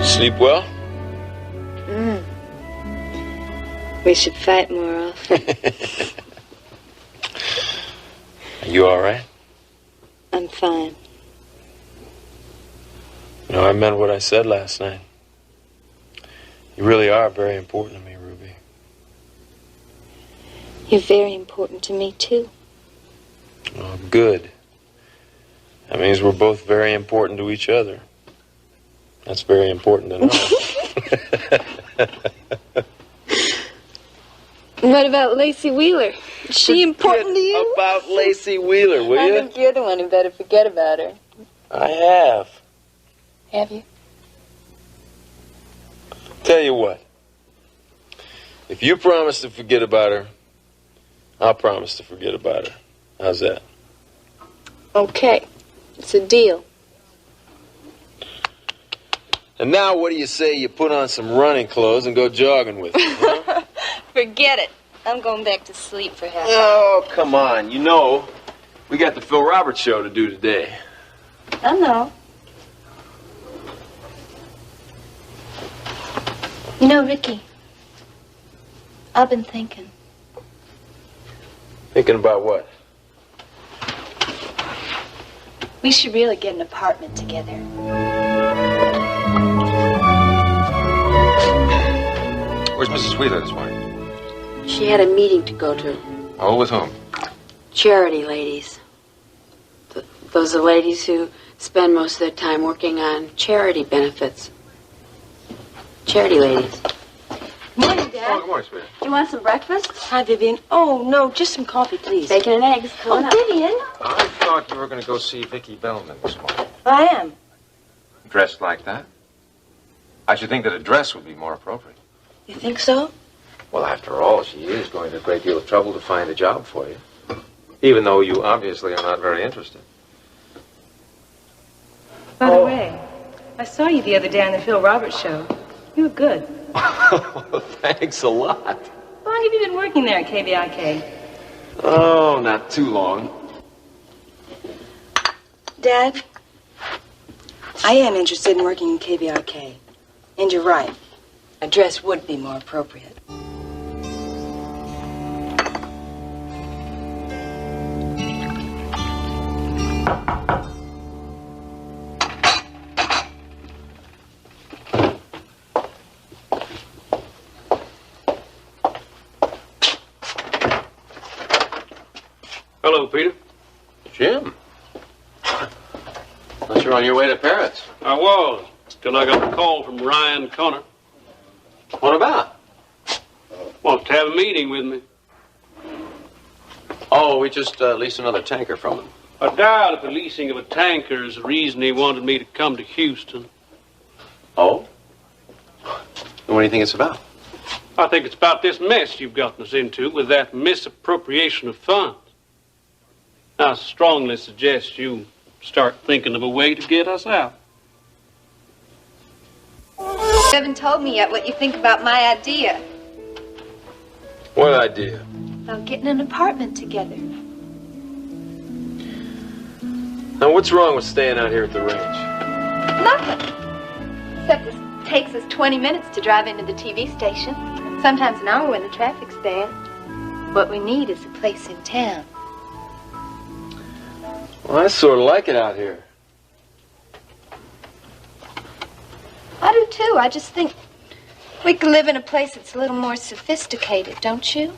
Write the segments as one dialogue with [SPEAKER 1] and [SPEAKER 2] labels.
[SPEAKER 1] Sleep well?
[SPEAKER 2] We should fight more often.
[SPEAKER 1] Are you all right?
[SPEAKER 2] I'm fine.
[SPEAKER 1] You know, I meant what I said last night. You really are very important to me, Ruby.
[SPEAKER 2] You're very important to me, too.
[SPEAKER 1] Oh, good. That means we're both very important to each other. That's very important to know.
[SPEAKER 2] What about Lacey Wheeler? Is she important to you?
[SPEAKER 1] About Lacey Wheeler, will you?
[SPEAKER 2] I think you're the one who better forget about her.
[SPEAKER 1] I have.
[SPEAKER 2] Have you?
[SPEAKER 1] Tell you what. If you promise to forget about her, I'll promise to forget about her. How's that?
[SPEAKER 2] Okay. It's a deal.
[SPEAKER 1] And now what do you say you put on some running clothes and go jogging with me, huh?
[SPEAKER 2] Forget it. I'm going back to sleep for half an hour.
[SPEAKER 1] Oh, come on. You know, we got the Phil Roberts show to do today.
[SPEAKER 2] I know. You know, Ricky, I've been thinking.
[SPEAKER 1] Thinking about what?
[SPEAKER 2] We should really get an apartment together.
[SPEAKER 3] Where's Mrs. Wheeler this morning?
[SPEAKER 4] She had a meeting to go to.
[SPEAKER 3] Oh, with whom?
[SPEAKER 4] Charity ladies. Those are ladies who spend most of their time working on charity benefits. Charity ladies.
[SPEAKER 2] Morning, Dad.
[SPEAKER 3] Oh, good morning, sweetie.
[SPEAKER 4] Do you want some breakfast?
[SPEAKER 2] Hi, Vivian. Oh, no, just some coffee, please.
[SPEAKER 4] Bacon and eggs. Come on up.
[SPEAKER 2] Vivian.
[SPEAKER 3] I thought you were going to go see Vicki Bellman this morning.
[SPEAKER 2] I am.
[SPEAKER 3] Dressed like that? I should think that a dress would be more appropriate.
[SPEAKER 2] You think so?
[SPEAKER 3] Well, after all, she is going to a great deal of trouble to find a job for you. Even though you obviously are not very interested.
[SPEAKER 5] By the way, I saw you the other day on the Phil Roberts show. You were good.
[SPEAKER 1] Well, thanks a lot.
[SPEAKER 5] How long have you been working there at KBIK?
[SPEAKER 1] Oh, not too long.
[SPEAKER 6] Dad, I am interested in working in KBRK. And you're right. A dress would be more appropriate.
[SPEAKER 7] Hello, Peter.
[SPEAKER 1] Jim. Thought you were on your way to Paris.
[SPEAKER 7] I was, till I got a call from Ryan Connor.
[SPEAKER 1] What about?
[SPEAKER 7] Wants to have a meeting with me.
[SPEAKER 1] Oh, we just leased another tanker from him.
[SPEAKER 7] I doubt if the leasing of a tanker is the reason he wanted me to come to Houston.
[SPEAKER 1] Oh? And what do you think it's about?
[SPEAKER 7] I think it's about this mess you've gotten us into with that misappropriation of funds. I strongly suggest you start thinking of a way to get us out.
[SPEAKER 2] You haven't told me yet what you think about my idea.
[SPEAKER 1] What idea?
[SPEAKER 2] About getting an apartment together.
[SPEAKER 1] Now, what's wrong with staying out here at the range?
[SPEAKER 2] Nothing. Except it takes us 20 minutes to drive into the TV station. Sometimes an hour when the traffic's bad. What we need is a place in town.
[SPEAKER 1] Well, I sort of like it out here.
[SPEAKER 2] I do too. I just think we could live in a place that's a little more sophisticated, don't you?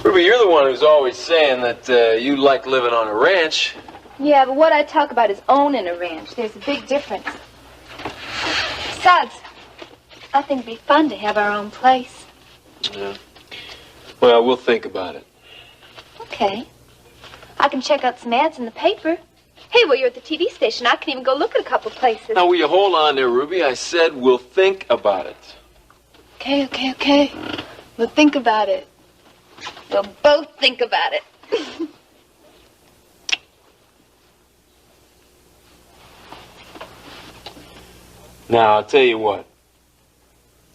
[SPEAKER 1] Ruby, you're the one who's always saying that you like living on a ranch.
[SPEAKER 2] Yeah, but what I talk about is owning a ranch. There's a big difference. Besides, I think it'd be fun to have our own place.
[SPEAKER 1] Yeah. Well, we'll think about it.
[SPEAKER 2] Okay. I can check out some ads in the paper. Hey, while you're at the TV station, I can even go look at a couple places.
[SPEAKER 1] Now, will you hold on there, Ruby? I said we'll think about it.
[SPEAKER 2] Okay. We'll think about it. We'll both think about it.
[SPEAKER 1] Now, I'll tell you what.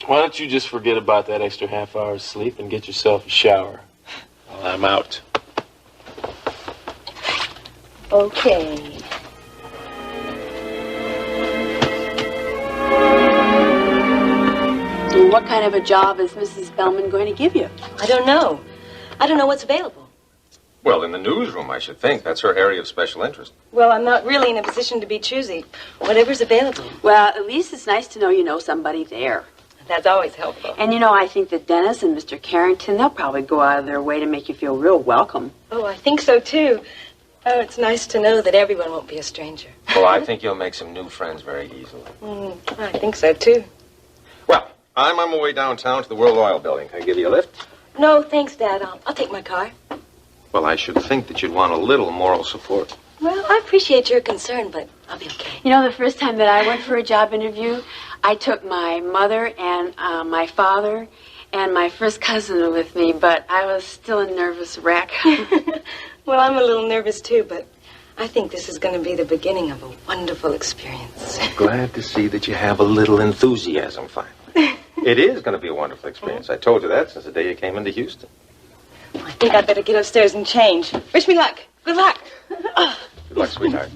[SPEAKER 1] Why don't you just forget about that extra half hour's sleep and get yourself a shower while I'm out?
[SPEAKER 2] Okay.
[SPEAKER 4] And what kind of a job is Mrs. Bellman going to give you?
[SPEAKER 6] I don't know. I don't know what's available.
[SPEAKER 3] Well, in the newsroom, I should think. That's her area of special interest.
[SPEAKER 6] Well, I'm not really in a position to be choosy. Whatever's available.
[SPEAKER 4] Well, at least it's nice to know you know somebody there.
[SPEAKER 6] That's always helpful.
[SPEAKER 4] And you know, I think that Dennis and Mr. Carrington, they'll probably go out of their way to make you feel real welcome.
[SPEAKER 6] Oh, I think so, too. Oh, it's nice to know that everyone won't be a stranger.
[SPEAKER 3] Well, I think you'll make some new friends very easily.
[SPEAKER 6] I think so, too.
[SPEAKER 3] Well, I'm on my way downtown to the World Oil Building. Can I give you a lift?
[SPEAKER 6] No, thanks, Dad. I'll take my car.
[SPEAKER 3] Well, I should think that you'd want a little moral support.
[SPEAKER 6] Well, I appreciate your concern, but I'll be okay.
[SPEAKER 4] You know, the first time that I went for a job interview, I took my mother and my father and my first cousin with me, but I was still a nervous wreck.
[SPEAKER 6] Well, I'm a little nervous, too, but I think this is going to be the beginning of a wonderful experience.
[SPEAKER 3] Glad to see that you have a little enthusiasm, finally. It is going to be a wonderful experience. I told you that since the day you came into Houston.
[SPEAKER 6] I think I'd better get upstairs and change. Wish me luck. Good luck.
[SPEAKER 3] Good luck, sweetheart.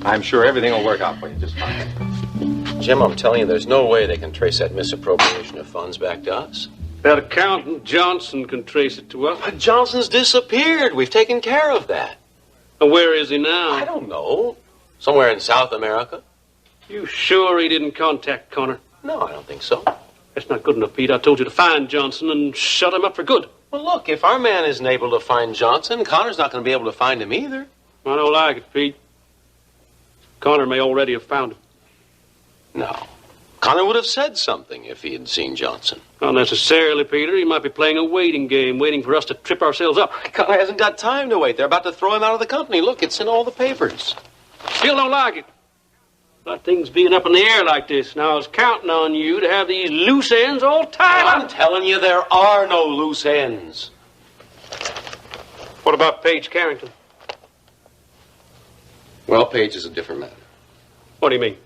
[SPEAKER 3] I'm sure everything will work out for you just fine. Jim, I'm telling you, there's no way they can trace that misappropriation of funds back to us.
[SPEAKER 7] That accountant Johnson can trace it to us.
[SPEAKER 1] But Johnson's disappeared. We've taken care of that.
[SPEAKER 7] And where is he now?
[SPEAKER 1] I don't know. Somewhere in South America?
[SPEAKER 7] You sure he didn't contact Connor?
[SPEAKER 1] No, I don't think so.
[SPEAKER 7] That's not good enough, Pete. I told you to find Johnson and shut him up for good.
[SPEAKER 1] Well, look, if our man isn't able to find Johnson, Connor's not going to be able to find him either.
[SPEAKER 7] I don't like it, Pete. Connor may already have found him.
[SPEAKER 1] No. Connor would have said something if he had seen Johnson.
[SPEAKER 7] Not necessarily, Peter. He might be playing a waiting game, waiting for us to trip ourselves up.
[SPEAKER 1] Connor hasn't got time to wait. They're about to throw him out of the company. Look, it's in all the papers.
[SPEAKER 7] Still don't like it. About things being up in the air like this. Now, I was counting on you to have these loose ends all tied
[SPEAKER 1] I'm
[SPEAKER 7] up.
[SPEAKER 1] telling you, there are no loose ends.
[SPEAKER 7] What about Paige Carrington?
[SPEAKER 1] Well, Paige is a different matter.
[SPEAKER 7] What do you mean?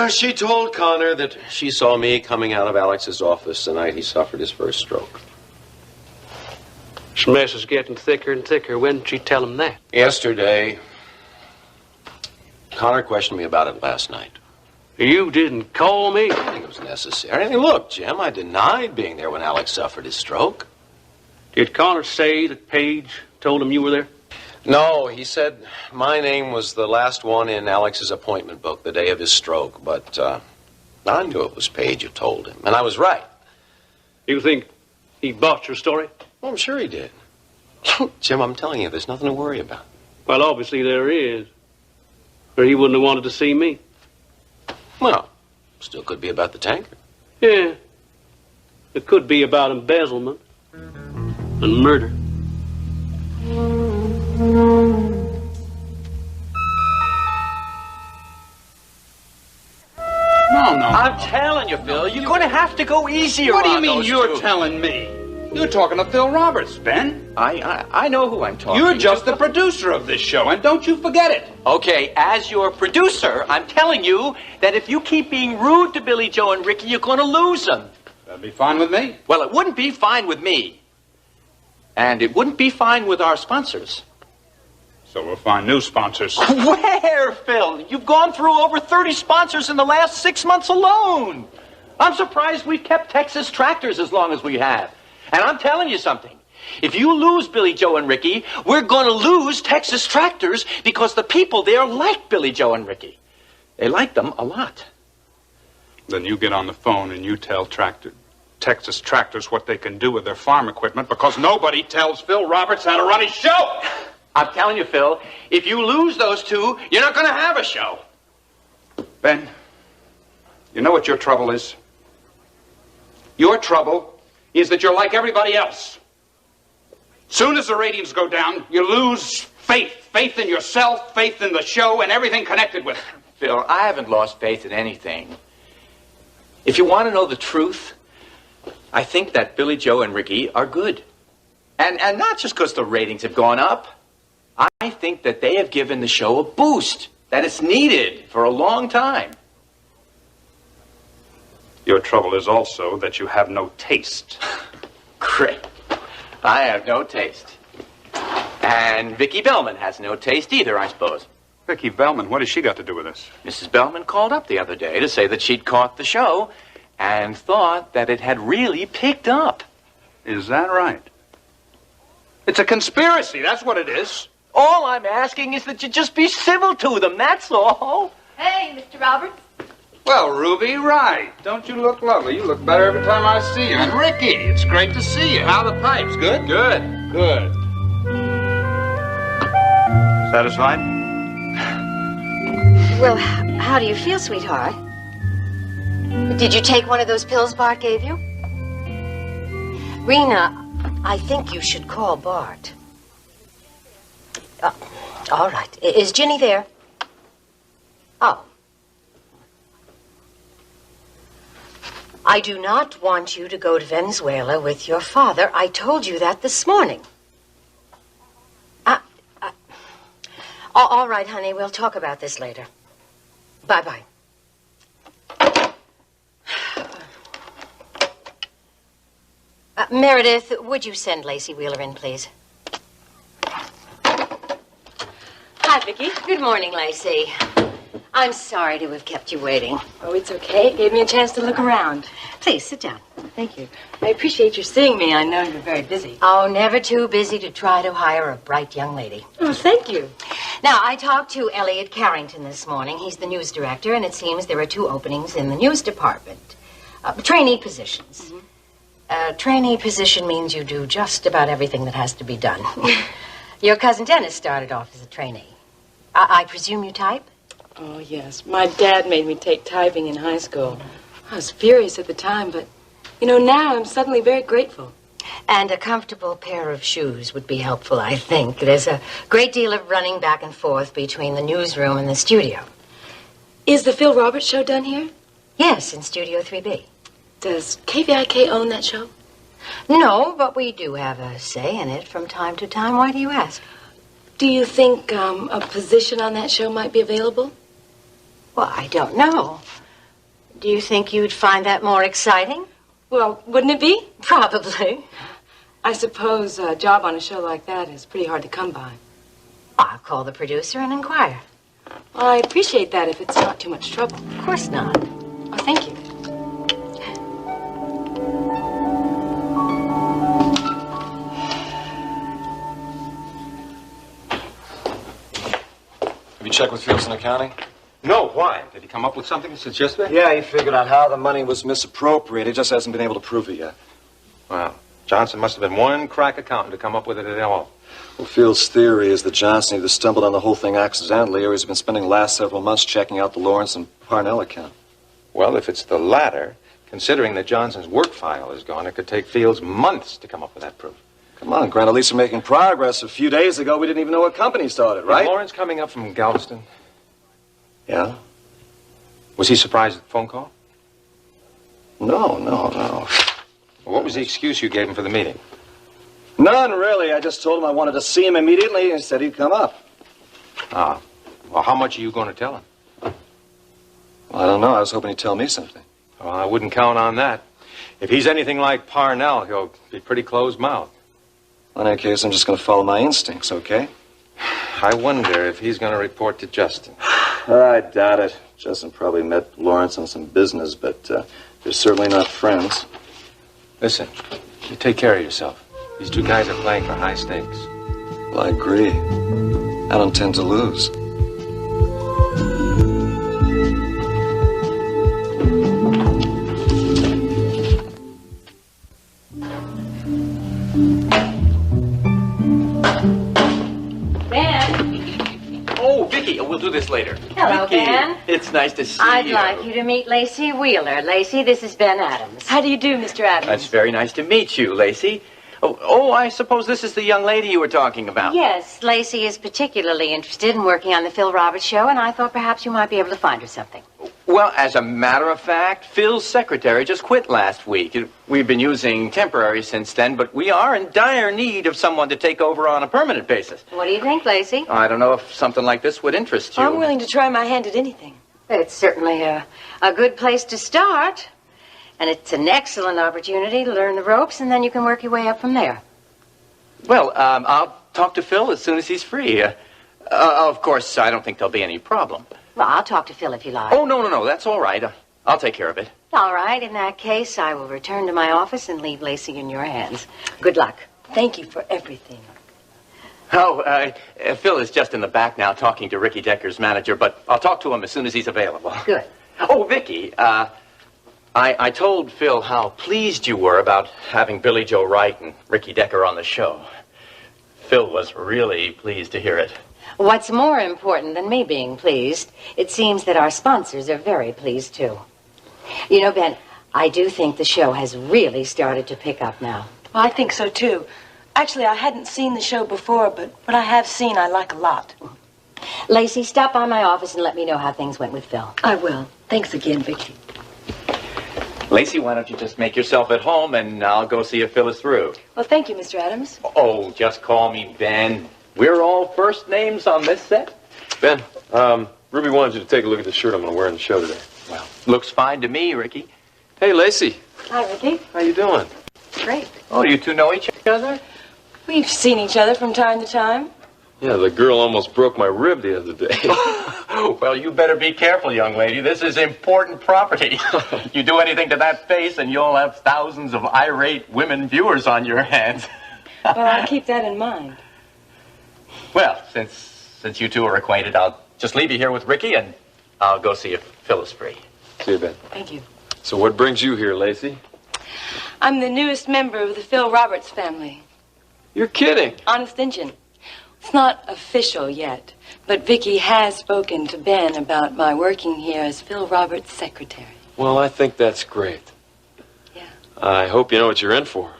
[SPEAKER 1] She told Connor that she saw me coming out of Alex's office the night he suffered his first stroke.
[SPEAKER 7] This mess is getting thicker and thicker. When did she tell him that?
[SPEAKER 1] Yesterday, Connor questioned me about it last night.
[SPEAKER 7] You didn't call me.
[SPEAKER 1] I didn't think it was necessary. I mean, look, Jim, I denied being there when Alex suffered his stroke.
[SPEAKER 7] Did Connor say that Paige told him you were there?
[SPEAKER 1] No, he said my name was the last one in Alex's appointment book the day of his stroke, but I knew it was Paige who told him, and I was right.
[SPEAKER 7] You think he bought your story?
[SPEAKER 1] Well, I'm sure he did. Jim, I'm telling you, there's nothing to worry about.
[SPEAKER 7] Well, obviously there is. Or he wouldn't have wanted to see me.
[SPEAKER 1] Well, still could be about the tanker.
[SPEAKER 7] Yeah. It could be about embezzlement and murder.
[SPEAKER 8] No.
[SPEAKER 9] I'm telling you, Phil, you're going to have to go easier on
[SPEAKER 8] What do you mean
[SPEAKER 9] those
[SPEAKER 8] you're
[SPEAKER 9] two.
[SPEAKER 8] telling me? You're talking to Phil Roberts, Ben.
[SPEAKER 9] I know who I'm talking to.
[SPEAKER 8] You're just the producer of this show, and don't you forget it.
[SPEAKER 9] Okay, as your producer, I'm telling you that if you keep being rude to Billy Joe and Ricky, you're going to lose them.
[SPEAKER 8] That'd be fine with me.
[SPEAKER 9] Well, it wouldn't be fine with me. And it wouldn't be fine with our sponsors.
[SPEAKER 8] So we'll find new sponsors.
[SPEAKER 9] Where, Phil? You've gone through over 30 sponsors in the last 6 months alone. I'm surprised we've kept Texas Tractors as long as we have. And I'm telling you something. If you lose Billy Joe and Ricky, we're going to lose Texas Tractors because the people there like Billy Joe and Ricky. They like them a lot.
[SPEAKER 8] Then you get on the phone and you tell Texas Tractors what they can do with their farm equipment, because nobody tells Phil Roberts how to run his show.
[SPEAKER 9] I'm telling you, Phil, if you lose those two, you're not going to have a show.
[SPEAKER 8] Ben, you know what your trouble is? Your trouble is that you're like everybody else. Soon as the ratings go down, you lose faith. Faith in yourself, faith in the show, and everything connected with it.
[SPEAKER 9] Phil, I haven't lost faith in anything. If you want to know the truth, I think that Billy Joe and Ricky are good. And not just because the ratings have gone up. I think that they have given the show a boost that it's needed for a long time.
[SPEAKER 8] Your trouble is also that you have no taste.
[SPEAKER 9] Great. I have no taste. And Vicki Bellman has no taste either, I suppose.
[SPEAKER 8] Vicki Bellman, what has she got to do with this?
[SPEAKER 9] Mrs. Bellman called up the other day to say that she'd caught the show, and thought that it had really picked up.
[SPEAKER 8] Is that right? It's a conspiracy, that's what it is.
[SPEAKER 9] All I'm asking is that you just be civil to them, that's all.
[SPEAKER 2] Hey, Mr. Roberts.
[SPEAKER 8] Well, Ruby, right. Don't you look lovely? You look better every time I see you. And Ricky, it's great to see you. How are the pipes? Good?
[SPEAKER 3] Good.
[SPEAKER 8] Good. Satisfied?
[SPEAKER 6] Well, how do you feel, sweetheart? Did you take one of those pills Bart gave you? Rena, I think you should call Bart. All right. Is Ginny there? Oh. I do not want you to go to Venezuela with your father. I told you that this morning. All right, honey. We'll talk about this later. Bye-bye. Meredith, would you send Lacey Wheeler in, please? Hi, Vicki. Good morning, Lacey. I'm sorry to have kept you waiting.
[SPEAKER 5] Oh, it's okay. It gave me a chance to look around.
[SPEAKER 6] Please, sit down.
[SPEAKER 5] Thank you. I appreciate your seeing me. I know you're very busy.
[SPEAKER 6] Oh, never too busy to try to hire a bright young lady.
[SPEAKER 5] Oh, thank you.
[SPEAKER 6] Now, I talked to Elliot Carrington this morning. He's the news director, and it seems there are 2 openings in the news department. Trainee positions. Trainee position means you do just about everything that has to be done. Your cousin Dennis started off as a trainee. I presume you type?
[SPEAKER 5] Oh, yes. My dad made me take typing in high school. I was furious at the time, but, now I'm suddenly very grateful.
[SPEAKER 6] And a comfortable pair of shoes would be helpful, I think. There's a great deal of running back and forth between the newsroom and the studio.
[SPEAKER 5] Is the Phil Roberts show done here?
[SPEAKER 6] Yes, in Studio 3B.
[SPEAKER 5] Does KVIK own that show?
[SPEAKER 6] No, but we do have a say in it from time to time. Why do you ask?
[SPEAKER 5] Do you think a position on that show might be available?
[SPEAKER 6] Well, I don't know. Do you think you'd find that more exciting?
[SPEAKER 5] Well, wouldn't it be?
[SPEAKER 6] Probably.
[SPEAKER 5] I suppose a job on a show like that is pretty hard to come by.
[SPEAKER 6] I'll call the producer and inquire.
[SPEAKER 5] I appreciate that if it's not too much trouble.
[SPEAKER 6] Of course not.
[SPEAKER 5] Oh, thank you.
[SPEAKER 10] Have you checked with Fields in accounting?
[SPEAKER 3] No, why? Did he come up with something since yesterday?
[SPEAKER 10] Yeah, he figured out how the money was misappropriated. He just hasn't been able to prove it yet.
[SPEAKER 3] Well, Johnson must have been one crack accountant to come up with it at all.
[SPEAKER 10] Well, Fields' theory is that Johnson either stumbled on the whole thing accidentally or he's been spending the last several months checking out the Lawrence and Parnell account.
[SPEAKER 3] Well, if it's the latter, considering that Johnson's work file is gone, it could take Fields months to come up with that proof.
[SPEAKER 10] Come on, Grant, at least we're making progress. A few days ago, we didn't even know what company started, right?
[SPEAKER 3] Is Lawrence coming up from Galveston?
[SPEAKER 10] Yeah?
[SPEAKER 3] Was he surprised at the phone call?
[SPEAKER 10] No.
[SPEAKER 3] Well, what was the excuse you gave him for the meeting?
[SPEAKER 10] None, really. I just told him I wanted to see him immediately, and he said he'd come up.
[SPEAKER 3] Ah. Well, how much are you going to tell him?
[SPEAKER 10] Well, I don't know. I was hoping he'd tell me something.
[SPEAKER 3] Well, I wouldn't count on that. If he's anything like Parnell, he'll be pretty closed-mouthed.
[SPEAKER 10] In any case, I'm just going to follow my instincts, okay?
[SPEAKER 3] I wonder if he's going to report to Justin.
[SPEAKER 10] I doubt it. Justin probably met Lawrence on some business, but they're certainly not friends.
[SPEAKER 3] Listen, you take care of yourself. These 2 guys are playing for high stakes.
[SPEAKER 10] Well, I agree. I don't tend to lose.
[SPEAKER 9] Vicky, we'll do this later.
[SPEAKER 6] Hello,
[SPEAKER 9] Vicky,
[SPEAKER 6] Ben.
[SPEAKER 9] it's nice to see
[SPEAKER 6] I'd
[SPEAKER 9] you.
[SPEAKER 6] like you to meet Lacey Wheeler. Lacey, this is Ben Adams.
[SPEAKER 5] How do you do, Mr. Adams?
[SPEAKER 9] That's very nice to meet you, Lacey. Oh, I suppose this is the young lady you were talking about.
[SPEAKER 6] Yes, Lacey is particularly interested in working on the Phil Roberts show, and I thought perhaps you might be able to find her something.
[SPEAKER 9] Well, as a matter of fact, Phil's secretary just quit last week. We've been using temporary since then, but we are in dire need of someone to take over on a permanent basis.
[SPEAKER 6] What do you think, Lacey?
[SPEAKER 9] I don't know if something like this would interest you.
[SPEAKER 5] I'm willing to try my hand at anything.
[SPEAKER 6] It's certainly a good place to start. And it's an excellent opportunity to learn the ropes, and then you can work your way up from there.
[SPEAKER 9] Well, I'll talk to Phil as soon as he's free. Of course, I don't think there'll be any problem.
[SPEAKER 6] Well, I'll talk to Phil if you like.
[SPEAKER 9] Oh, no, that's all right. I'll take care of it.
[SPEAKER 6] All right, in that case, I will return to my office and leave Lacey in your hands. Good luck.
[SPEAKER 5] Thank you for everything.
[SPEAKER 9] Oh, Phil is just in the back now talking to Ricky Decker's manager, but I'll talk to him as soon as he's available.
[SPEAKER 6] Good.
[SPEAKER 9] Oh, Vicky, I told Phil how pleased you were about having Billy Joe Wright and Ricky Decker on the show. Phil was really pleased to hear it.
[SPEAKER 6] What's more important than me being pleased, it seems that our sponsors are very pleased, too. You know, Ben, I do think the show has really started to pick up now.
[SPEAKER 5] Well, I think so, too. Actually, I hadn't seen the show before, but what I have seen, I like a lot.
[SPEAKER 6] Lacey, stop by my office and let me know how things went with Phil.
[SPEAKER 5] I will. Thanks again, Vicky.
[SPEAKER 9] Lacey, why don't you just make yourself at home, and I'll go see if Phil is through.
[SPEAKER 5] Well, thank you, Mr. Adams.
[SPEAKER 9] Oh, just call me Ben. We're all first names on this set.
[SPEAKER 1] Ben, Ruby wanted you to take a look at the shirt I'm going to wear in the show today.
[SPEAKER 9] Well, looks fine to me, Ricky.
[SPEAKER 1] Hey, Lacey.
[SPEAKER 5] Hi, Ricky.
[SPEAKER 1] How you doing?
[SPEAKER 5] Great.
[SPEAKER 9] Oh, you two know each other?
[SPEAKER 5] We've seen each other from time to time.
[SPEAKER 1] Yeah, the girl almost broke my rib the other day.
[SPEAKER 9] Well, you better be careful, young lady. This is important property. You do anything to that face, and you'll have thousands of irate women viewers on your hands.
[SPEAKER 5] Well, I'll keep that in mind.
[SPEAKER 9] Well, since you two are acquainted, I'll just leave you here with Ricky, and I'll go see if Phil is free.
[SPEAKER 1] See you, Ben.
[SPEAKER 5] Thank you.
[SPEAKER 1] So what brings you here, Lacey?
[SPEAKER 5] I'm the newest member of the Phil Roberts family.
[SPEAKER 1] You're kidding.
[SPEAKER 5] Honest Injun. It's not official yet, but Vicky has spoken to Ben about my working here as Phil Roberts' secretary.
[SPEAKER 1] Well, I think that's great.
[SPEAKER 5] Yeah.
[SPEAKER 1] I hope you know what you're in for.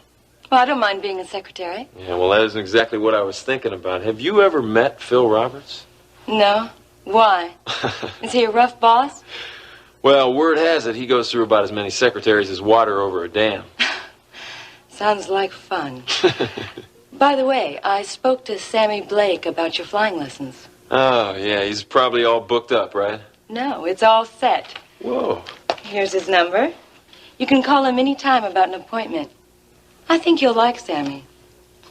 [SPEAKER 5] Well, I don't mind being a secretary.
[SPEAKER 1] Yeah, well, that isn't exactly what I was thinking about. Have you ever met Phil Roberts?
[SPEAKER 5] No. Why? Is he a rough boss?
[SPEAKER 1] Well, word has it he goes through about as many secretaries as water over a dam.
[SPEAKER 5] Sounds like fun. By the way, I spoke to Sammy Blake about your flying lessons.
[SPEAKER 1] Oh, yeah, he's probably all booked up, right?
[SPEAKER 5] No, it's all set.
[SPEAKER 1] Whoa.
[SPEAKER 5] Here's his number. You can call him any time about an appointment. I think you'll like Sammy.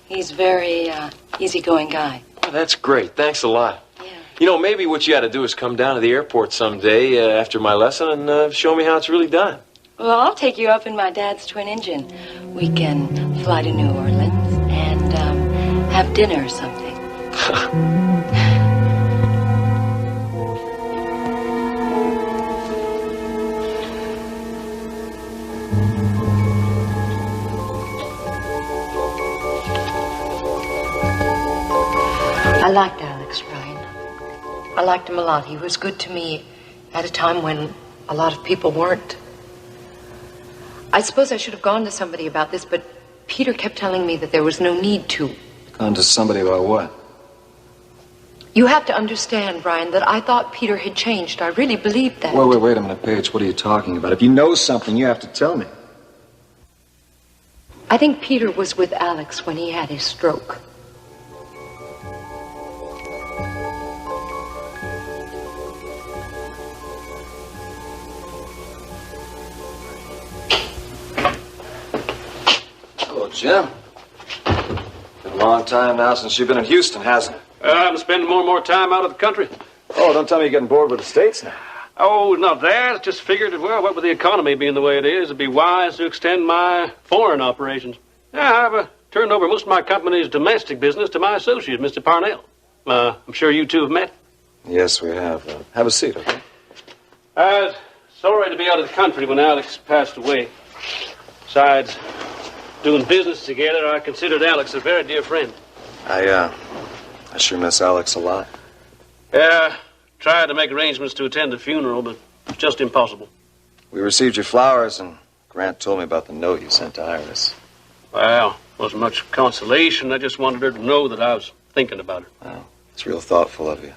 [SPEAKER 5] He's a very easygoing guy.
[SPEAKER 1] Well, that's great. Thanks a lot.
[SPEAKER 5] Yeah.
[SPEAKER 1] You know, maybe what you ought to do is come down to the airport someday after my lesson and show me how it's really done.
[SPEAKER 5] Well, I'll take you up in my dad's twin engine. We can fly to New Orleans and have dinner or something.
[SPEAKER 11] I liked Alex, Brian. I liked him a lot. He was good to me at a time when a lot of people weren't. I suppose I should have gone to somebody about this, but Peter kept telling me that there was no need to.
[SPEAKER 10] Gone to somebody about what?
[SPEAKER 11] You have to understand, Brian, that I thought Peter had changed. I really believed that.
[SPEAKER 10] Wait a minute, Paige. What are you talking about? If you know something, you have to tell me.
[SPEAKER 11] I think Peter was with Alex when he had his stroke.
[SPEAKER 10] Hello, Jim. Been a long time now since you've been in Houston, hasn't it?
[SPEAKER 7] I'm spending more and more time out of the country.
[SPEAKER 10] Oh, don't tell me you're getting bored with the States now.
[SPEAKER 7] Oh, not that. Just figured that, well, what with the economy being the way it is, it'd be wise to extend my foreign operations. Yeah, I've turned over most of my company's domestic business to my associate, Mr. Parnell. I'm sure you two have met.
[SPEAKER 10] Yes, we have. Have a seat, okay?
[SPEAKER 7] I was sorry to be out of the country when Alex passed away. Besides doing business together, I considered Alex a very dear friend.
[SPEAKER 10] I sure miss Alex a lot.
[SPEAKER 7] Yeah, tried to make arrangements to attend the funeral, but it's just impossible.
[SPEAKER 10] We received your flowers, and Grant told me about the note you sent to Iris.
[SPEAKER 7] Well, wasn't much consolation. I just wanted her to know that I was thinking about her.
[SPEAKER 10] Well, it's real thoughtful of you.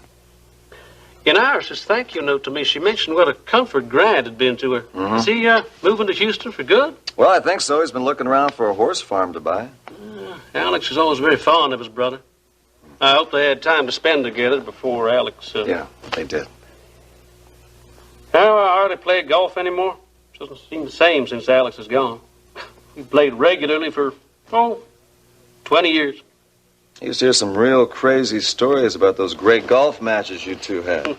[SPEAKER 7] In Iris's thank you note to me, she mentioned what a comfort Grant had been to her.
[SPEAKER 10] Mm-hmm.
[SPEAKER 7] Is he moving to Houston for good?
[SPEAKER 10] Well, I think so. He's been looking around for a horse farm to buy.
[SPEAKER 7] Alex was always very fond of his brother. I hope they had time to spend together before Alex...
[SPEAKER 10] Yeah, they did.
[SPEAKER 7] I hardly play golf anymore. It doesn't seem the same since Alex is gone. We played regularly for, 20 years.
[SPEAKER 10] I used to hear some real crazy stories about those great golf matches you two had.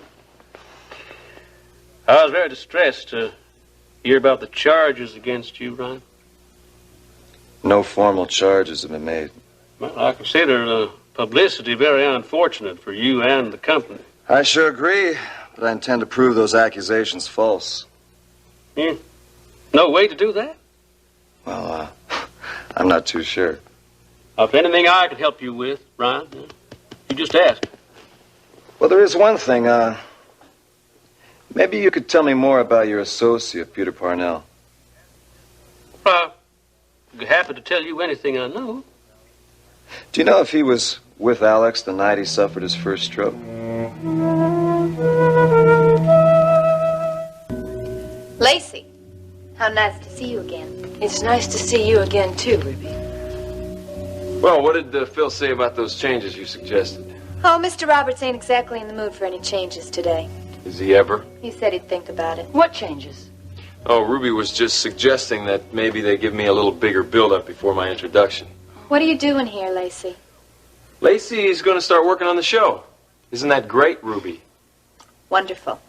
[SPEAKER 7] I was very distressed. Hear about the charges against you, Ryan?
[SPEAKER 10] No formal charges have been made.
[SPEAKER 7] Well, I consider the publicity very unfortunate for you and the company.
[SPEAKER 10] I sure agree, but I intend to prove those accusations false.
[SPEAKER 7] No way to do that?
[SPEAKER 10] Well, I'm not too sure.
[SPEAKER 7] If anything I could help you with, Ryan, you just ask.
[SPEAKER 10] Well, there is one thing. Maybe you could tell me more about your associate, Peter Parnell.
[SPEAKER 7] I'd be happy to tell you anything I know.
[SPEAKER 10] Do you know if he was with Alex the night he suffered his first stroke?
[SPEAKER 2] Lacey, how nice to see you again.
[SPEAKER 5] It's nice to see you again, too, Ruby.
[SPEAKER 1] Well, what did Phil say about those changes you suggested?
[SPEAKER 2] Oh, Mr. Roberts ain't exactly in the mood for any changes today.
[SPEAKER 1] Is he ever?
[SPEAKER 2] He said he'd think about it.
[SPEAKER 5] What changes?
[SPEAKER 1] Oh, Ruby was just suggesting that maybe they give me a little bigger build-up before my introduction.
[SPEAKER 2] What are you doing here, Lacey?
[SPEAKER 1] Lacey's going to start working on the show. Isn't that great, Ruby?
[SPEAKER 2] Wonderful.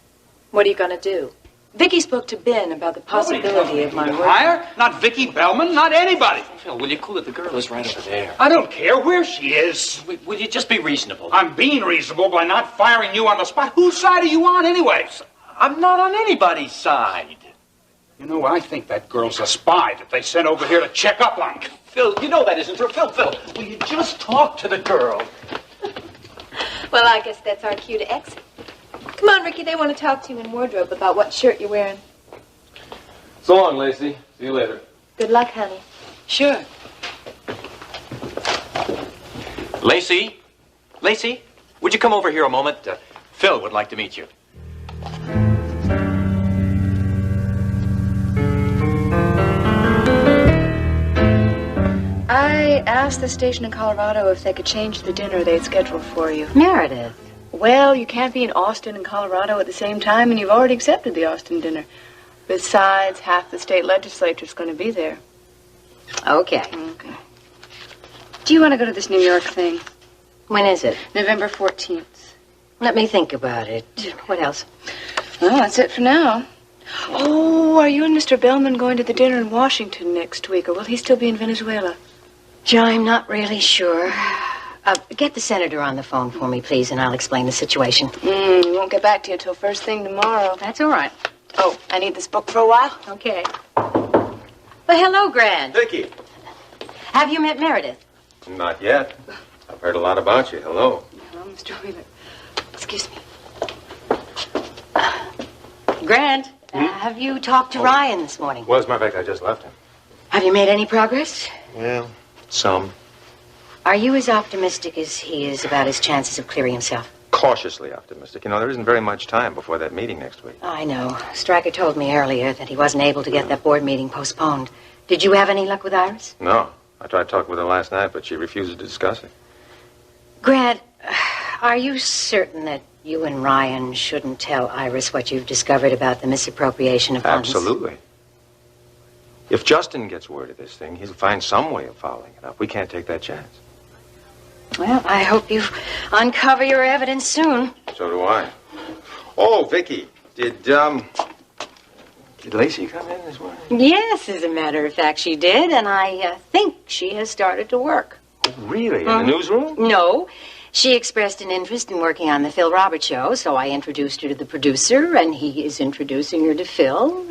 [SPEAKER 2] What are you going to do?
[SPEAKER 5] Vicky spoke to Ben about the possibility of my work.
[SPEAKER 8] Hire? Not Vicky Bellman, not anybody.
[SPEAKER 9] Phil, will you cool it? The girl is right over there.
[SPEAKER 8] I don't care where she is.
[SPEAKER 9] Will you just be reasonable?
[SPEAKER 8] I'm being reasonable by not firing you on the spot. Whose side are you on anyways?
[SPEAKER 9] I'm not on anybody's side.
[SPEAKER 8] You know, I think that girl's a spy that they sent over here to check up on.
[SPEAKER 9] Phil, you know that isn't true. Phil, will you just talk to the girl?
[SPEAKER 2] Well, I guess that's our cue to exit. Come on, Ricky, they want to talk to you in wardrobe about what shirt you're wearing.
[SPEAKER 1] So long, Lacey. See you later.
[SPEAKER 2] Good luck, honey.
[SPEAKER 5] Sure.
[SPEAKER 9] Lacey, would you come over here a moment? Phil would like to meet you.
[SPEAKER 11] I asked the station in Colorado if they could change the dinner they'd scheduled for you.
[SPEAKER 6] Meredith.
[SPEAKER 11] Well, you can't be in Austin and Colorado at the same time, and you've already accepted the Austin dinner. Besides, half the state legislature's going to be there.
[SPEAKER 6] Okay.
[SPEAKER 11] Okay. Do you want to go to this New York thing?
[SPEAKER 6] When is it?
[SPEAKER 11] November 14th.
[SPEAKER 6] Let me think about it. What else?
[SPEAKER 11] Well, that's it for now. Oh, are you and Mr. Bellman going to the dinner in Washington next week, or will he still be in Venezuela?
[SPEAKER 6] Joe, I'm not really sure. Get the senator on the phone for me, please, and I'll explain the situation.
[SPEAKER 11] He won't get back to you till first thing tomorrow.
[SPEAKER 6] That's all right.
[SPEAKER 11] Oh, I need this book for a while?
[SPEAKER 6] Okay. Well, hello, Grant.
[SPEAKER 3] Vicky.
[SPEAKER 6] Have you met Meredith?
[SPEAKER 3] Not yet. I've heard a lot about you. Hello.
[SPEAKER 11] Hello, Mr. Wheeler. Excuse me.
[SPEAKER 6] Grant, have you talked to Ryan this morning?
[SPEAKER 3] Well, as a matter of fact, I just left him.
[SPEAKER 6] Have you made any progress?
[SPEAKER 3] Well, some.
[SPEAKER 6] Are you as optimistic as he is about his chances of clearing himself?
[SPEAKER 3] Cautiously optimistic. You know, there isn't very much time before that meeting next week.
[SPEAKER 6] I know. Stryker told me earlier that he wasn't able to get that board meeting postponed. Did you have any luck with Iris?
[SPEAKER 3] No. I tried talking with her last night, but she refused to discuss it.
[SPEAKER 6] Grant, are you certain that you and Ryan shouldn't tell Iris what you've discovered about the misappropriation of funds?
[SPEAKER 3] Absolutely. If Justin gets word of this thing, he'll find some way of following it up. We can't take that chance.
[SPEAKER 6] Well, I hope you uncover your evidence soon.
[SPEAKER 3] So do I. Oh, Vicky, did Lacey come in this morning?
[SPEAKER 6] Yes, as a matter of fact, she did, and I think she has started to work.
[SPEAKER 3] Oh, really? In the newsroom?
[SPEAKER 6] No. She expressed an interest in working on the Phil Roberts show, so I introduced her to the producer, and he is introducing her to Phil.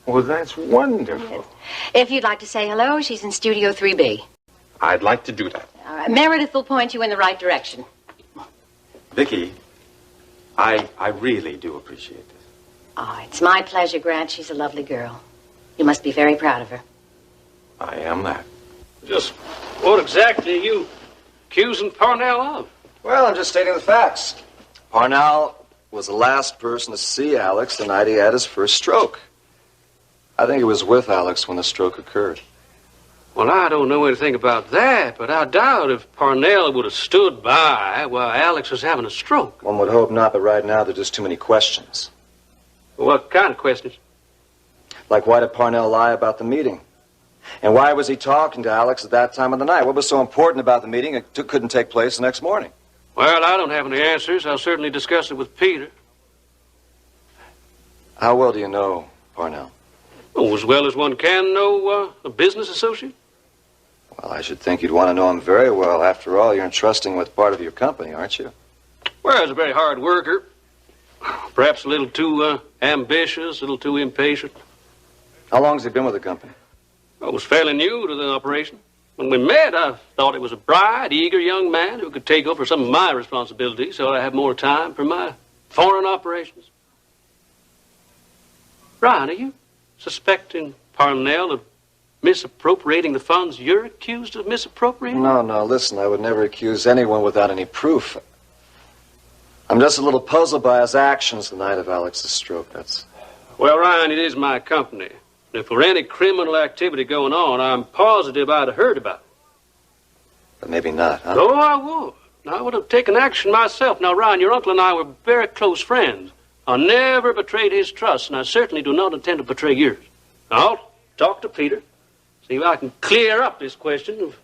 [SPEAKER 3] Well, that's wonderful.
[SPEAKER 6] If you'd like to say hello, she's in Studio 3B.
[SPEAKER 3] I'd like to do that.
[SPEAKER 6] Meredith will point you in the right direction.
[SPEAKER 3] Vicky, I really do appreciate this.
[SPEAKER 6] Oh, it's my pleasure, Grant. She's a lovely girl. You must be very proud of her.
[SPEAKER 3] I am that.
[SPEAKER 7] Just what exactly are you accusing Parnell of?
[SPEAKER 10] Well, I'm just stating the facts. Parnell was the last person to see Alex the night he had his first stroke. I think he was with Alex when the stroke occurred.
[SPEAKER 7] Well, I don't know anything about that, but I doubt if Parnell would have stood by while Alex was having a stroke.
[SPEAKER 10] One would hope not, but right now there's just too many questions.
[SPEAKER 7] What kind of questions?
[SPEAKER 10] Like, why did Parnell lie about the meeting? And why was he talking to Alex at that time of the night? What was so important about the meeting it couldn't take place the next morning?
[SPEAKER 7] Well, I don't have any answers. I'll certainly discuss it with Peter.
[SPEAKER 10] How well do you know Parnell?
[SPEAKER 7] Oh, as well as one can know a business associate?
[SPEAKER 10] Well, I should think you'd want to know him very well. After all, you're entrusting with part of your company, aren't you?
[SPEAKER 7] Well, he's a very hard worker. Perhaps a little too ambitious, a little too impatient.
[SPEAKER 10] How long has he been with the company?
[SPEAKER 7] I was fairly new to the operation. When we met, I thought it was a bright, eager young man who could take over some of my responsibilities so I have more time for my foreign operations. Ryan, are you suspecting Parnell of misappropriating the funds you're accused of misappropriating?
[SPEAKER 10] No, listen, I would never accuse anyone without any proof. I'm just a little puzzled by his actions the night of Alex's stroke, that's...
[SPEAKER 7] Well, Ryan, it is my company. And if there were any criminal activity going on, I'm positive I'd have heard about it.
[SPEAKER 10] But maybe not, huh?
[SPEAKER 7] Oh, I would. I would have taken action myself. Now, Ryan, your uncle and I were very close friends. I never betrayed his trust, and I certainly do not intend to betray yours. I'll talk to Peter, see if I can clear up this question of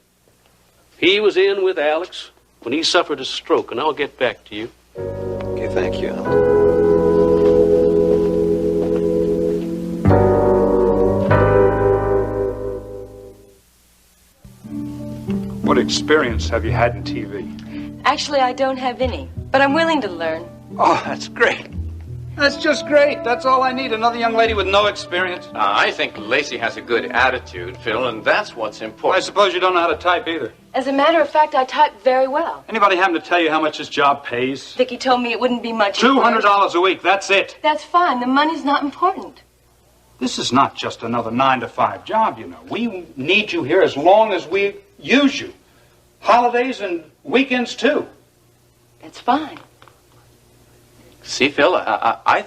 [SPEAKER 7] he was in with Alex when he suffered a stroke, and I'll get back to you.
[SPEAKER 10] Okay, thank you.
[SPEAKER 8] What experience have you had in TV?
[SPEAKER 5] Actually, I don't have any, but I'm willing to learn.
[SPEAKER 8] Oh, that's great. That's just great. That's all I need. Another young lady with no experience.
[SPEAKER 3] I think Lacey has a good attitude, Phil, and that's what's important.
[SPEAKER 8] I suppose you don't know how to type either.
[SPEAKER 5] As a matter of fact, I type very well.
[SPEAKER 8] Anybody happen to tell you how much this job pays?
[SPEAKER 5] Vicky told me it wouldn't be much.
[SPEAKER 8] $200 a week, that's it.
[SPEAKER 5] That's fine. The money's not important.
[SPEAKER 8] This is not just another 9-to-5 job, you know. We need you here as long as we use you. Holidays and weekends, too.
[SPEAKER 5] That's fine.
[SPEAKER 3] See, Phil, I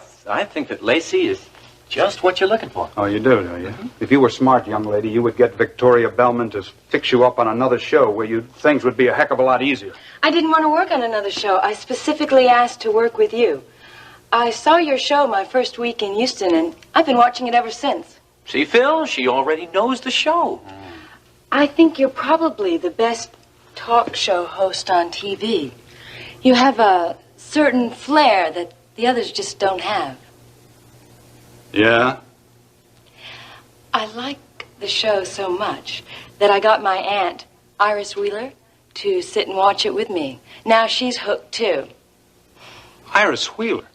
[SPEAKER 3] think that Lacey is just what you're looking for.
[SPEAKER 8] Oh, you do you? Mm-hmm. If you were smart, young lady, you would get Victoria Bellman to fix you up on another show where things would be a heck of a lot easier.
[SPEAKER 5] I didn't want to work on another show. I specifically asked to work with you. I saw your show my first week in Houston, and I've been watching it ever since.
[SPEAKER 3] See, Phil, she already knows the show.
[SPEAKER 5] I think you're probably the best talk show host on TV. You have a certain flair that the others just don't have.
[SPEAKER 8] Yeah?
[SPEAKER 5] I like the show so much that I got my aunt, Iris Wheeler, to sit and watch it with me. Now she's hooked, too.
[SPEAKER 8] Iris Wheeler?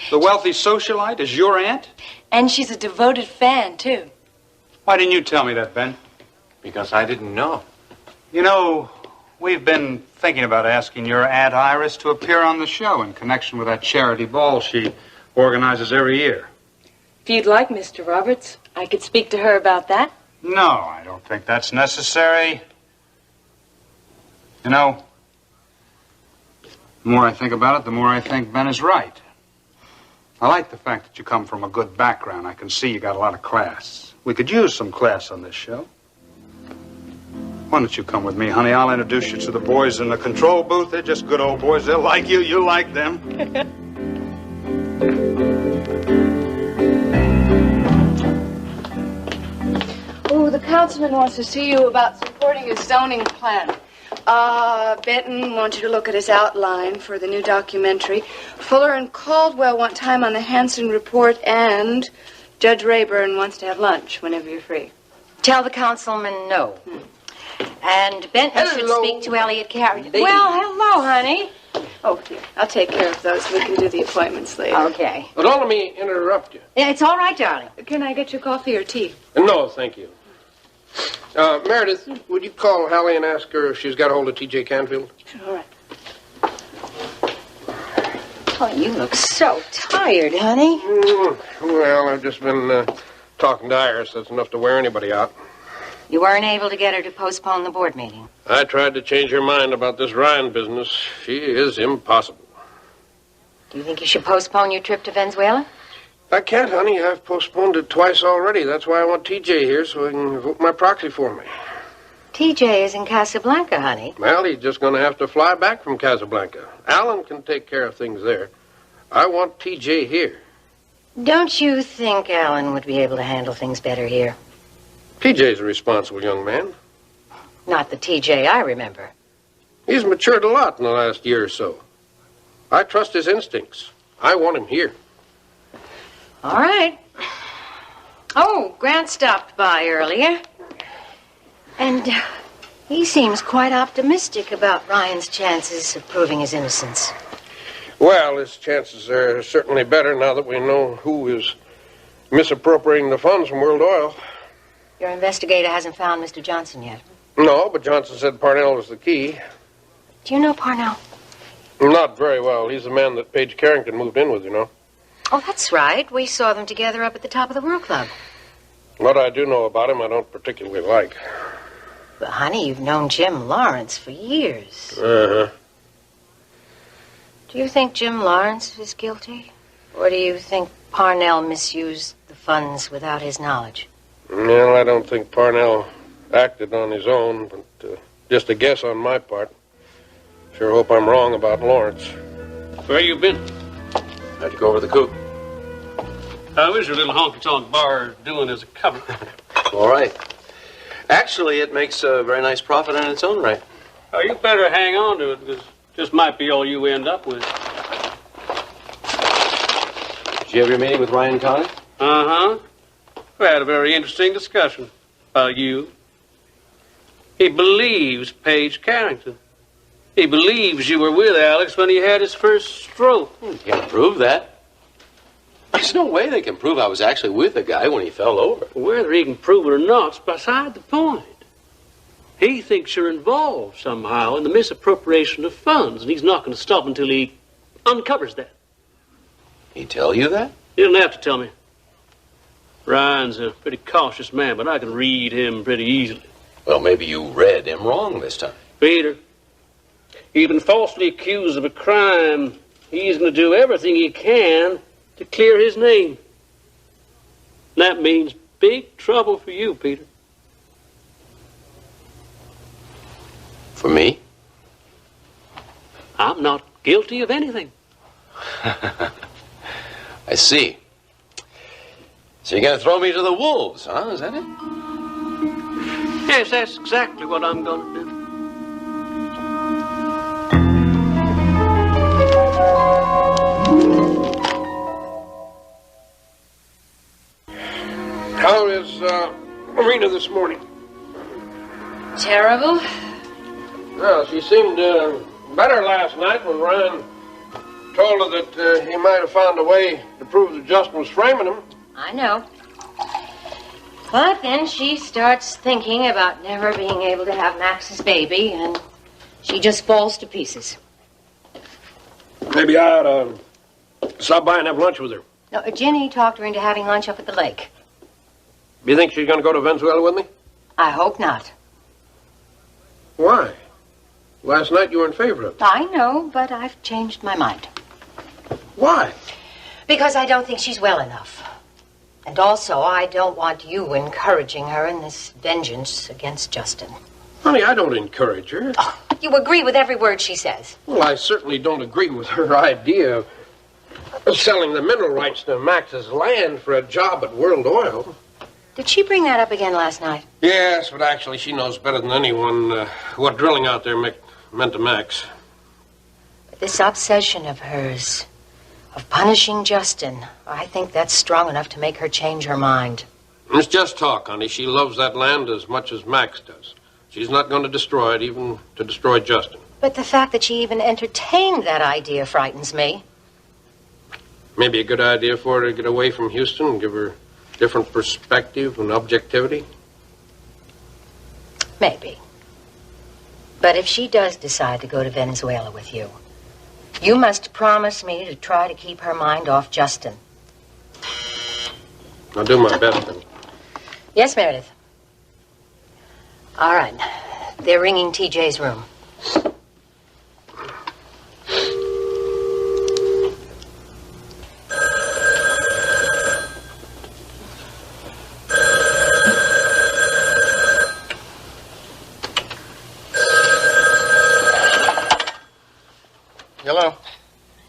[SPEAKER 8] The wealthy socialite is your aunt?
[SPEAKER 5] And she's a devoted fan, too.
[SPEAKER 8] Why didn't you tell me that, Ben?
[SPEAKER 3] Because I didn't know.
[SPEAKER 8] You know, we've been thinking about asking your Aunt Iris to appear on the show in connection with that charity ball she organizes every year.
[SPEAKER 5] If you'd like, Mr. Roberts, I could speak to her about that.
[SPEAKER 8] No, I don't think that's necessary. You know, the more I think about it, the more I think Ben is right. I like the fact that you come from a good background. I can see you got a lot of class. We could use some class on this show. Why don't you come with me, honey? I'll introduce you to the boys in the control booth. They're just good old boys. They'll like you. You'll like them.
[SPEAKER 12] Oh, the councilman wants to see you about supporting his zoning plan. Benton wants you to look at his outline for the new documentary. Fuller and Caldwell want time on the Hansen report, and Judge Rayburn wants to have lunch whenever you're free.
[SPEAKER 6] Tell the councilman no. And Benton should speak to Elliot Carrington.
[SPEAKER 5] Well, hello, honey.
[SPEAKER 12] Oh, here. I'll take care of those. We can do the appointments later.
[SPEAKER 6] Okay.
[SPEAKER 13] But don't let me interrupt you.
[SPEAKER 6] Yeah, it's all right, darling.
[SPEAKER 12] Can I get you coffee or tea?
[SPEAKER 13] No, thank you. Meredith, would you call Hallie and ask her if she's got a hold of T.J. Canfield?
[SPEAKER 12] Sure, all right.
[SPEAKER 6] Oh, you look so tired, honey.
[SPEAKER 13] Well, I've just been talking to Iris. That's enough to wear anybody out.
[SPEAKER 6] You weren't able to get her to postpone the board meeting.
[SPEAKER 13] I tried to change her mind about this Ryan business. She is impossible.
[SPEAKER 6] Do you think you should postpone your trip to Venezuela?
[SPEAKER 13] I can't, honey. I've postponed it twice already. That's why I want T.J. here, so he can vote my proxy for me.
[SPEAKER 6] T.J. is in Casablanca, honey.
[SPEAKER 13] Well, he's just going to have to fly back from Casablanca. Alan can take care of things there. I want T.J. here.
[SPEAKER 6] Don't you think Alan would be able to handle things better here?
[SPEAKER 13] T.J.'s a responsible young man.
[SPEAKER 6] Not the T.J. I remember.
[SPEAKER 13] He's matured a lot in the last year or so. I trust his instincts. I want him here.
[SPEAKER 6] All right. Oh, Grant stopped by earlier. And he seems quite optimistic about Ryan's chances of proving his innocence.
[SPEAKER 13] Well, his chances are certainly better now that we know who is misappropriating the funds from World Oil.
[SPEAKER 6] Your investigator hasn't found Mr. Johnson yet.
[SPEAKER 13] No, but Johnson said Parnell was the key.
[SPEAKER 6] Do you know Parnell?
[SPEAKER 13] Not very well. He's the man that Paige Carrington moved in with, you know.
[SPEAKER 6] Oh, that's right. We saw them together up at the top of the World Club.
[SPEAKER 13] What I do know about him, I don't particularly like.
[SPEAKER 6] But, honey, you've known Jim Lawrence for years.
[SPEAKER 13] Uh-huh.
[SPEAKER 6] Do you think Jim Lawrence is guilty? Or do you think Parnell misused the funds without his knowledge?
[SPEAKER 13] Well, I don't think Parnell acted on his own, but just a guess on my part. Sure hope I'm wrong about Lawrence.
[SPEAKER 7] Where you been?
[SPEAKER 3] Had to go over the coop.
[SPEAKER 7] How is your little honky-tonk bar doing as a cover?
[SPEAKER 3] All right. Actually, it makes a very nice profit in its own right.
[SPEAKER 7] Oh, you better hang on to it, because this might be all you end up with.
[SPEAKER 3] Did you have your meeting with Ryan Connie?
[SPEAKER 7] Uh-huh. We had a very interesting discussion about you. He believes Paige Carrington. He believes you were with Alex when he had his first stroke.
[SPEAKER 3] You can't prove that. There's no way they can prove I was actually with the guy when he fell over.
[SPEAKER 7] Whether he can prove it or not's beside the point. He thinks you're involved somehow in the misappropriation of funds, and he's not going to stop until he uncovers that.
[SPEAKER 3] He tell you that?
[SPEAKER 7] You don't have to tell me. Ryan's a pretty cautious man, but I can read him pretty easily.
[SPEAKER 3] Well, maybe you read him wrong this time.
[SPEAKER 7] Peter, he's been falsely accused of a crime. He's going to do everything he can to clear his name. That means big trouble for you, Peter.
[SPEAKER 3] For me?
[SPEAKER 7] I'm not guilty of anything.
[SPEAKER 3] I see. So you're going to throw me to the wolves, huh? Is that it?
[SPEAKER 7] Yes, that's exactly what I'm going to do.
[SPEAKER 13] How is Marina this morning?
[SPEAKER 6] Terrible.
[SPEAKER 13] Well, she seemed better last night when Ryan told her that he might have found a way to prove that Justin was framing him.
[SPEAKER 6] I know. But then she starts thinking about never being able to have Max's baby, and she just falls to pieces.
[SPEAKER 13] Maybe I ought to stop by and have lunch with her.
[SPEAKER 6] No, Ginny talked her into having lunch up at the lake.
[SPEAKER 13] Do you think she's going to go to Venezuela with me?
[SPEAKER 6] I hope not.
[SPEAKER 13] Why? Last night you were in favor of it.
[SPEAKER 6] I know, but I've changed my mind.
[SPEAKER 13] Why?
[SPEAKER 6] Because I don't think she's well enough. And also, I don't want you encouraging her in this vengeance against Justin.
[SPEAKER 13] Honey, I don't encourage her.
[SPEAKER 6] Oh, you agree with every word she says.
[SPEAKER 13] Well, I certainly don't agree with her idea of selling the mineral rights to Max's land for a job at World Oil.
[SPEAKER 6] Did she bring that up again last night?
[SPEAKER 13] Yes, but actually she knows better than anyone what drilling out there meant to Max.
[SPEAKER 6] But this obsession of hers, of punishing Justin, I think that's strong enough to make her change her mind.
[SPEAKER 13] It's just talk, honey. She loves that land as much as Max does. She's not going to destroy it, even to destroy Justin.
[SPEAKER 6] But the fact that she even entertained that idea frightens me.
[SPEAKER 13] Maybe a good idea for her to get away from Houston and give her different perspective and objectivity?
[SPEAKER 6] Maybe. But if she does decide to go to Venezuela with you, you must promise me to try to keep her mind off Justin.
[SPEAKER 13] I'll do my best, then.
[SPEAKER 6] Yes, Meredith. All right. They're ringing TJ's room.
[SPEAKER 14] Hello.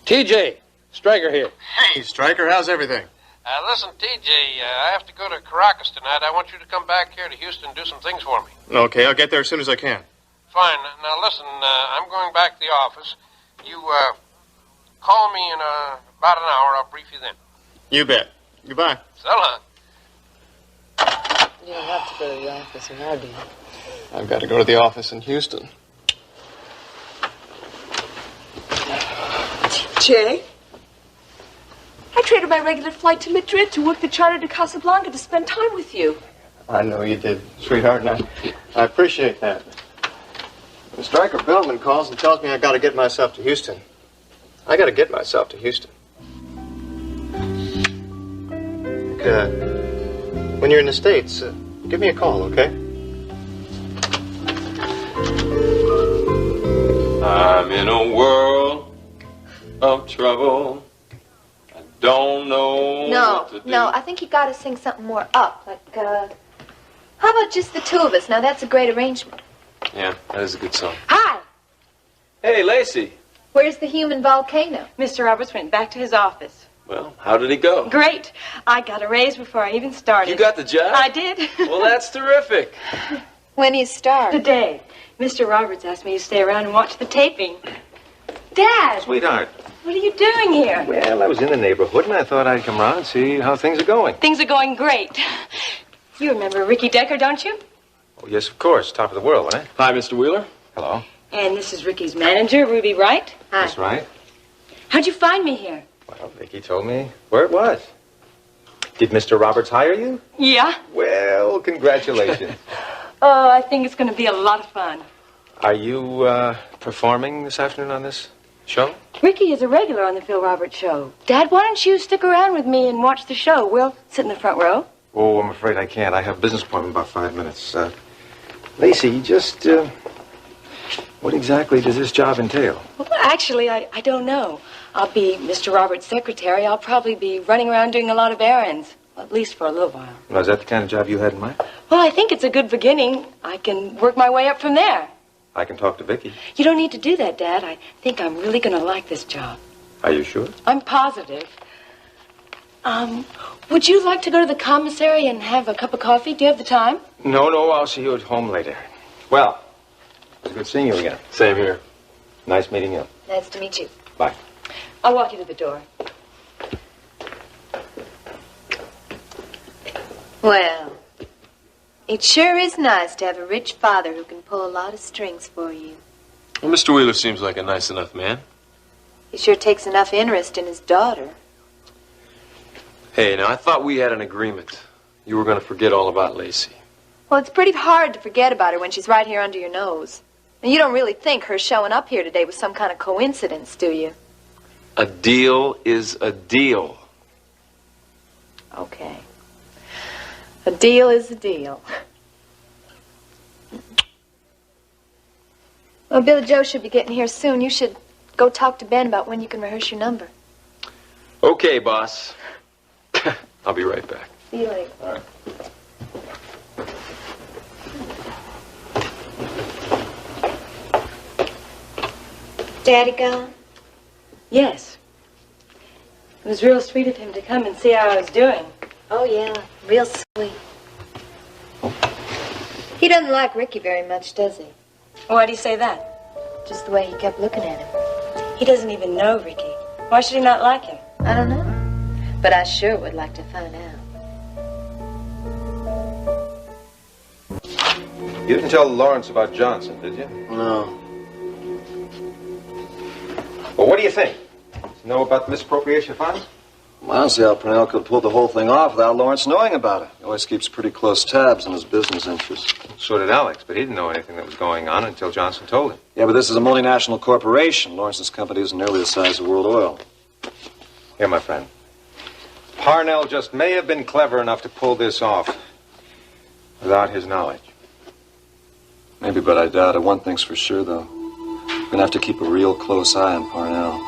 [SPEAKER 13] TJ, Stryker here.
[SPEAKER 14] Hey, Stryker, how's everything?
[SPEAKER 13] Listen, TJ, I have to go to Caracas tonight. I want you to come back here to Houston and do some things for me.
[SPEAKER 14] Okay, I'll get there as soon as I can.
[SPEAKER 13] Fine. Now, listen, I'm going back to the office. You, call me in about an hour. I'll brief you then.
[SPEAKER 14] You bet. Goodbye.
[SPEAKER 13] So long.
[SPEAKER 11] You don't have to go to the office now, do you?
[SPEAKER 14] I've got to go to the office in Houston.
[SPEAKER 15] Jay? I traded my regular flight to Madrid to work the charter to Casablanca to spend time with you.
[SPEAKER 14] I know you did, sweetheart, and I appreciate that. When Stryker Billman calls and tells me I got to get myself to Houston, I got to get myself to Houston. When you're in the States, give me a call, okay?
[SPEAKER 3] I'm in a world of trouble. I don't know what to do.
[SPEAKER 2] No, I think you gotta sing something more up. Like, how about just the two of us? Now, that's a great arrangement.
[SPEAKER 3] Yeah, that is a good song.
[SPEAKER 2] Hi!
[SPEAKER 3] Hey, Lacey.
[SPEAKER 2] Where's the human volcano?
[SPEAKER 5] Mr. Roberts went back to his office.
[SPEAKER 3] Well, how did he go?
[SPEAKER 5] Great. I got a raise before I even started.
[SPEAKER 3] You got the job?
[SPEAKER 5] I did.
[SPEAKER 3] Well, that's terrific.
[SPEAKER 2] When do you start?
[SPEAKER 5] Today. Mr. Roberts asked me to stay around and watch the taping. Dad!
[SPEAKER 9] Sweetheart.
[SPEAKER 5] What are you doing here?
[SPEAKER 9] Well, I was in the neighborhood, and I thought I'd come around and see how things are going.
[SPEAKER 5] Things are going great. You remember Ricky Decker, don't you?
[SPEAKER 9] Oh, yes, of course. Top of the world, wasn't it?
[SPEAKER 3] Hi, Mr. Wheeler.
[SPEAKER 9] Hello.
[SPEAKER 5] And this is Ricky's manager, Ruby Wright. Hi.
[SPEAKER 9] That's right.
[SPEAKER 5] How'd you find me here?
[SPEAKER 9] Well, Vicky told me where it was. Did Mr. Roberts hire you?
[SPEAKER 5] Yeah.
[SPEAKER 9] Well, congratulations.
[SPEAKER 5] Oh, I think it's going to be a lot of fun.
[SPEAKER 9] Are you performing this afternoon on this show?
[SPEAKER 5] Ricky is a regular on the Phil Roberts show. Dad, why don't you stick around with me and watch the show? We'll sit in the front row.
[SPEAKER 9] Oh, I'm afraid I can't. I have a business appointment in about 5 minutes. Lacey, just, what exactly does this job entail?
[SPEAKER 5] Well, actually, I don't know. I'll be Mr. Roberts' secretary. I'll probably be running around doing a lot of errands, well, at least for a little while.
[SPEAKER 9] Now, is that the kind of job you had in mind?
[SPEAKER 5] Well, I think it's a good beginning. I can work my way up from there.
[SPEAKER 9] I can talk to Vicky.
[SPEAKER 5] You don't need to do that, Dad. I think I'm really going to like this job.
[SPEAKER 9] Are you sure?
[SPEAKER 5] I'm positive. Would you like to go to the commissary and have a cup of coffee? Do you have the time?
[SPEAKER 9] No, I'll see you at home later. Well, it was good seeing you again.
[SPEAKER 3] Same here.
[SPEAKER 9] Nice meeting you.
[SPEAKER 2] Nice to meet you.
[SPEAKER 9] Bye.
[SPEAKER 5] I'll walk you to the door.
[SPEAKER 2] Well, it sure is nice to have a rich father who can pull a lot of strings for you.
[SPEAKER 1] Well, Mr. Wheeler seems like a nice enough man.
[SPEAKER 2] He sure takes enough interest in his daughter.
[SPEAKER 1] Hey, now, I thought we had an agreement. You were going to forget all about Lacey.
[SPEAKER 2] Well, it's pretty hard to forget about her when she's right here under your nose. And you don't really think her showing up here today was some kind of coincidence, do you?
[SPEAKER 1] A deal is a deal.
[SPEAKER 2] Okay. A deal is a deal. Well, Billy Joe should be getting here soon. You should go talk to Ben about when you can rehearse your number.
[SPEAKER 1] Okay, boss. I'll be right back.
[SPEAKER 2] See you later.
[SPEAKER 1] All right.
[SPEAKER 2] Daddy gone?
[SPEAKER 5] Yes. It was real sweet of him to come and see how I was doing.
[SPEAKER 2] Oh, yeah. Real sweet. He doesn't like Ricky very much, does he?
[SPEAKER 5] Why do you say that?
[SPEAKER 2] Just the way he kept looking at him.
[SPEAKER 5] He doesn't even know Ricky. Why should he not like him?
[SPEAKER 2] I don't know. But I sure would like to find out.
[SPEAKER 9] You didn't tell Lawrence about Johnson, did you?
[SPEAKER 10] No.
[SPEAKER 9] Well, what do you think? Know about the misappropriation of funds?
[SPEAKER 10] Well, I don't see how Purnell could pull the whole thing off without Lawrence knowing about it. He always keeps pretty close tabs on his business interests.
[SPEAKER 9] So did Alex, but he didn't know anything that was going on until Johnson told him.
[SPEAKER 10] Yeah, but this is a multinational corporation. Lawrence's company isn't nearly the size of World Oil.
[SPEAKER 9] Here, my friend. Parnell just may have been clever enough to pull this off without his knowledge.
[SPEAKER 10] Maybe, but I doubt it. One thing's for sure, though. We're going to have to keep a real close eye on Parnell.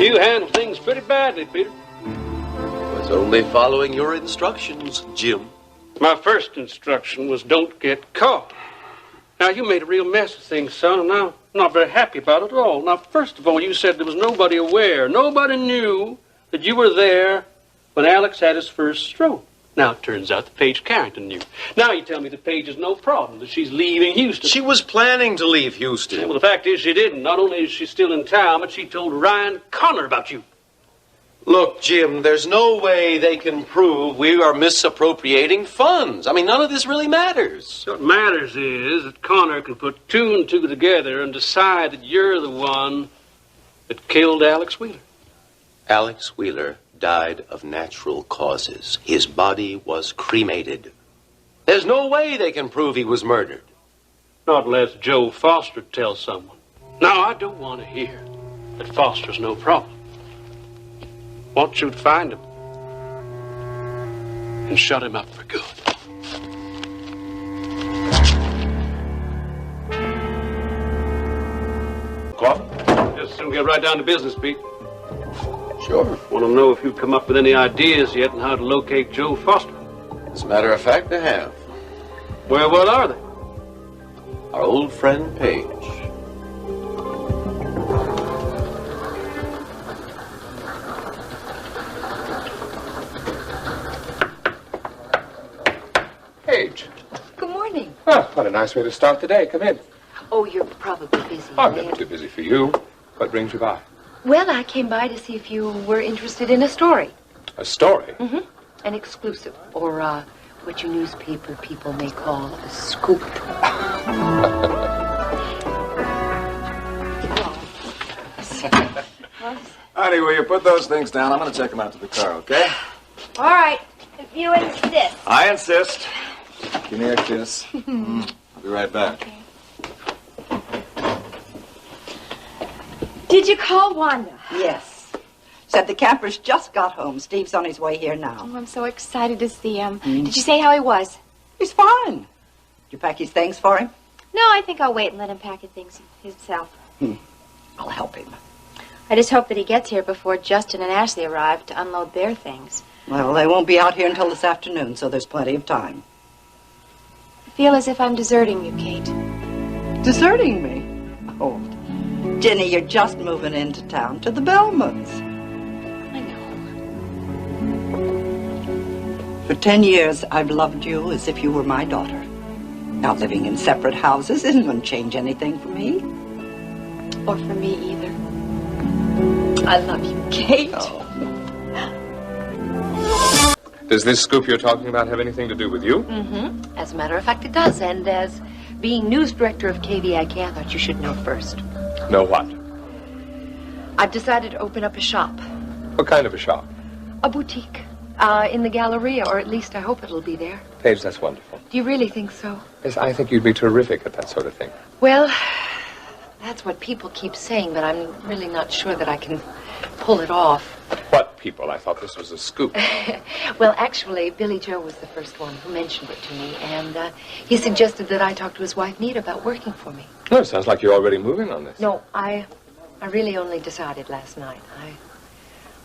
[SPEAKER 7] You handled things pretty badly, Peter.
[SPEAKER 3] Was only following your instructions, Jim.
[SPEAKER 7] My first instruction was don't get caught. Now, you made a real mess of things, son, and I'm not very happy about it at all. Now, first of all, you said there was nobody aware. Nobody knew that you were there when Alex had his first stroke. Now, it turns out that Paige Carrington knew. Now you tell me that Paige is no problem, that she's leaving Houston.
[SPEAKER 3] She was planning to leave Houston.
[SPEAKER 7] Yeah, well, the fact is she didn't. Not only is she still in town, but she told Ryan Connor about you.
[SPEAKER 3] Look, Jim, there's no way they can prove we are misappropriating funds. I mean, none of this really matters.
[SPEAKER 7] What matters is that Connor can put two and two together and decide that you're the one that killed Alex Wheeler.
[SPEAKER 3] Alex Wheeler died of natural causes. His body was cremated. There's no way they can prove he was murdered.
[SPEAKER 7] Not unless Joe Foster tells someone. Now, I don't want to hear that Foster's no problem. Want you to find him and shut him up for good.
[SPEAKER 3] Coffee?
[SPEAKER 7] Just soon get right down to business, Pete.
[SPEAKER 3] Sure.
[SPEAKER 7] Want to know if you've come up with any ideas yet on how to locate Joe Foster.
[SPEAKER 3] As a matter of fact, I have.
[SPEAKER 7] Well, what are they?
[SPEAKER 3] Our old friend Paige.
[SPEAKER 16] Paige.
[SPEAKER 15] Good morning.
[SPEAKER 16] Oh, what a nice way to start the day. Come in.
[SPEAKER 15] Oh, you're probably busy.
[SPEAKER 16] I'm never too busy for you. What brings you by?
[SPEAKER 11] Well, I came by to see if you were interested in a story.
[SPEAKER 16] A story?
[SPEAKER 11] Mm-hmm. An exclusive, or what you newspaper people may call a scoop.
[SPEAKER 10] Honey, will you put those things down? I'm going to take them out to the car, okay?
[SPEAKER 2] All right, if you insist.
[SPEAKER 10] I insist. Give me a kiss. I'll be right back.
[SPEAKER 2] Did you call Wanda?
[SPEAKER 17] Yes. Said the campers just got home. Steve's on his way here now.
[SPEAKER 2] Oh, I'm so excited to see him. Did you say how he was?
[SPEAKER 17] He's fine. Did you pack his things for him?
[SPEAKER 2] No, I think I'll wait and let him pack his things himself.
[SPEAKER 17] I'll help him.
[SPEAKER 2] I just hope that he gets here before Justin and Ashley arrive to unload their things.
[SPEAKER 17] Well, they won't be out here until this afternoon, so there's plenty of time.
[SPEAKER 2] I feel as if I'm deserting you, Kate.
[SPEAKER 17] Deserting me? Oh, Jenny, you're just moving into town to the Bellmans.
[SPEAKER 2] I know.
[SPEAKER 17] For 10 years, I've loved you as if you were my daughter. Now, living in separate houses isn't going to change anything for me.
[SPEAKER 2] Or for me either. I love you, Kate.
[SPEAKER 16] Does this scoop you're talking about have anything to do with you?
[SPEAKER 11] Mm-hmm. As a matter of fact, it does. And as being news director of KVIK, I thought you should know first.
[SPEAKER 16] Know what?
[SPEAKER 11] I've decided to open up a shop.
[SPEAKER 16] What kind of a shop?
[SPEAKER 11] A boutique. In the Galleria, or at least I hope it'll be there.
[SPEAKER 16] Paige, that's wonderful.
[SPEAKER 11] Do you really think so?
[SPEAKER 16] Yes, I think you'd be terrific at that sort of thing.
[SPEAKER 11] Well, that's what people keep saying, but I'm really not sure that I can pull it off.
[SPEAKER 16] What people? I thought this was a scoop.
[SPEAKER 11] Well, actually, Billy Joe was the first one who mentioned it to me, and he suggested that I talk to his wife, Nita, about working for me.
[SPEAKER 16] Well, it sounds like you're already moving on this.
[SPEAKER 11] No, I really only decided last night.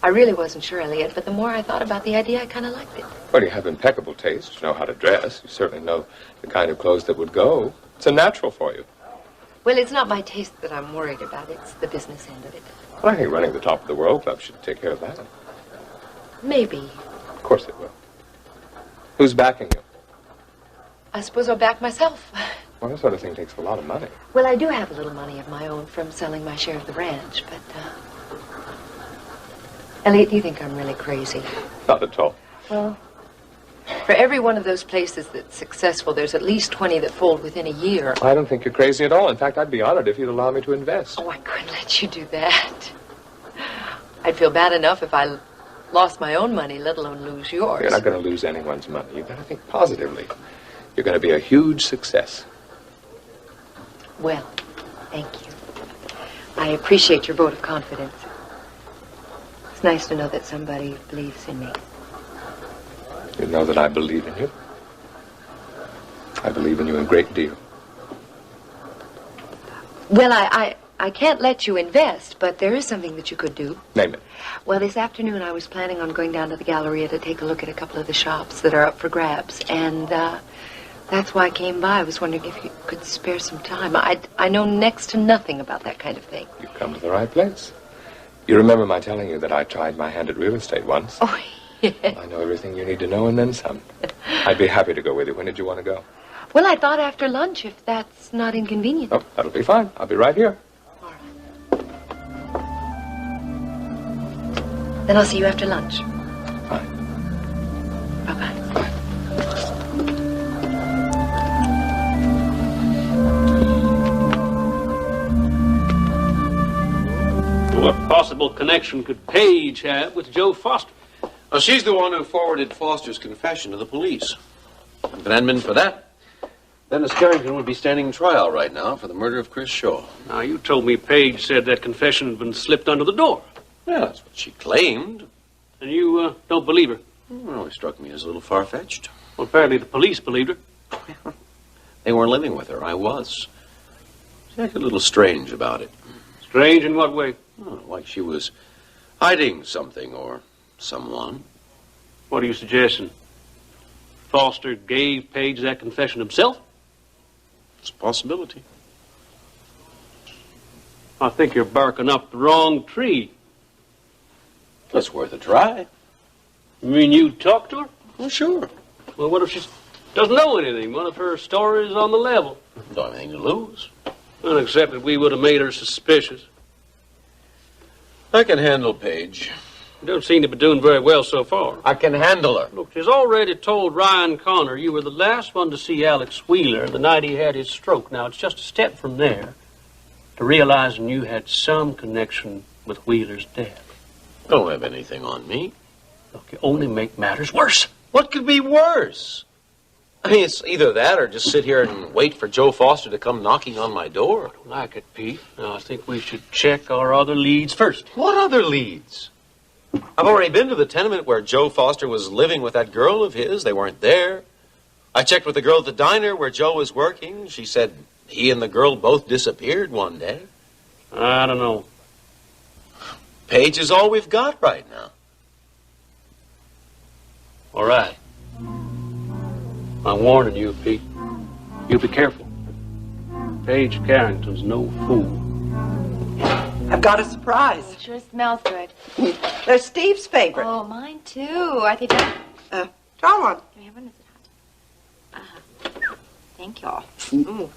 [SPEAKER 11] I really wasn't sure, Elliot, but the more I thought about the idea, I kind of liked it.
[SPEAKER 16] Well, you have impeccable taste. You know how to dress. You certainly know the kind of clothes that would go. It's a natural for you.
[SPEAKER 11] Well, it's not my taste that I'm worried about. It's the business end of it.
[SPEAKER 16] Well, I think running the Top of the World Club should take care of that.
[SPEAKER 11] Maybe.
[SPEAKER 16] Of course it will. Who's backing you?
[SPEAKER 11] I suppose I'll back myself.
[SPEAKER 16] Well, that sort of thing takes a lot of money.
[SPEAKER 11] Well, I do have a little money of my own from selling my share of the ranch, but, Elliot, do you think I'm really crazy?
[SPEAKER 16] Not at all.
[SPEAKER 11] Well, for every one of those places that's successful, there's at least 20 that fold within a year.
[SPEAKER 16] I don't think you're crazy at all. In fact, I'd be honored if you'd allow me to invest.
[SPEAKER 11] Oh, I couldn't let you do that. I'd feel bad enough if I lost my own money, let alone lose yours.
[SPEAKER 16] You're not going to lose anyone's money. You've got to think positively. You're going to be a huge success.
[SPEAKER 11] Well, thank you. I appreciate your vote of confidence. It's nice to know that somebody believes in me.
[SPEAKER 16] You know that I believe in you. I believe in you a great deal.
[SPEAKER 11] Well, I can't let you invest, but there is something that you could do.
[SPEAKER 16] Name it.
[SPEAKER 11] Well, this afternoon I was planning on going down to the Galleria to take a look at a couple of the shops that are up for grabs, and that's why I came by. I was wondering if you could spare some time. I know next to nothing about that kind of thing.
[SPEAKER 16] You've come to the right place. You remember my telling you that I tried my hand at real estate once?
[SPEAKER 11] Oh, yeah.
[SPEAKER 16] Well, I know everything you need to know and then some. I'd be happy to go with you. When did you want to go?
[SPEAKER 11] Well, I thought after lunch, if that's not inconvenient.
[SPEAKER 16] Oh, that'll be fine. I'll be right here.
[SPEAKER 11] Then I'll see you after lunch.
[SPEAKER 16] Bye.
[SPEAKER 11] Bye-bye.
[SPEAKER 7] What possible connection could Paige have with Joe Foster?
[SPEAKER 3] Well, she's the one who forwarded Foster's confession to the police. If it hadn't been for that, Dennis Carrington would be standing trial right now for the murder of Chris Shaw.
[SPEAKER 7] Now, you told me Paige said that confession had been slipped under the door.
[SPEAKER 3] Yeah, that's what she claimed.
[SPEAKER 7] And you don't believe her?
[SPEAKER 3] Well, it struck me as a little far-fetched.
[SPEAKER 7] Well, apparently the police believed her.
[SPEAKER 3] They weren't living with her. I was. She acted a little strange about it.
[SPEAKER 7] Strange in what way?
[SPEAKER 3] Oh, like she was hiding something or someone.
[SPEAKER 7] What are you suggesting? Foster gave Paige that confession himself?
[SPEAKER 3] It's a possibility.
[SPEAKER 7] I think you're barking up the wrong tree.
[SPEAKER 3] It's worth a try.
[SPEAKER 7] You mean you talked to her?
[SPEAKER 3] Well, sure.
[SPEAKER 7] Well, what if she doesn't know anything? What if her story is on the level?
[SPEAKER 3] Don't have anything to lose.
[SPEAKER 7] Well, except that we would have made her suspicious.
[SPEAKER 3] I can handle Paige.
[SPEAKER 7] You don't seem to be doing very well so far.
[SPEAKER 3] I can handle her.
[SPEAKER 7] Look, she's already told Ryan Connor you were the last one to see Alex Wheeler the night he had his stroke. Now, it's just a step from there to realizing you had some connection with Wheeler's death.
[SPEAKER 3] Don't have anything on me.
[SPEAKER 7] Look, you only make matters worse.
[SPEAKER 3] What could be worse? I mean, it's either that or just sit here and wait for Joe Foster to come knocking on my door.
[SPEAKER 7] I don't like it, Pete. Now, I think we should check our other leads first.
[SPEAKER 3] What other leads? I've already been to the tenement where Joe Foster was living with that girl of his. They weren't there. I checked with the girl at the diner where Joe was working. She said he and the girl both disappeared one day.
[SPEAKER 7] I don't know.
[SPEAKER 3] Paige is all we've got right now.
[SPEAKER 7] All right. I'm warning you, Pete. You be careful. Paige Carrington's no fool.
[SPEAKER 17] I've got a surprise.
[SPEAKER 2] It sure smells good.
[SPEAKER 17] They're Steve's favorite.
[SPEAKER 2] Oh, mine too. Are they done?
[SPEAKER 17] Try one.
[SPEAKER 2] Can I have one? Is it hot? Thank y'all. Ooh.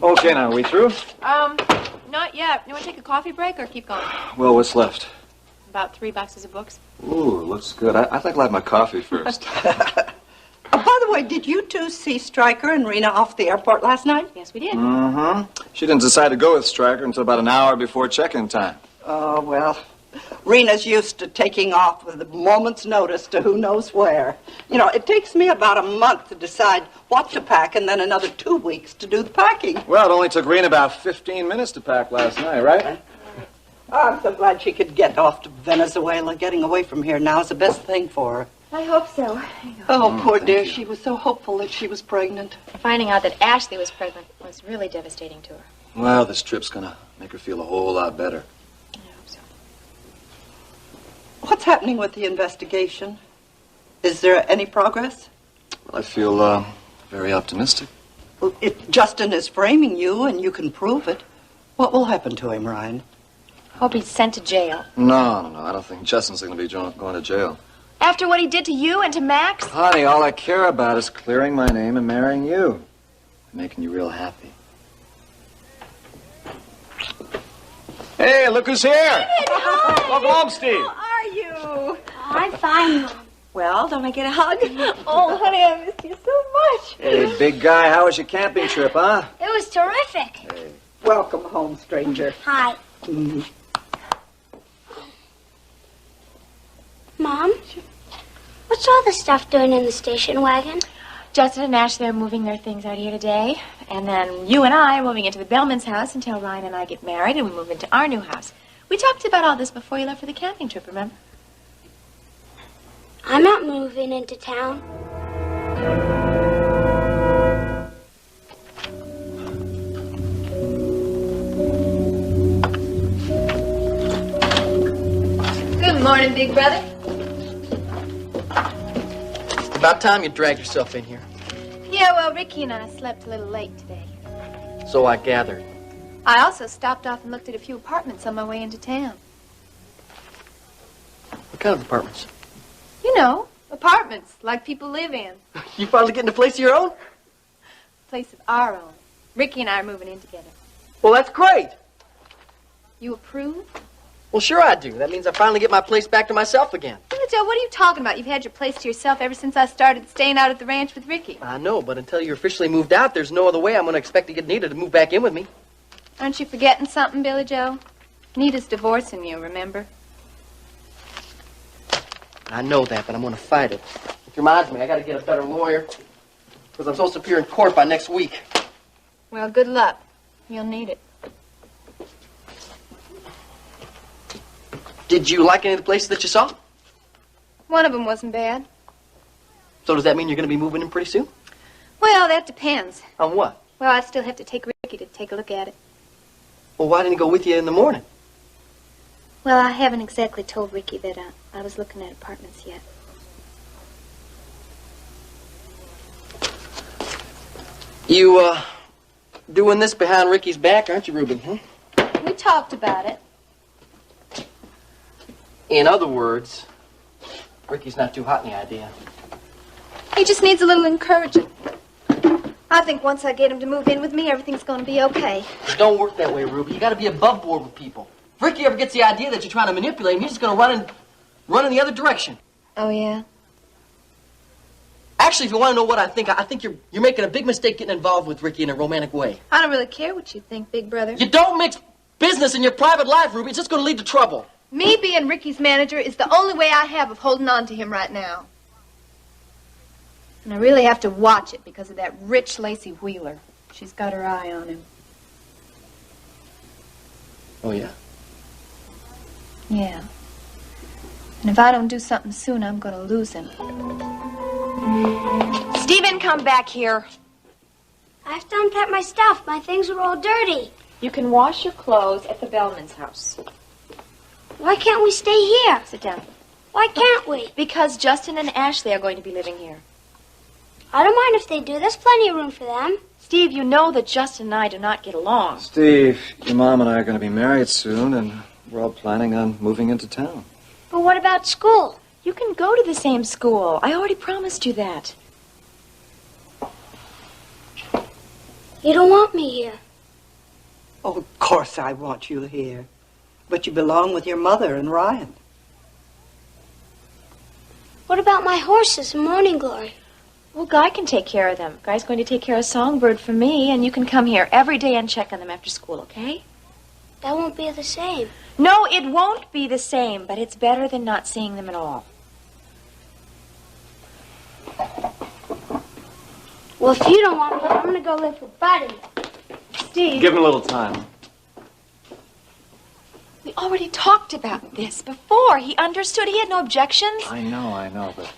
[SPEAKER 10] Okay, now, are we through?
[SPEAKER 2] Not yet. You want to take a coffee break or keep going?
[SPEAKER 10] Well, what's left?
[SPEAKER 2] About 3 boxes of books.
[SPEAKER 10] Ooh, looks good. I think I'll have my coffee first.
[SPEAKER 17] By the way, did you two see Stryker and Rena off the airport last night?
[SPEAKER 2] Yes, we did.
[SPEAKER 10] Mm-hmm. She didn't decide to go with Stryker until about an hour before check-in time.
[SPEAKER 17] Oh, well, Rena's used to taking off with a moment's notice to who knows where. You know, it takes me about a month to decide what to pack and then another 2 weeks to do the packing.
[SPEAKER 10] Well, it only took Rena about 15 minutes to pack last night, right?
[SPEAKER 17] Oh, I'm so glad she could get off to Venezuela. Getting away from here now is the best thing for her.
[SPEAKER 2] I hope so.
[SPEAKER 17] Oh, poor dear. She was so hopeful that she was pregnant.
[SPEAKER 2] Finding out that Ashley was pregnant was really devastating to her.
[SPEAKER 10] Well, this trip's gonna make her feel a whole lot better.
[SPEAKER 2] I hope so.
[SPEAKER 17] What's happening with the investigation? Is there any progress?
[SPEAKER 10] Well, I feel very optimistic.
[SPEAKER 17] Well, if Justin is framing you and you can prove it, what will happen to him, Ryan?
[SPEAKER 2] Hope he's sent to jail.
[SPEAKER 10] No. I don't think Justin's gonna be going to jail.
[SPEAKER 2] After what he did to you and to Max?
[SPEAKER 10] Honey, all I care about is clearing my name and marrying you. Making you real happy. Hey, look who's here!
[SPEAKER 15] Hi.
[SPEAKER 10] Welcome home, Steve.
[SPEAKER 15] How are you?
[SPEAKER 18] I'm fine, Mom.
[SPEAKER 15] Well, don't I get a hug? Oh, honey, I missed you so much.
[SPEAKER 10] Hey, big guy, how was your camping trip, huh?
[SPEAKER 18] It was terrific.
[SPEAKER 10] Hey.
[SPEAKER 17] Welcome home, stranger.
[SPEAKER 18] Hi.
[SPEAKER 17] Mm-hmm.
[SPEAKER 18] Mom? What's all the stuff doing in the station wagon?
[SPEAKER 2] Justin and Ashley are moving their things out here today. And then you and I are moving into the Bellman's house until Ryan and I get married and we move into our new house. We talked about all this before you left for the camping trip, remember?
[SPEAKER 18] I'm not moving into town.
[SPEAKER 2] Good morning, big brother.
[SPEAKER 19] It's about time you dragged yourself in here.
[SPEAKER 2] Yeah, well, Ricky and I slept a little late today.
[SPEAKER 19] So I gathered.
[SPEAKER 2] I also stopped off and looked at a few apartments on my way into town.
[SPEAKER 19] What kind of apartments?
[SPEAKER 2] You know, apartments like people live in.
[SPEAKER 19] You finally getting a place of your own?
[SPEAKER 2] Place of our own. Ricky and I are moving in together.
[SPEAKER 19] Well, that's great.
[SPEAKER 2] You approve?
[SPEAKER 19] Well, sure I do. That means I finally get my place back to myself again.
[SPEAKER 2] Billy Joe, what are you talking about? You've had your place to yourself ever since I started staying out at the ranch with Ricky.
[SPEAKER 19] I know, but until you're officially moved out, there's no other way I'm going to expect to get Nita to move back in with me.
[SPEAKER 2] Aren't you forgetting something, Billy Joe? Nita's divorcing you, remember?
[SPEAKER 19] I know that, but I'm going to fight it. Which reminds me, I got to get a better lawyer. Because I'm supposed to appear in court by next week.
[SPEAKER 2] Well, good luck. You'll need it.
[SPEAKER 19] Did you like any of the places that you saw?
[SPEAKER 2] One of them wasn't bad.
[SPEAKER 19] So does that mean you're going to be moving in pretty soon?
[SPEAKER 2] Well, that depends.
[SPEAKER 19] On what?
[SPEAKER 2] Well, I still have to take Ricky to take a look at it.
[SPEAKER 19] Well, why didn't he go with you in the morning?
[SPEAKER 2] Well, I haven't exactly told Ricky that I was looking at apartments yet.
[SPEAKER 19] You, doing this behind Ricky's back, aren't you, Reuben? Huh?
[SPEAKER 2] We talked about it.
[SPEAKER 19] In other words, Ricky's not too hot in the idea.
[SPEAKER 2] He just needs a little encouraging. I think once I get him to move in with me, everything's going to be okay.
[SPEAKER 19] It don't work that way, Ruby. You got to be above board with people. If Ricky ever gets the idea that you're trying to manipulate him, he's just going to run in the other direction.
[SPEAKER 2] Oh, yeah?
[SPEAKER 19] Actually, if you want to know what I think you're making a big mistake getting involved with Ricky in a romantic way.
[SPEAKER 2] I don't really care what you think, big brother.
[SPEAKER 19] You don't mix business in your private life, Ruby. It's just going to lead to trouble.
[SPEAKER 2] Me being Ricky's manager is the only way I have of holding on to him right now. And I really have to watch it because of that rich Lacey Wheeler. She's got her eye on him.
[SPEAKER 19] Oh, yeah?
[SPEAKER 2] Yeah. And if I don't do something soon, I'm going to lose him.
[SPEAKER 15] Stephen, come back here.
[SPEAKER 18] I have to unpack my stuff. My things are all dirty.
[SPEAKER 5] You can wash your clothes at the Bellman's house.
[SPEAKER 18] Why can't we stay here?
[SPEAKER 5] Sit down.
[SPEAKER 18] Why can't we?
[SPEAKER 5] Because Justin and Ashley are going to be living here.
[SPEAKER 18] I don't mind if they do. There's plenty of room for them.
[SPEAKER 5] Steve, you know that Justin and I do not get along.
[SPEAKER 10] Steve, your mom and I are going to be married soon, and we're all planning on moving into town.
[SPEAKER 18] But what about school?
[SPEAKER 5] You can go to the same school. I already promised you that.
[SPEAKER 18] You don't want me here.
[SPEAKER 17] Oh, of course I want you here. But you belong with your mother and Ryan.
[SPEAKER 18] What about my horses and Morning Glory?
[SPEAKER 5] Well, Guy can take care of them. Guy's going to take care of Songbird for me, and you can come here every day and check on them after school, okay?
[SPEAKER 18] That won't be the same.
[SPEAKER 5] No, it won't be the same, but it's better than not seeing them at all.
[SPEAKER 18] Well, if you don't want me, I'm going to go live with Buddy.
[SPEAKER 5] Steve.
[SPEAKER 3] Give him a little time.
[SPEAKER 5] We already talked about this before. He understood. He had no objections.
[SPEAKER 10] I know, but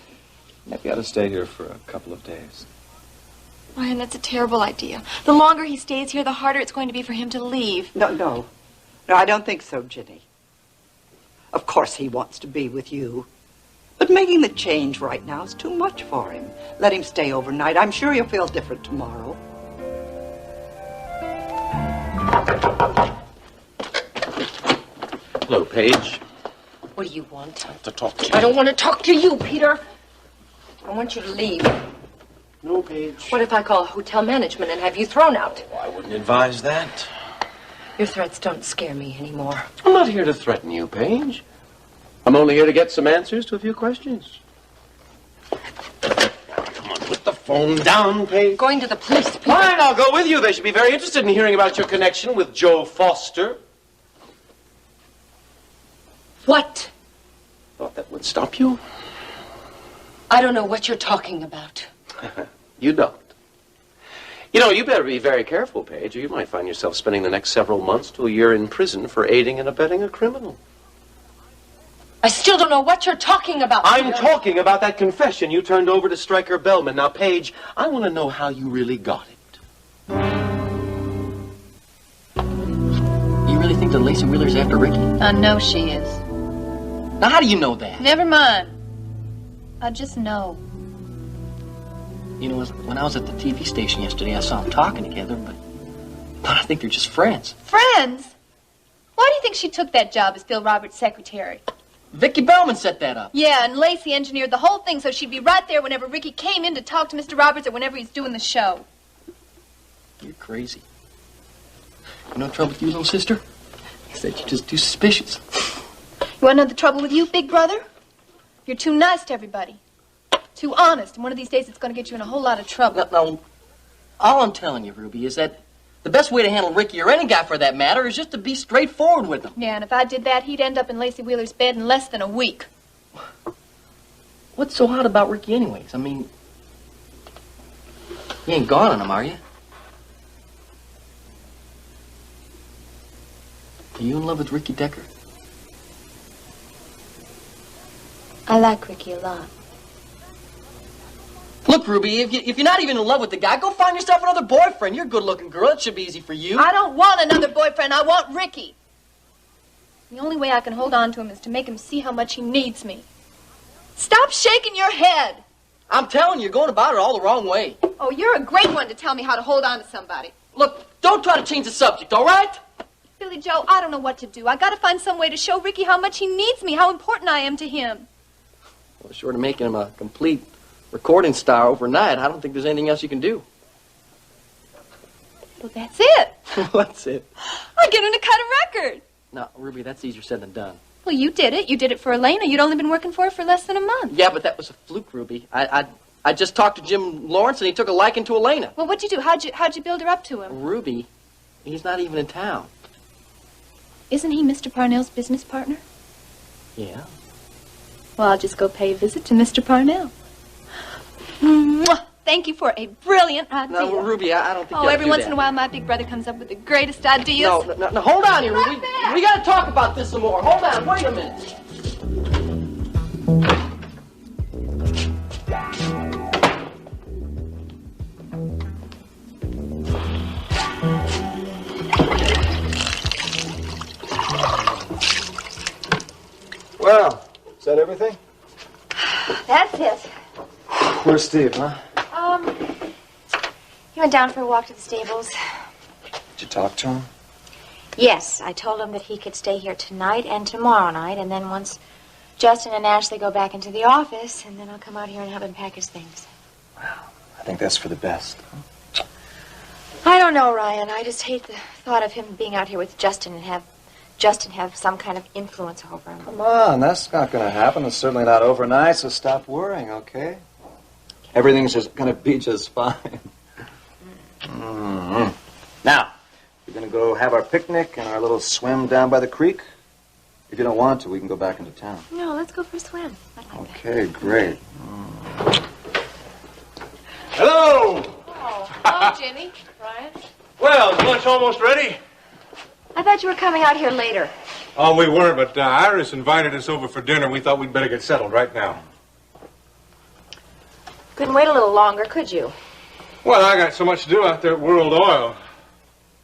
[SPEAKER 10] maybe I ought to stay here for a couple of days.
[SPEAKER 5] Ryan, that's a terrible idea. The longer he stays here, the harder it's going to be for him to leave.
[SPEAKER 17] No, I don't think so, Ginny. Of course he wants to be with you. But making the change right now is too much for him. Let him stay overnight. I'm sure he'll feel different tomorrow.
[SPEAKER 3] Hello, Paige.
[SPEAKER 11] What do you want?
[SPEAKER 3] I have to talk to you.
[SPEAKER 11] I don't want to talk to you, Peter. I want you to leave.
[SPEAKER 3] No, Paige.
[SPEAKER 11] What if I call hotel management and have you thrown out?
[SPEAKER 3] I wouldn't advise that.
[SPEAKER 11] Your threats don't scare me anymore.
[SPEAKER 3] I'm not here to threaten you, Paige. I'm only here to get some answers to a few questions. Come on, put the phone down, Paige.
[SPEAKER 11] Going to the police, Peter.
[SPEAKER 3] Fine, I'll go with you. They should be very interested in hearing about your connection with Joe Foster.
[SPEAKER 11] What?
[SPEAKER 3] Thought that would stop you?
[SPEAKER 11] I don't know what you're talking about.
[SPEAKER 3] You don't. You know, you better be very careful, Paige, or you might find yourself spending the next several months to a year in prison for aiding and abetting a criminal.
[SPEAKER 11] I still don't know what you're talking about.
[SPEAKER 3] I'm talking about that confession you turned over to Stryker Bellman. Now, Paige, I want to know how you really got it.
[SPEAKER 19] You really think that Lacey Wheeler's after Ricky?
[SPEAKER 2] I know she is.
[SPEAKER 19] Now, how do you know that?
[SPEAKER 2] Never mind. I just know.
[SPEAKER 19] You know, when I was at the TV station yesterday, I saw them talking together, but I think they're just friends.
[SPEAKER 2] Friends? Why do you think she took that job as Phil Roberts' secretary?
[SPEAKER 19] Vicky Bellman set that up.
[SPEAKER 2] Yeah, and Lacey engineered the whole thing so she'd be right there whenever Ricky came in to talk to Mr. Roberts or whenever he's doing the show.
[SPEAKER 19] You're crazy. You know the trouble with you, little sister? Is that you're just too suspicious.
[SPEAKER 2] You want to know the trouble with you, big brother? You're too nice to everybody. Too honest, and one of these days it's going to get you in a whole lot of trouble.
[SPEAKER 19] No, all I'm telling you, Ruby, is that the best way to handle Ricky, or any guy for that matter, is just to be straightforward with him.
[SPEAKER 2] Yeah, and if I did that, he'd end up in Lacey Wheeler's bed in less than a week.
[SPEAKER 19] What's so hot about Ricky anyways? I mean, you ain't gone on him, are you? Are you in love with Ricky Decker?
[SPEAKER 2] I like Ricky a lot.
[SPEAKER 19] Look, Ruby, if you're not even in love with the guy, go find yourself another boyfriend. You're a good-looking girl. It should be easy for you.
[SPEAKER 2] I don't want another boyfriend. I want Ricky. The only way I can hold on to him is to make him see how much he needs me. Stop shaking your head.
[SPEAKER 19] I'm telling you, you're going about it all the wrong way.
[SPEAKER 2] Oh, you're a great one to tell me how to hold on to somebody.
[SPEAKER 19] Look, don't try to change the subject, all right?
[SPEAKER 2] Billy Joe, I don't know what to do. I got to find some way to show Ricky how much he needs me, how important I am to him.
[SPEAKER 19] Well, short of making him a complete recording star overnight, I don't think there's anything else you can do.
[SPEAKER 2] Well, that's it.
[SPEAKER 19] What's it?
[SPEAKER 2] I get him to cut a record.
[SPEAKER 19] No, Ruby, that's easier said than done.
[SPEAKER 2] Well, you did it. You did it for Elena. You'd only been working for her for less than a month.
[SPEAKER 19] Yeah, but that was a fluke, Ruby. I just talked to Jim Lawrence, and he took a liking to Elena.
[SPEAKER 2] Well, what'd you do? How'd you build her up to him?
[SPEAKER 19] Ruby, he's not even in town.
[SPEAKER 2] Isn't he Mr. Parnell's business partner?
[SPEAKER 19] Yeah.
[SPEAKER 2] Well, I'll just go pay a visit to Mr. Parnell. Mwah! Thank you for a brilliant idea.
[SPEAKER 19] No, well, Ruby, I don't think
[SPEAKER 2] Oh,
[SPEAKER 19] you ought to
[SPEAKER 2] every
[SPEAKER 19] do
[SPEAKER 2] once
[SPEAKER 19] that.
[SPEAKER 2] in a while, my big brother comes up with the greatest ideas.
[SPEAKER 19] No, hold on here, Ruby. We got to talk about this some more. Hold on, wait a minute.
[SPEAKER 10] Well, is that everything?
[SPEAKER 2] That's it.
[SPEAKER 10] Where's Steve, huh?
[SPEAKER 6] He went down for a walk to the stables.
[SPEAKER 10] Did you talk to him?
[SPEAKER 6] Yes, I told him that he could stay here tonight and tomorrow night, and then once Justin and Ashley go back into the office, and then I'll come out here and help him pack his things.
[SPEAKER 10] I think that's for the best.
[SPEAKER 6] I don't know, Ryan. I just hate the thought of him being out here with Justin and have Justin have some kind of influence over him.
[SPEAKER 10] Come on, that's not going to happen. It's certainly not overnight, so stop worrying, okay? Everything's just going to be just fine. Mm-hmm. Now, we're going to go have our picnic and our little swim down by the creek. If you don't want to, we can go back into town.
[SPEAKER 6] No, let's go for a swim. I like
[SPEAKER 10] Okay, great.
[SPEAKER 20] Hello!
[SPEAKER 2] Oh, hello, Jimmy. Ryan?
[SPEAKER 20] Well, is lunch almost ready?
[SPEAKER 6] I thought you were coming out here later.
[SPEAKER 20] Oh, we were, but Iris invited us over for dinner. We thought we'd better get settled right now.
[SPEAKER 6] Couldn't wait a little longer, could you?
[SPEAKER 20] Well, I got so much to do out there at World Oil.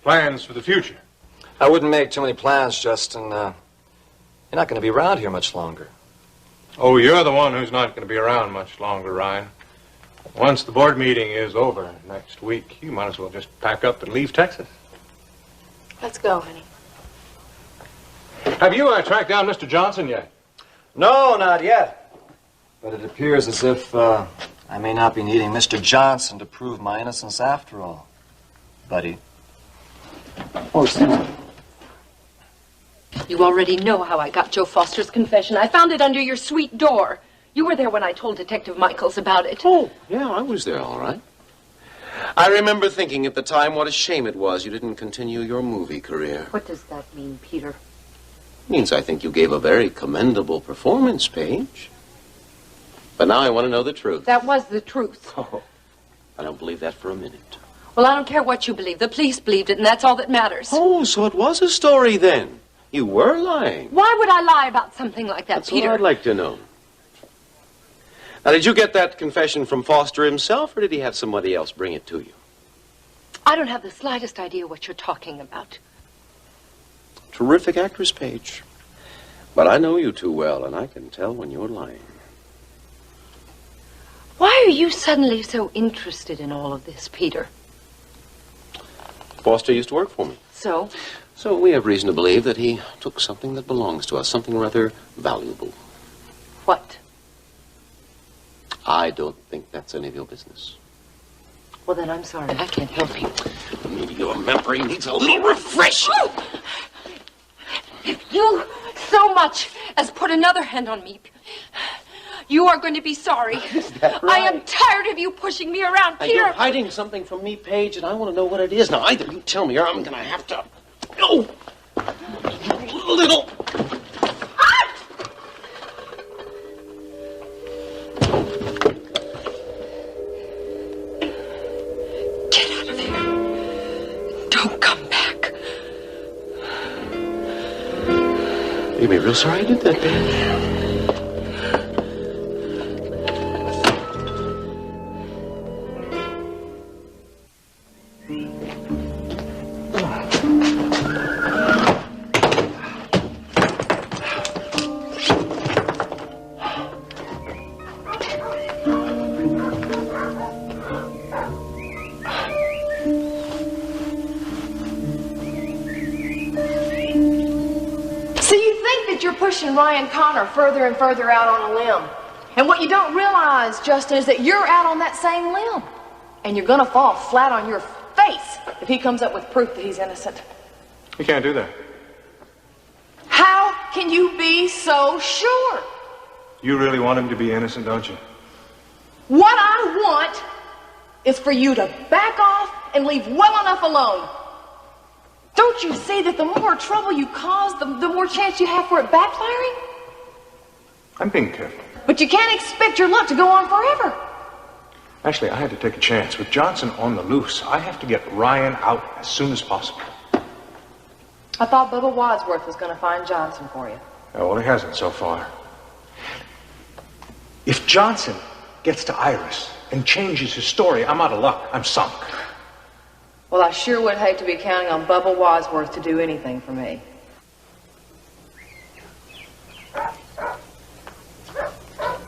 [SPEAKER 20] Plans for the future.
[SPEAKER 10] I wouldn't make too many plans, Justin. You're not going to be around here much longer.
[SPEAKER 20] Oh, you're the one who's not going to be around much longer, Ryan. Once the board meeting is over next week, you might as well just pack up and leave Texas.
[SPEAKER 6] Let's go, honey.
[SPEAKER 20] Have you tracked down Mr. Johnson yet?
[SPEAKER 10] No, not yet. But it appears as if I may not be needing Mr. Johnson to prove my innocence after all, buddy. Oh, Susan.
[SPEAKER 11] You already know how I got Joe Foster's confession. I found it under your suite door. You were there when I told Detective Michaels about it.
[SPEAKER 3] Oh, yeah, I was there, all right. I remember thinking at the time what a shame it was you didn't continue your movie career.
[SPEAKER 11] What does that mean, Peter?
[SPEAKER 3] Means I think you gave a very commendable performance, Paige. But now I want to know the truth.
[SPEAKER 11] That was the truth.
[SPEAKER 3] Oh, I don't believe that for a minute.
[SPEAKER 11] Well, I don't care what you believe. The police believed it, and that's all that matters.
[SPEAKER 3] Oh, so it was a story then. You were lying.
[SPEAKER 11] Why would I lie about something like that,
[SPEAKER 3] That's
[SPEAKER 11] Peter?
[SPEAKER 3] what I'd like to know. Now, did you get that confession from Foster himself, or did he have somebody else bring it to you?
[SPEAKER 11] I don't have the slightest idea what you're talking about.
[SPEAKER 3] Terrific actress, Paige. But I know you too well, and I can tell when you're lying.
[SPEAKER 11] Why are you suddenly so interested in all of this, Peter?
[SPEAKER 3] Foster used to work for me.
[SPEAKER 11] So?
[SPEAKER 3] So we have reason to believe that he took something that belongs to us, something rather valuable.
[SPEAKER 11] What?
[SPEAKER 3] I don't think that's any of your business.
[SPEAKER 11] Well, then I'm sorry. I can't help you.
[SPEAKER 3] Maybe your memory needs a little refreshing.
[SPEAKER 11] If you
[SPEAKER 15] so much as put another hand on me, you are going to be sorry.
[SPEAKER 9] Is that
[SPEAKER 15] I am
[SPEAKER 9] right?
[SPEAKER 15] tired of you pushing me around,
[SPEAKER 9] Now,
[SPEAKER 15] Peter.
[SPEAKER 9] you're hiding something from me, Paige, and I want to know what it is. Now, either you tell me or I'm going to have to... Oh! Little...
[SPEAKER 15] Get out of here. Don't come back.
[SPEAKER 9] You'll be real sorry I did that, Paige.
[SPEAKER 12] Pushing Ryan Connor further and further out on a limb. And what you don't realize, Justin, is that you're out on that same limb. And you're gonna fall flat on your face if he comes up with proof that he's innocent.
[SPEAKER 20] You can't do that.
[SPEAKER 12] How can you be so sure?
[SPEAKER 20] You really want him to be innocent, don't you?
[SPEAKER 12] What I want is for you to back off and leave well enough alone. Don't you see that the more trouble you cause, the more chance you have for it backfiring?
[SPEAKER 20] I'm being careful.
[SPEAKER 12] But you can't expect your luck to go on forever.
[SPEAKER 20] Actually, I had to take a chance. With Johnson on the loose, I have to get Ryan out as soon as possible.
[SPEAKER 12] I thought Bubba Wadsworth was going to find Johnson for you.
[SPEAKER 20] Yeah, well, he hasn't so far. If Johnson gets to Iris and changes his story, I'm out of luck. I'm sunk.
[SPEAKER 12] Well, I sure would hate to be counting on Bubba Wadsworth to do anything for me.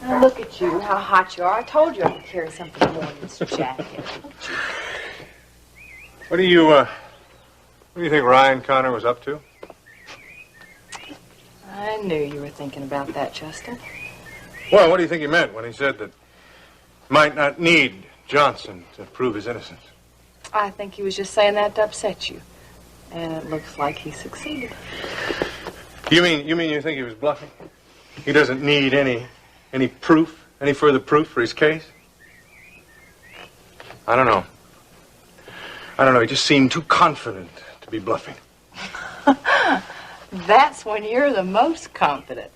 [SPEAKER 12] Now look at you, how hot you are. I told you I could carry something more than this jacket.
[SPEAKER 20] What do you think Ryan Connor was up to?
[SPEAKER 12] I knew you were thinking about that, Justin.
[SPEAKER 20] Well, what do you think he meant when he said that might not need Johnson to prove his innocence?
[SPEAKER 12] I think he was just saying that to upset you. And it looks like he succeeded.
[SPEAKER 20] You mean you think he was bluffing? He doesn't need any proof, any further proof for his case? I don't know. He just seemed too confident to be bluffing.
[SPEAKER 12] That's when you're the most confident.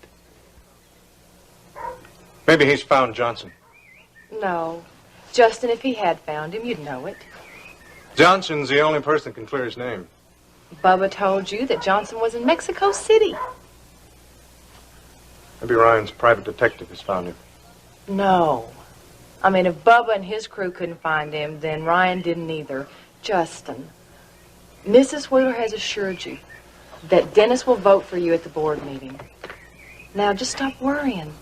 [SPEAKER 20] Maybe he's found Johnson.
[SPEAKER 12] No. Justin, if he had found him, you'd know it.
[SPEAKER 20] Johnson's the only person that can clear his name.
[SPEAKER 12] Bubba told you that Johnson was in Mexico City.
[SPEAKER 20] Maybe Ryan's private detective has found him.
[SPEAKER 12] No. I mean, if Bubba and his crew couldn't find him, then Ryan didn't either. Justin, Mrs. Wheeler has assured you that Dennis will vote for you at the board meeting. Now, just stop worrying.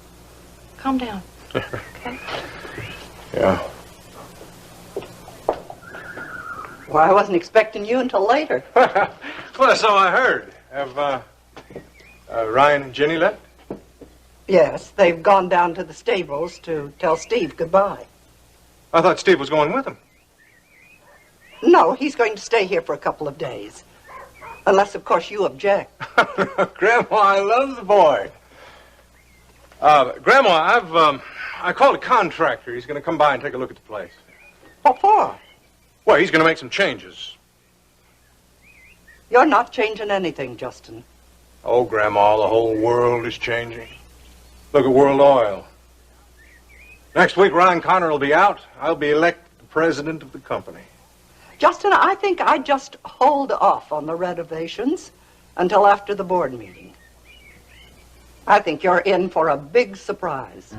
[SPEAKER 12] Calm down. Okay?
[SPEAKER 20] Yeah.
[SPEAKER 17] Well, I wasn't expecting you until later.
[SPEAKER 20] Well, so I heard. Have Ryan and Jenny left?
[SPEAKER 17] Yes, they've gone down to the stables to tell Steve goodbye.
[SPEAKER 20] I thought Steve was going with them.
[SPEAKER 17] No, he's going to stay here for a couple of days. Unless, of course, you object.
[SPEAKER 20] Grandma, I love the boy. Grandma, I called a contractor. He's going to come by and take a look at the place.
[SPEAKER 17] What for?
[SPEAKER 20] Well, he's going to make some changes.
[SPEAKER 17] You're not changing anything, Justin.
[SPEAKER 20] Oh, Grandma, the whole world is changing. Look at World Oil. Next week, Ryan Connor will be out. I'll be elected the president of the company.
[SPEAKER 17] Justin, I think I'd just hold off on the renovations until after the board meeting. I think you're in for a big surprise.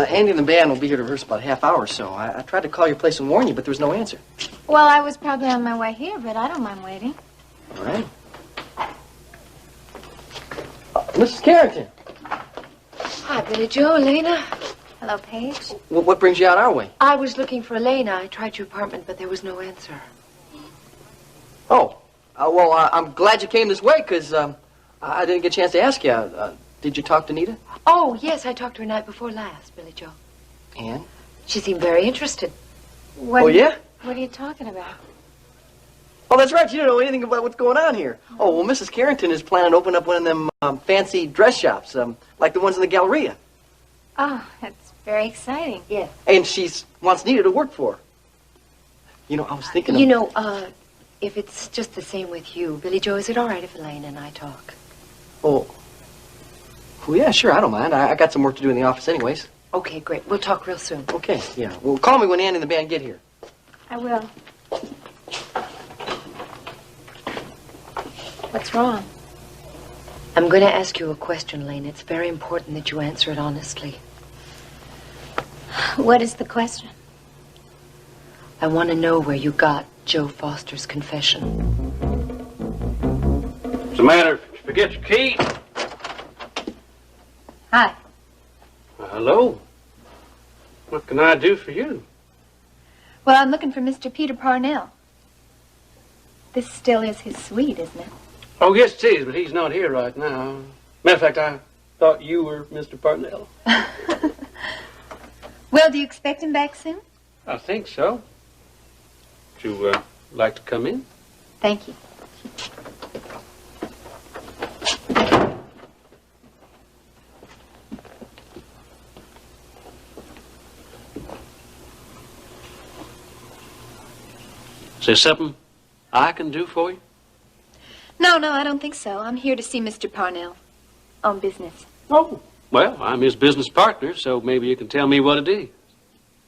[SPEAKER 19] Andy and the band will be here to rehearse about a half hour or so. I tried to call your place and warn you, but there was no answer.
[SPEAKER 2] Well, I was probably on my way here, but I don't mind waiting.
[SPEAKER 19] All right. Mrs. Carrington.
[SPEAKER 11] Hi, Billy Joe, Elena.
[SPEAKER 2] Hello, Paige.
[SPEAKER 19] What brings you out our way?
[SPEAKER 11] I was looking for Elena. I tried your apartment, but there was no answer.
[SPEAKER 19] Oh, well, I'm glad you came this way, because I didn't get a chance to ask you. Did you talk to Nita?
[SPEAKER 11] Oh, yes, I talked to her night before last, Billy Joe.
[SPEAKER 19] And?
[SPEAKER 11] She seemed very interested.
[SPEAKER 19] Oh, yeah?
[SPEAKER 5] What are you talking about?
[SPEAKER 19] Oh, that's right. You don't know anything about what's going on here. Oh, well, Mrs. Carrington is planning to open up one of them fancy dress shops, like the ones in the Galleria.
[SPEAKER 2] Oh, that's very exciting.
[SPEAKER 6] Yeah.
[SPEAKER 19] And she wants Nita to work for her. You know, I was thinking
[SPEAKER 11] You know, if it's just the same with you, Billy Joe, is it all right if Elaine and I talk?
[SPEAKER 19] Oh. Well, yeah, sure. I don't mind. I got some work to do in the office anyways.
[SPEAKER 11] Okay, great. We'll talk real soon.
[SPEAKER 19] Okay, yeah. Well, call me when Ann and the band get here.
[SPEAKER 2] I will.
[SPEAKER 11] What's wrong? I'm going to ask you a question, Lane. It's very important that you answer it honestly.
[SPEAKER 2] What is the question?
[SPEAKER 11] I want to know where you got Joe Foster's confession.
[SPEAKER 7] What's the matter? Did you forget your key?
[SPEAKER 2] Hi.
[SPEAKER 7] Hello. What can I do for you?
[SPEAKER 2] Well, I'm looking for Mr. Peter Parnell. This still is his suite, isn't it?
[SPEAKER 7] Oh, yes, it is, but he's not here right now. Matter of fact, I thought you were Mr. Parnell.
[SPEAKER 2] Well, do you expect him back soon?
[SPEAKER 7] I think so. Would you like to come in?
[SPEAKER 2] Thank you.
[SPEAKER 7] Is there something I can do for you?
[SPEAKER 2] No, I don't think so. I'm here to see Mr. Parnell. On business.
[SPEAKER 7] Oh. Well, I'm his business partner, so maybe you can tell me what it is.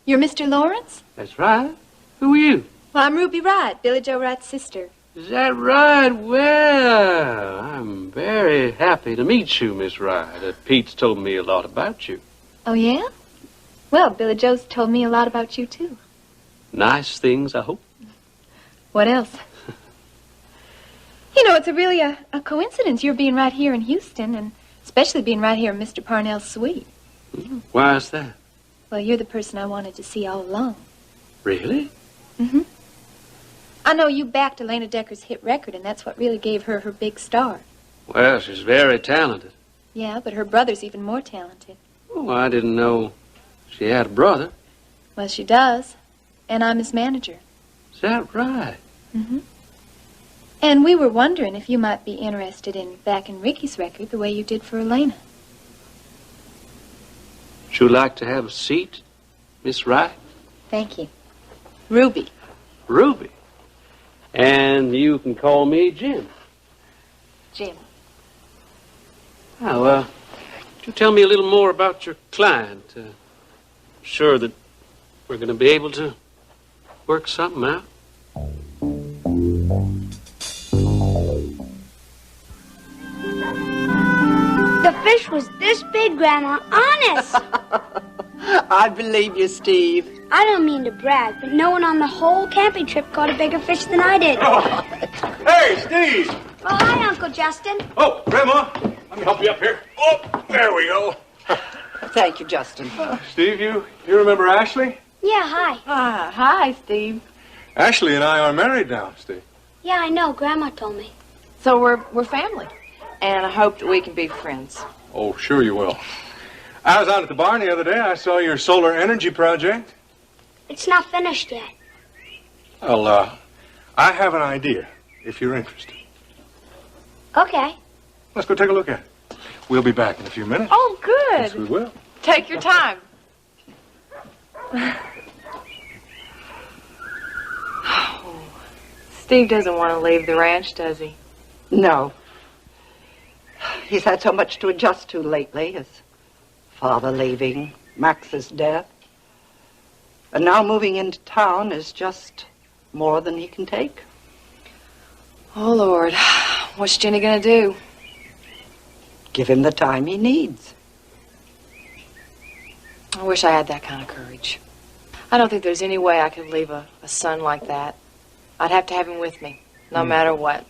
[SPEAKER 2] You're Mr. Lawrence?
[SPEAKER 7] That's right. Who are you?
[SPEAKER 2] Well, I'm Ruby Wright, Billy Joe Wright's sister.
[SPEAKER 7] Is that right? Well, I'm very happy to meet you, Miss Wright. Pete's told me a lot about you.
[SPEAKER 2] Oh, yeah? Well, Billy Joe's told me a lot about you, too.
[SPEAKER 7] Nice things, I hope.
[SPEAKER 2] What else? You know, it's really a coincidence you're being right here in Houston, and especially being right here in Mr. Parnell's suite.
[SPEAKER 7] Why is that?
[SPEAKER 2] Well, you're the person I wanted to see all along.
[SPEAKER 7] Really?
[SPEAKER 2] Mm-hmm. I know you backed Elena Decker's hit record, and that's what really gave her her big star.
[SPEAKER 7] Well, she's very talented.
[SPEAKER 2] Yeah, but her brother's even more talented.
[SPEAKER 7] Oh, I didn't know she had a brother.
[SPEAKER 2] Well, she does, and I'm his manager.
[SPEAKER 7] Is that right?
[SPEAKER 2] Mm-hmm. And we were wondering if you might be interested in backing Ricky's record the way you did for Elena.
[SPEAKER 7] Would you like to have a seat, Miss Wright?
[SPEAKER 2] Thank you. Ruby.
[SPEAKER 7] Ruby. And you can call me Jim.
[SPEAKER 2] Jim.
[SPEAKER 7] Oh, could you tell me a little more about your client? Sure that we're going to be able to work something out.
[SPEAKER 18] The fish was this big, Grandma. Honest.
[SPEAKER 17] I believe you, Steve.
[SPEAKER 18] I don't mean to brag, but no one on the whole camping trip caught a bigger fish than I did.
[SPEAKER 20] Hey, Steve!
[SPEAKER 18] Oh, hi, Uncle Justin.
[SPEAKER 20] Oh, Grandma, let me help you up here. Oh, there we go.
[SPEAKER 17] Thank you, Justin.
[SPEAKER 20] Steve, you remember Ashley?
[SPEAKER 18] Yeah, hi.
[SPEAKER 12] Hi, Steve.
[SPEAKER 20] Ashley and I are married now, Steve.
[SPEAKER 18] Yeah, I know. Grandma told me.
[SPEAKER 12] So we're family, and I hope that we can be friends.
[SPEAKER 20] Oh, sure you will. I was out at the barn the other day. I saw your solar energy project.
[SPEAKER 18] It's not finished yet.
[SPEAKER 20] Well, I have an idea, if you're interested.
[SPEAKER 18] Okay.
[SPEAKER 20] Let's go take a look at it. We'll be back in a few minutes.
[SPEAKER 12] Oh, good.
[SPEAKER 20] Yes, we will.
[SPEAKER 12] Take your time. Steve doesn't want to leave the ranch, does he?
[SPEAKER 17] No. He's had so much to adjust to lately. His father leaving, Max's death. And now moving into town is just more than he can take.
[SPEAKER 12] Oh, Lord. What's Jenny going to do?
[SPEAKER 17] Give him the time he needs.
[SPEAKER 12] I wish I had that kind of courage. I don't think there's any way I could leave a son like that. I'd have to have him with me, no matter what.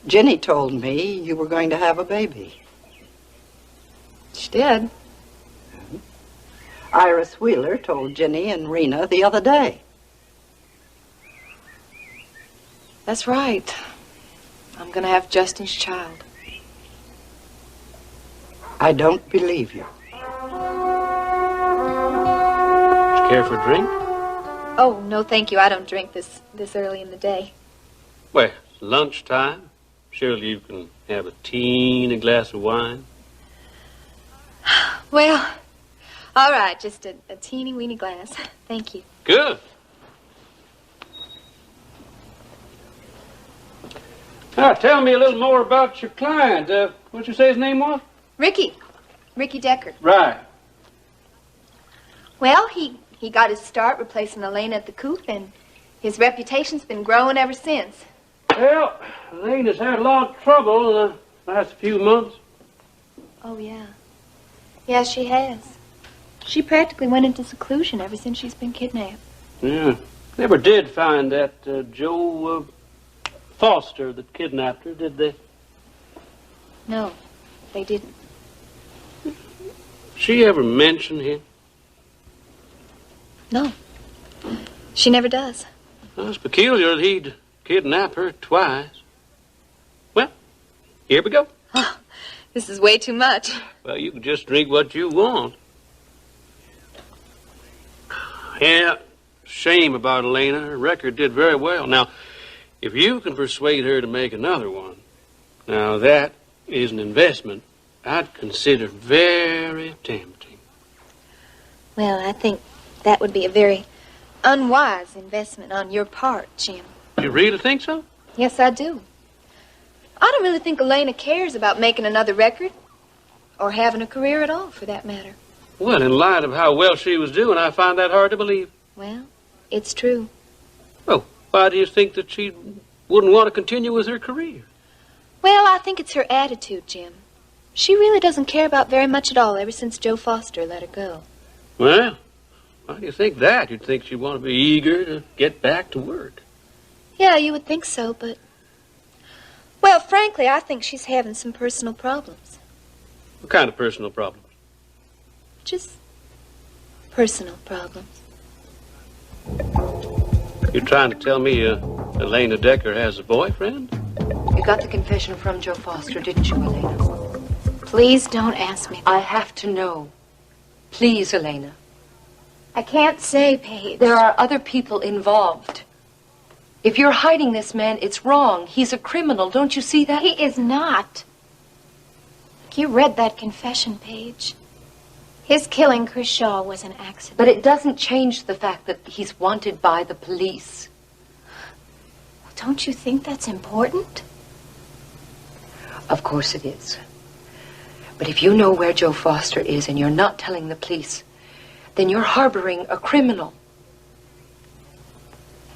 [SPEAKER 17] Jenny told me you were going to have a baby.
[SPEAKER 12] She did.
[SPEAKER 17] Iris Wheeler told Jenny and Rena the other day.
[SPEAKER 12] That's right. I'm going to have Justin's child.
[SPEAKER 17] I don't believe you.
[SPEAKER 7] Would you care for a drink?
[SPEAKER 2] Oh, no, thank you. I don't drink this early in the day.
[SPEAKER 7] Well, lunchtime. Surely you can have a teeny glass of wine.
[SPEAKER 2] Well, all right, just a teeny weeny glass. Thank you.
[SPEAKER 7] Good. Now, tell me a little more about your client. What'd you say his name was?
[SPEAKER 2] Ricky Decker.
[SPEAKER 7] Right.
[SPEAKER 2] Well, he got his start replacing Elena at the Coop, and his reputation's been growing ever since.
[SPEAKER 7] Well, Elena's had a lot of trouble in the last few months.
[SPEAKER 2] Oh, yeah. Yeah, she has. She practically went into seclusion ever since she's been kidnapped.
[SPEAKER 7] Yeah. Never did find that Joe Foster that kidnapped her, did they?
[SPEAKER 2] No, they didn't.
[SPEAKER 7] She ever mention him?
[SPEAKER 2] No. She never does.
[SPEAKER 7] Well, it's peculiar that he'd kidnap her twice. Well, here we go.
[SPEAKER 2] Oh, this is way too much.
[SPEAKER 7] Well, you can just drink what you want. Yeah, shame about Elena. Her record did very well. Now, if you can persuade her to make another one, now that is an investment I'd consider very tempting.
[SPEAKER 2] Well, I think that would be a very unwise investment on your part, Jim.
[SPEAKER 7] You really think so?
[SPEAKER 2] Yes, I do. I don't really think Elena cares about making another record, or having a career at all, for that matter.
[SPEAKER 7] Well, in light of how well she was doing, I find that hard to believe.
[SPEAKER 2] Well, it's true.
[SPEAKER 7] Oh, why do you think that she wouldn't want to continue with her career?
[SPEAKER 2] Well, I think it's her attitude, Jim. She really doesn't care about very much at all ever since Joe Foster let her go.
[SPEAKER 7] Well, why do you think that? You'd think she'd want to be eager to get back to work.
[SPEAKER 2] Yeah, you would think so, but... Well, frankly, I think she's having some personal problems.
[SPEAKER 7] What kind of personal problems?
[SPEAKER 2] Just personal problems.
[SPEAKER 7] You're trying to tell me Elena Decker has a boyfriend?
[SPEAKER 11] You got the confession from Joe Foster, didn't you, Elena?
[SPEAKER 2] Please don't ask me.
[SPEAKER 11] I have to know. Please, Elena.
[SPEAKER 2] I can't say, Paige.
[SPEAKER 11] There are other people involved. If you're hiding this man, it's wrong. He's a criminal. Don't you see that?
[SPEAKER 2] He is not. You read that confession, Paige. His killing Chris Shaw was an accident.
[SPEAKER 11] But it doesn't change the fact that he's wanted by the police.
[SPEAKER 2] Don't you think that's important?
[SPEAKER 11] Of course it is. But if you know where Joe Foster is and you're not telling the police, then you're harboring a criminal.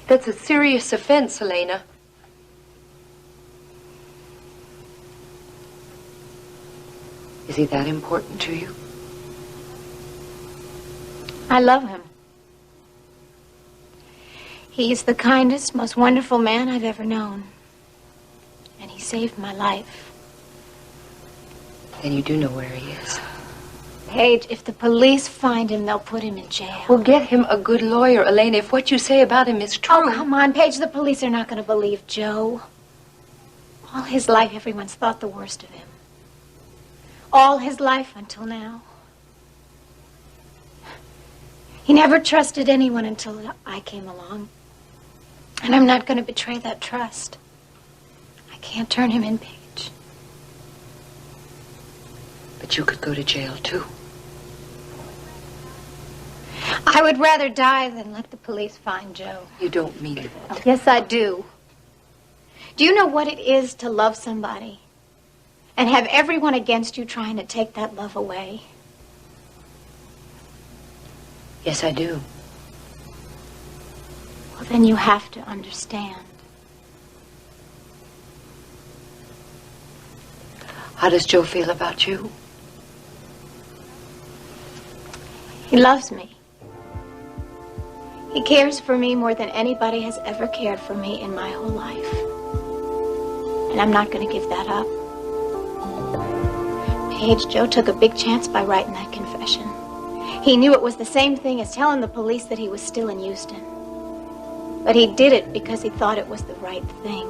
[SPEAKER 11] That's a serious offense, Elena. Is he that important to you?
[SPEAKER 2] I love him. He's the kindest, most wonderful man I've ever known. And he saved my life.
[SPEAKER 11] Then you do know where he is.
[SPEAKER 2] Paige, if the police find him, they'll put him in jail.
[SPEAKER 11] Well, get him a good lawyer, Elena, if what you say about him is true.
[SPEAKER 2] Oh, come on, Paige. The police are not going to believe Joe. All his life, everyone's thought the worst of him. All his life until now. He never trusted anyone until I came along. And I'm not going to betray that trust. I can't turn him in, Paige.
[SPEAKER 11] But you could go to jail, too.
[SPEAKER 2] I would rather die than let the police find Joe.
[SPEAKER 11] You don't mean that.
[SPEAKER 2] Oh, yes, I do. Do you know what it is to love somebody and have everyone against you trying to take that love away?
[SPEAKER 11] Yes, I do.
[SPEAKER 2] Well, then you have to understand.
[SPEAKER 11] How does Joe feel about you?
[SPEAKER 2] He loves me. He cares for me more than anybody has ever cared for me in my whole life. And I'm not going to give that up. Paige, Joe took a big chance by writing that confession. He knew it was the same thing as telling the police that he was still in Houston. But he did it because he thought it was the right thing.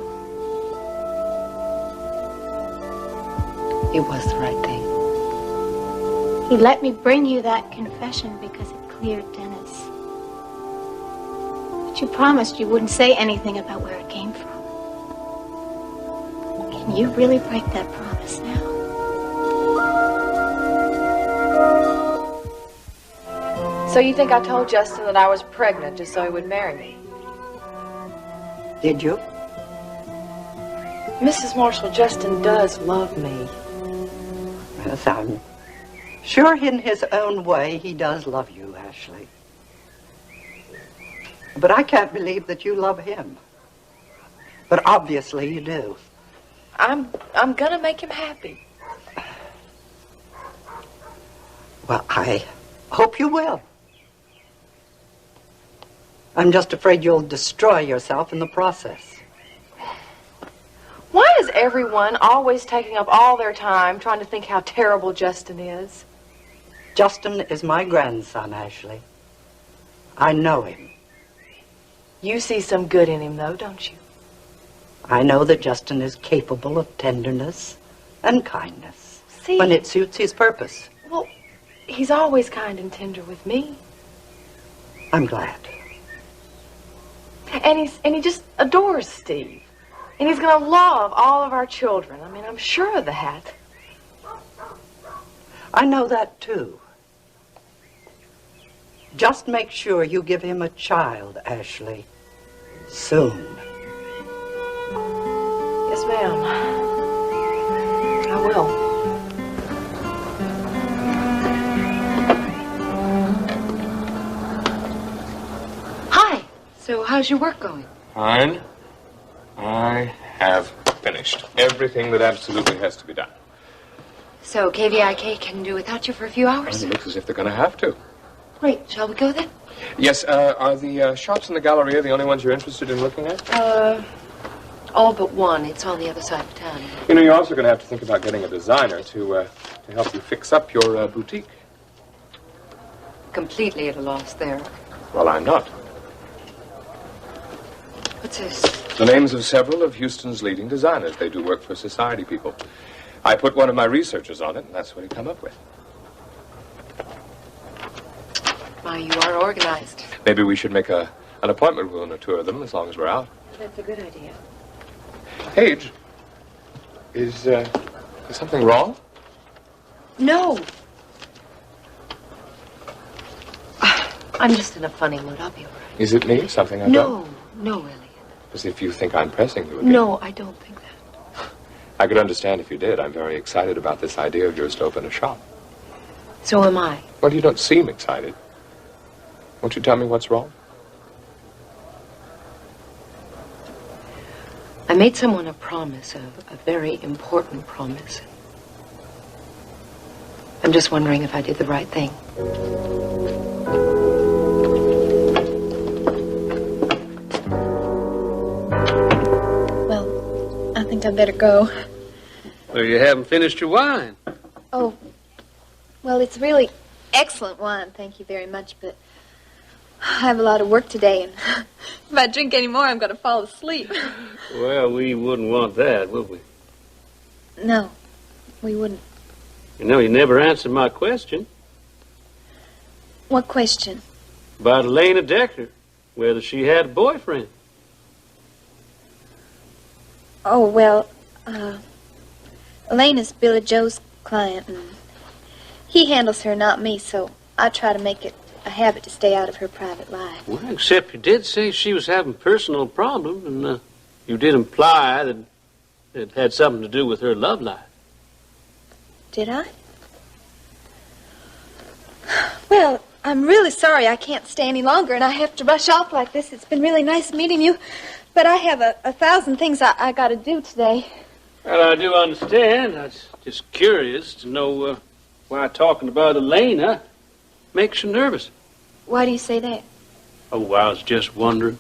[SPEAKER 11] It was the right thing.
[SPEAKER 2] He let me bring you that confession because it cleared Dennis. you promised you wouldn't say anything about where it came from. Can you really break that promise now?
[SPEAKER 11] So you think I told Justin that I was pregnant just so he would marry me?
[SPEAKER 17] Did you?
[SPEAKER 11] Mrs. Marshall, Justin does love me.
[SPEAKER 17] Yes, I'm sure in his own way he does love you, Ashley. But I can't believe that you love him. But obviously you do.
[SPEAKER 11] I'm gonna make him happy.
[SPEAKER 17] Well, I hope you will. I'm just afraid you'll destroy yourself in the process.
[SPEAKER 11] Why is everyone always taking up all their time trying to think how terrible Justin is?
[SPEAKER 17] Justin is my grandson, Ashley. I know him.
[SPEAKER 11] You see some good in him, though, don't you?
[SPEAKER 17] I know that Justin is capable of tenderness and kindness
[SPEAKER 11] See?
[SPEAKER 17] when it suits his purpose.
[SPEAKER 11] Well, he's always kind and tender with me.
[SPEAKER 17] I'm glad.
[SPEAKER 11] And he just adores Steve. And he's gonna love all of our children. I mean, I'm sure of that.
[SPEAKER 17] I know that, too. Just make sure you give him a child, Ashley. Soon.
[SPEAKER 11] Yes, ma'am. I will.
[SPEAKER 6] Hi. So how's your work going?
[SPEAKER 16] Fine. I have finished everything that absolutely has to be done.
[SPEAKER 6] So KVIK can do without you for a few hours?
[SPEAKER 16] It looks as if they're going to have to.
[SPEAKER 6] Great. Shall we go then?
[SPEAKER 16] Yes, are the shops in the Galleria the only ones you're interested in looking at?
[SPEAKER 6] All but one. It's on the other side of town.
[SPEAKER 16] You know, you're also going to have to think about getting a designer to help you fix up your boutique.
[SPEAKER 6] Completely at a loss there.
[SPEAKER 16] Well, I'm not.
[SPEAKER 6] What's this?
[SPEAKER 16] The names of several of Houston's leading designers. They do work for society people. I put one of my researchers on it, and that's what he come up with.
[SPEAKER 6] Why, you are organized.
[SPEAKER 16] Maybe we should make an appointment with one or two of them as long as we're out.
[SPEAKER 6] That's a good idea.
[SPEAKER 16] Paige, is something wrong?
[SPEAKER 6] No. I'm just in a funny mood. I'll be all right.
[SPEAKER 16] Is it me? Something I've done?
[SPEAKER 6] No, Elliot.
[SPEAKER 16] As if you think I'm pressing you again.
[SPEAKER 6] No, I don't think that.
[SPEAKER 16] I could understand if you did. I'm very excited about this idea of yours to open a shop.
[SPEAKER 6] So am I.
[SPEAKER 16] Well, you don't seem excited. Won't you tell me what's wrong?
[SPEAKER 6] I made someone a promise, a very important promise. I'm just wondering if I did the right thing.
[SPEAKER 2] Well, I think I better go.
[SPEAKER 7] Well, you haven't finished your wine.
[SPEAKER 2] Oh, well, it's really excellent wine, thank you very much, but I have a lot of work today, and if I drink any more, I'm going to fall asleep.
[SPEAKER 7] Well, we wouldn't want that, would we?
[SPEAKER 2] No, we wouldn't.
[SPEAKER 7] You know, you never answered my question
[SPEAKER 2] What question?
[SPEAKER 7] about Elena Decker, whether she had a boyfriend.
[SPEAKER 2] Oh, well, Elena's Billy Joe's client, and he handles her, not me, so I try to make it a habit to stay out of her private life.
[SPEAKER 7] Well, except you did say she was having personal problems, and you did imply that it had something to do with her love life.
[SPEAKER 2] Did I? Well, I'm really sorry I can't stay any longer, and I have to rush off like this. It's been really nice meeting you, but I have a thousand things I got to do today.
[SPEAKER 7] Well, I do understand. I was just curious to know why talking about Elena makes you nervous.
[SPEAKER 2] Why do you say that?
[SPEAKER 7] Oh, I was just wondering.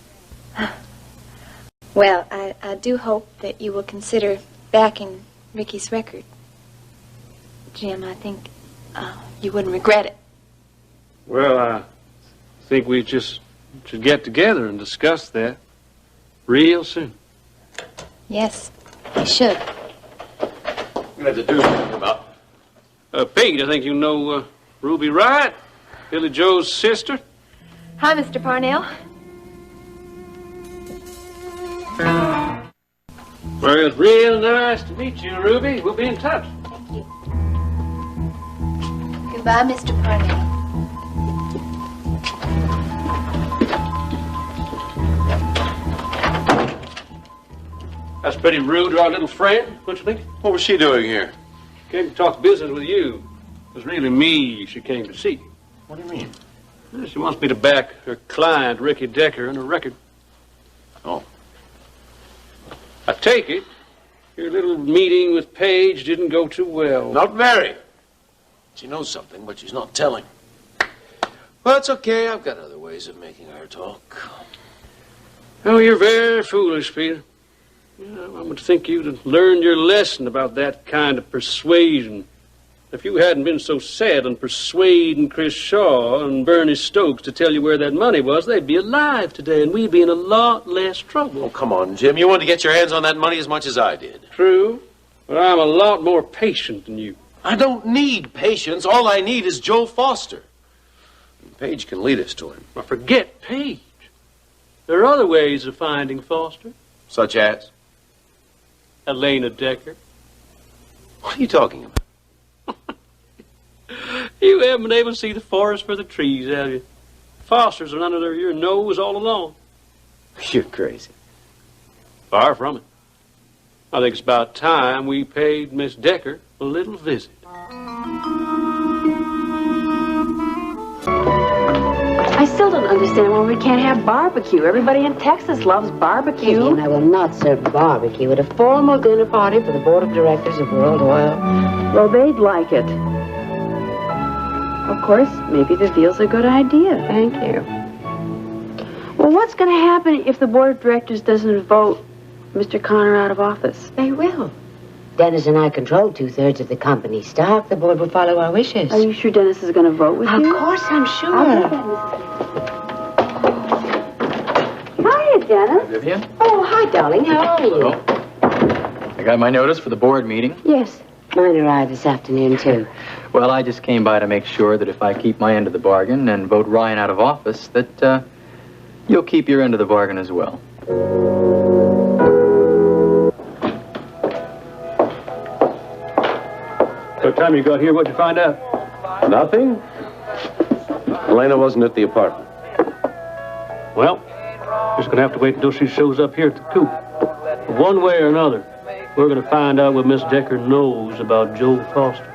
[SPEAKER 2] Well, I do hope that you will consider backing Ricky's record. Jim, I think you wouldn't regret it.
[SPEAKER 7] Well, I think we just should get together and discuss that real soon.
[SPEAKER 2] Yes, you should.
[SPEAKER 16] We have to do something about.
[SPEAKER 7] Pete, I think you know Ruby Wright, Billy Joe's sister.
[SPEAKER 2] Hi, Mr. Parnell.
[SPEAKER 7] Well, it's real nice to meet you, Ruby. We'll be in touch.
[SPEAKER 2] Goodbye, Mr. Parnell.
[SPEAKER 7] That's pretty rude to our little friend, don't you think?
[SPEAKER 13] What was she doing here?
[SPEAKER 7] Came to talk business with you. It was really me she came to see.
[SPEAKER 13] What do you mean?
[SPEAKER 7] Well, she wants me to back her client, Ricky Decker, in a record.
[SPEAKER 13] Oh.
[SPEAKER 7] I take it your little meeting with Paige didn't go too well.
[SPEAKER 13] Not very. She knows something, but she's not telling. Well, it's okay. I've got other ways of making her talk.
[SPEAKER 7] Oh, you're very foolish, Peter. I would think you'd have learned your lesson about that kind of persuasion. If you hadn't been so sad on persuading Chris Shaw and Bernie Stokes to tell you where that money was, they'd be alive today, and we'd be in a lot less trouble.
[SPEAKER 3] Oh, come on, Jim. You wanted to get your hands on that money as much as I did.
[SPEAKER 7] True, but I'm a lot more patient than you.
[SPEAKER 3] I don't need patience. All I need is Joe Foster. And Paige can lead us to him.
[SPEAKER 7] Well, forget Paige. There are other ways of finding Foster.
[SPEAKER 3] Such as?
[SPEAKER 7] Elena Decker.
[SPEAKER 3] What are you talking about?
[SPEAKER 7] You haven't been able to see the forest for the trees, have you? Fosters are under your nose all along.
[SPEAKER 3] You're crazy.
[SPEAKER 7] Far from it. I think it's about time we paid Miss Decker a little visit.
[SPEAKER 4] I still don't understand why we can't have barbecue. Everybody in Texas loves barbecue.
[SPEAKER 6] Vivian, I will not serve barbecue at a formal dinner party for the board of directors of World Oil.
[SPEAKER 4] Well, they'd like it. Of course, maybe the deal's a good idea. Thank you. Well, what's going to happen if the board of directors doesn't vote Mr. Connor out of office?
[SPEAKER 6] They will. Dennis and I control 2/3 of the company's stock. The board will follow our wishes.
[SPEAKER 4] Are you sure Dennis is going to vote with you?
[SPEAKER 6] Of course, I'm sure.
[SPEAKER 4] Hiya, Dennis.
[SPEAKER 21] Vivian?
[SPEAKER 6] Oh, hi, darling. How are you?
[SPEAKER 21] Hello. I got my notice for the board meeting.
[SPEAKER 6] Yes. Mine arrived this afternoon, too.
[SPEAKER 21] Well, I just came by to make sure that if I keep my end of the bargain and vote Ryan out of office, that you'll keep your end of the bargain as well.
[SPEAKER 7] What time you got here? What'd you find out?
[SPEAKER 13] Nothing. Elena wasn't at the apartment.
[SPEAKER 7] Well, just gonna have to wait until she shows up here at the coop. One way or another, we're gonna find out what Miss Decker knows about Joe Foster.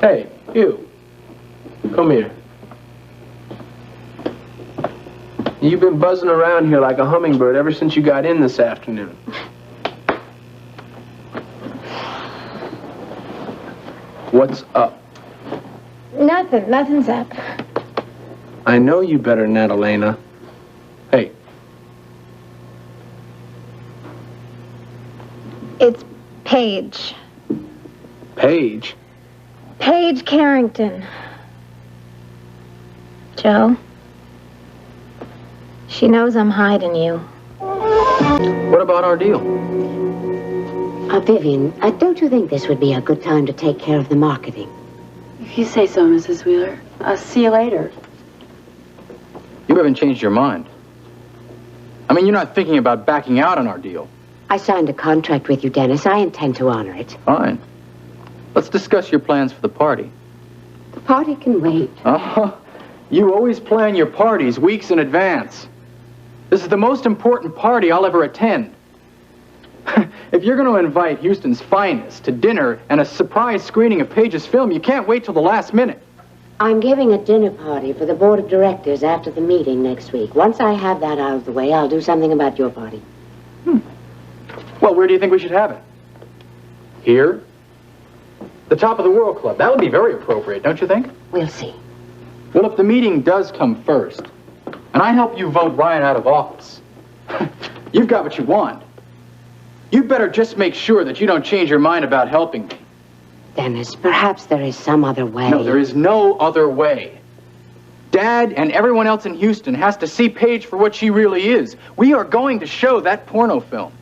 [SPEAKER 22] Hey, you. Come here. You've been buzzing around here like a hummingbird ever since you got in this afternoon. What's up?
[SPEAKER 18] Nothing's up.
[SPEAKER 22] I know you better than that, Elena. Hey.
[SPEAKER 18] It's Paige.
[SPEAKER 22] Paige?
[SPEAKER 18] Paige Carrington. Joe? She knows I'm hiding you.
[SPEAKER 21] What about our deal?
[SPEAKER 6] Vivian, don't you think this would be a good time to take care of the marketing?
[SPEAKER 4] If you say so, Mrs. Wheeler. I'll see you later.
[SPEAKER 21] You haven't changed your mind. I mean, you're not thinking about backing out on our deal.
[SPEAKER 6] I signed a contract with you, Dennis. I intend to honor it.
[SPEAKER 21] Fine. Let's discuss your plans for the party.
[SPEAKER 6] The party can wait.
[SPEAKER 21] You always plan your parties weeks in advance. This is the most important party I'll ever attend. If you're going to invite Houston's finest to dinner and a surprise screening of Paige's film, you can't wait till the last minute.
[SPEAKER 6] I'm giving a dinner party for the board of directors after the meeting next week. Once I have that out of the way, I'll do something about your party.
[SPEAKER 21] Well, where do you think we should have it? Here? The top of the World Club. That would be very appropriate, don't you think?
[SPEAKER 6] We'll see.
[SPEAKER 21] Well, if the meeting does come first, and I help you vote Ryan out of office, you've got what you want. You better just make sure that you don't change your mind about helping me.
[SPEAKER 6] Dennis, perhaps there is some other way.
[SPEAKER 21] No, there is no other way. Dad and everyone else in Houston has to see Paige for what she really is. We are going to show that porno film.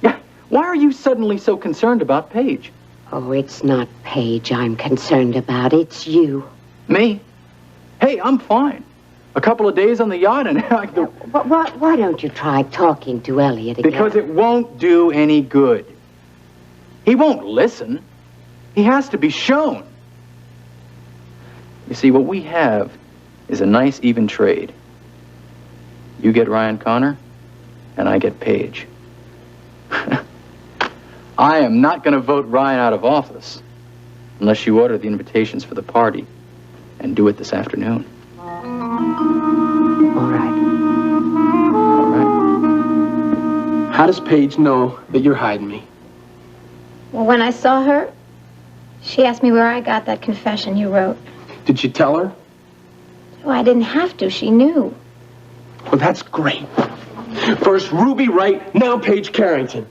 [SPEAKER 21] Yeah, why are you suddenly so concerned about Paige?
[SPEAKER 8] Oh, it's not Paige I'm concerned about. It's you.
[SPEAKER 21] Me? Hey, I'm fine. A couple of days on the yacht and
[SPEAKER 8] Why don't you try talking to Elliot again?
[SPEAKER 21] Because it won't do any good. He won't listen. He has to be shown. You see, what we have is a nice even trade. You get Ryan Connor, and I get Paige. I am not going to vote Ryan out of office unless you order the invitations for the party and do it this afternoon.
[SPEAKER 8] All right.
[SPEAKER 22] How does Paige know that you're hiding me?
[SPEAKER 2] Well, when I saw her, she asked me where I got that confession you wrote.
[SPEAKER 22] Did you tell her?
[SPEAKER 2] Oh, I didn't have to. She knew.
[SPEAKER 22] Well, that's great. First Ruby Wright, now Paige Carrington.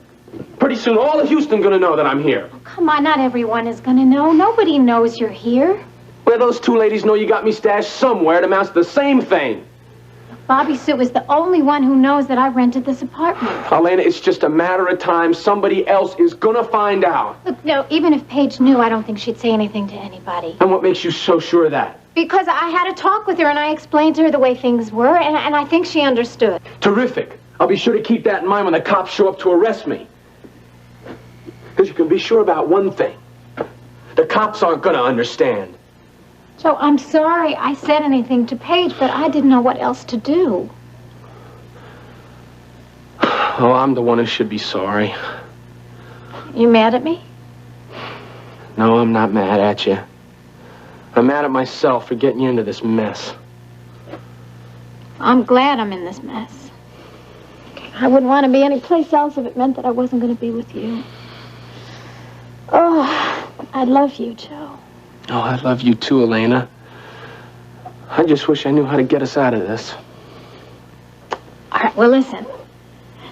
[SPEAKER 22] Pretty soon all of Houston gonna know that I'm here.
[SPEAKER 2] Oh, come on, not everyone is gonna know. Nobody knows you're here.
[SPEAKER 22] Well, those two ladies know you got me stashed somewhere. It amounts to the same thing.
[SPEAKER 2] Bobby Sue is the only one who knows that I rented this apartment.
[SPEAKER 22] Elena, it's just a matter of time. Somebody else is gonna find out.
[SPEAKER 2] Look, no, even if Paige knew, I don't think she'd say anything to anybody.
[SPEAKER 22] And what makes you so sure of that?
[SPEAKER 2] Because I had a talk with her and I explained to her the way things were, and I think she understood.
[SPEAKER 22] Terrific. I'll be sure to keep that in mind when the cops show up to arrest me. Because you can be sure about one thing. The cops aren't gonna understand.
[SPEAKER 2] Joe, I'm sorry I said anything to Paige, but I didn't know what else to do.
[SPEAKER 22] Oh, I'm the one who should be sorry.
[SPEAKER 2] You mad at me?
[SPEAKER 22] No, I'm not mad at you. I'm mad at myself for getting you into this mess.
[SPEAKER 2] I'm glad I'm in this mess. I wouldn't want to be anyplace else if it meant that I wasn't going to be with you. Oh, I love you, Joe.
[SPEAKER 22] Oh, I love you too, Elena. I just wish I knew how to get us out of this.
[SPEAKER 2] All right, well, listen.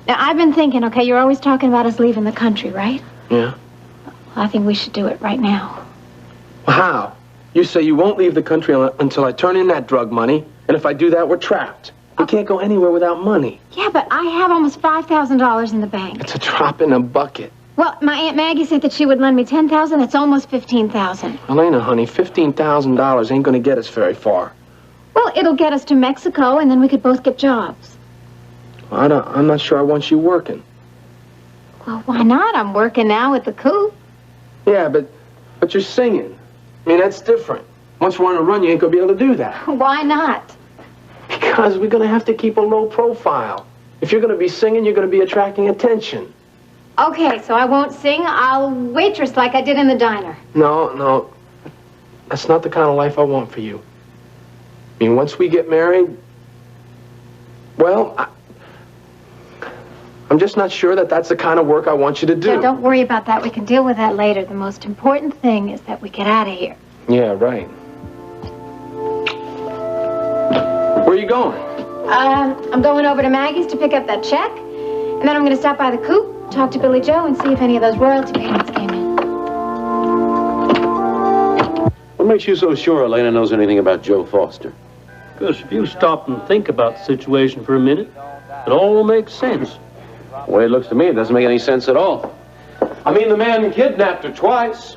[SPEAKER 2] Now, I've been thinking, okay, you're always talking about us leaving the country, right?
[SPEAKER 22] Yeah?
[SPEAKER 2] Well, I think we should do it right now.
[SPEAKER 22] Well, how? You say you won't leave the country until I turn in that drug money, and if I do that, we're trapped. We can't go anywhere without money.
[SPEAKER 2] Yeah, but I have almost $5,000 in the bank.
[SPEAKER 22] It's a drop in a bucket.
[SPEAKER 2] Well, my Aunt Maggie said that she would lend me $10,000. It's almost $15,000.
[SPEAKER 22] Elena, honey, $15,000 ain't gonna get us very far.
[SPEAKER 2] Well, it'll get us to Mexico, and then we could both get jobs.
[SPEAKER 22] I'm not sure I want you working.
[SPEAKER 2] Well, why not? I'm working now at the Coop.
[SPEAKER 22] Yeah, but you're singing. I mean, that's different. Once we're on a run, you ain't gonna be able to do that.
[SPEAKER 2] Why not?
[SPEAKER 22] Because we're gonna have to keep a low profile. If you're gonna be singing, you're gonna be attracting attention.
[SPEAKER 2] Okay, so I won't sing. I'll waitress like I did in the diner.
[SPEAKER 22] No. That's not the kind of life I want for you. I mean, once we get married, well, I'm just not sure that that's the kind of work I want you to do.
[SPEAKER 2] Yeah, don't worry about that. We can deal with that later. The most important thing is that we get out of here.
[SPEAKER 22] Yeah, right. Where are you going?
[SPEAKER 2] I'm going over to Maggie's to pick up that check, and then I'm going to stop by the Coop, talk to Billy Joe, and see if any of those royalty payments came in.
[SPEAKER 3] What makes you so sure Elena knows anything about Joe Foster?
[SPEAKER 7] Because if you stop and think about the situation for a minute, it all makes sense.
[SPEAKER 3] The way it looks to me, it doesn't make any sense at all. I mean, the man kidnapped her twice.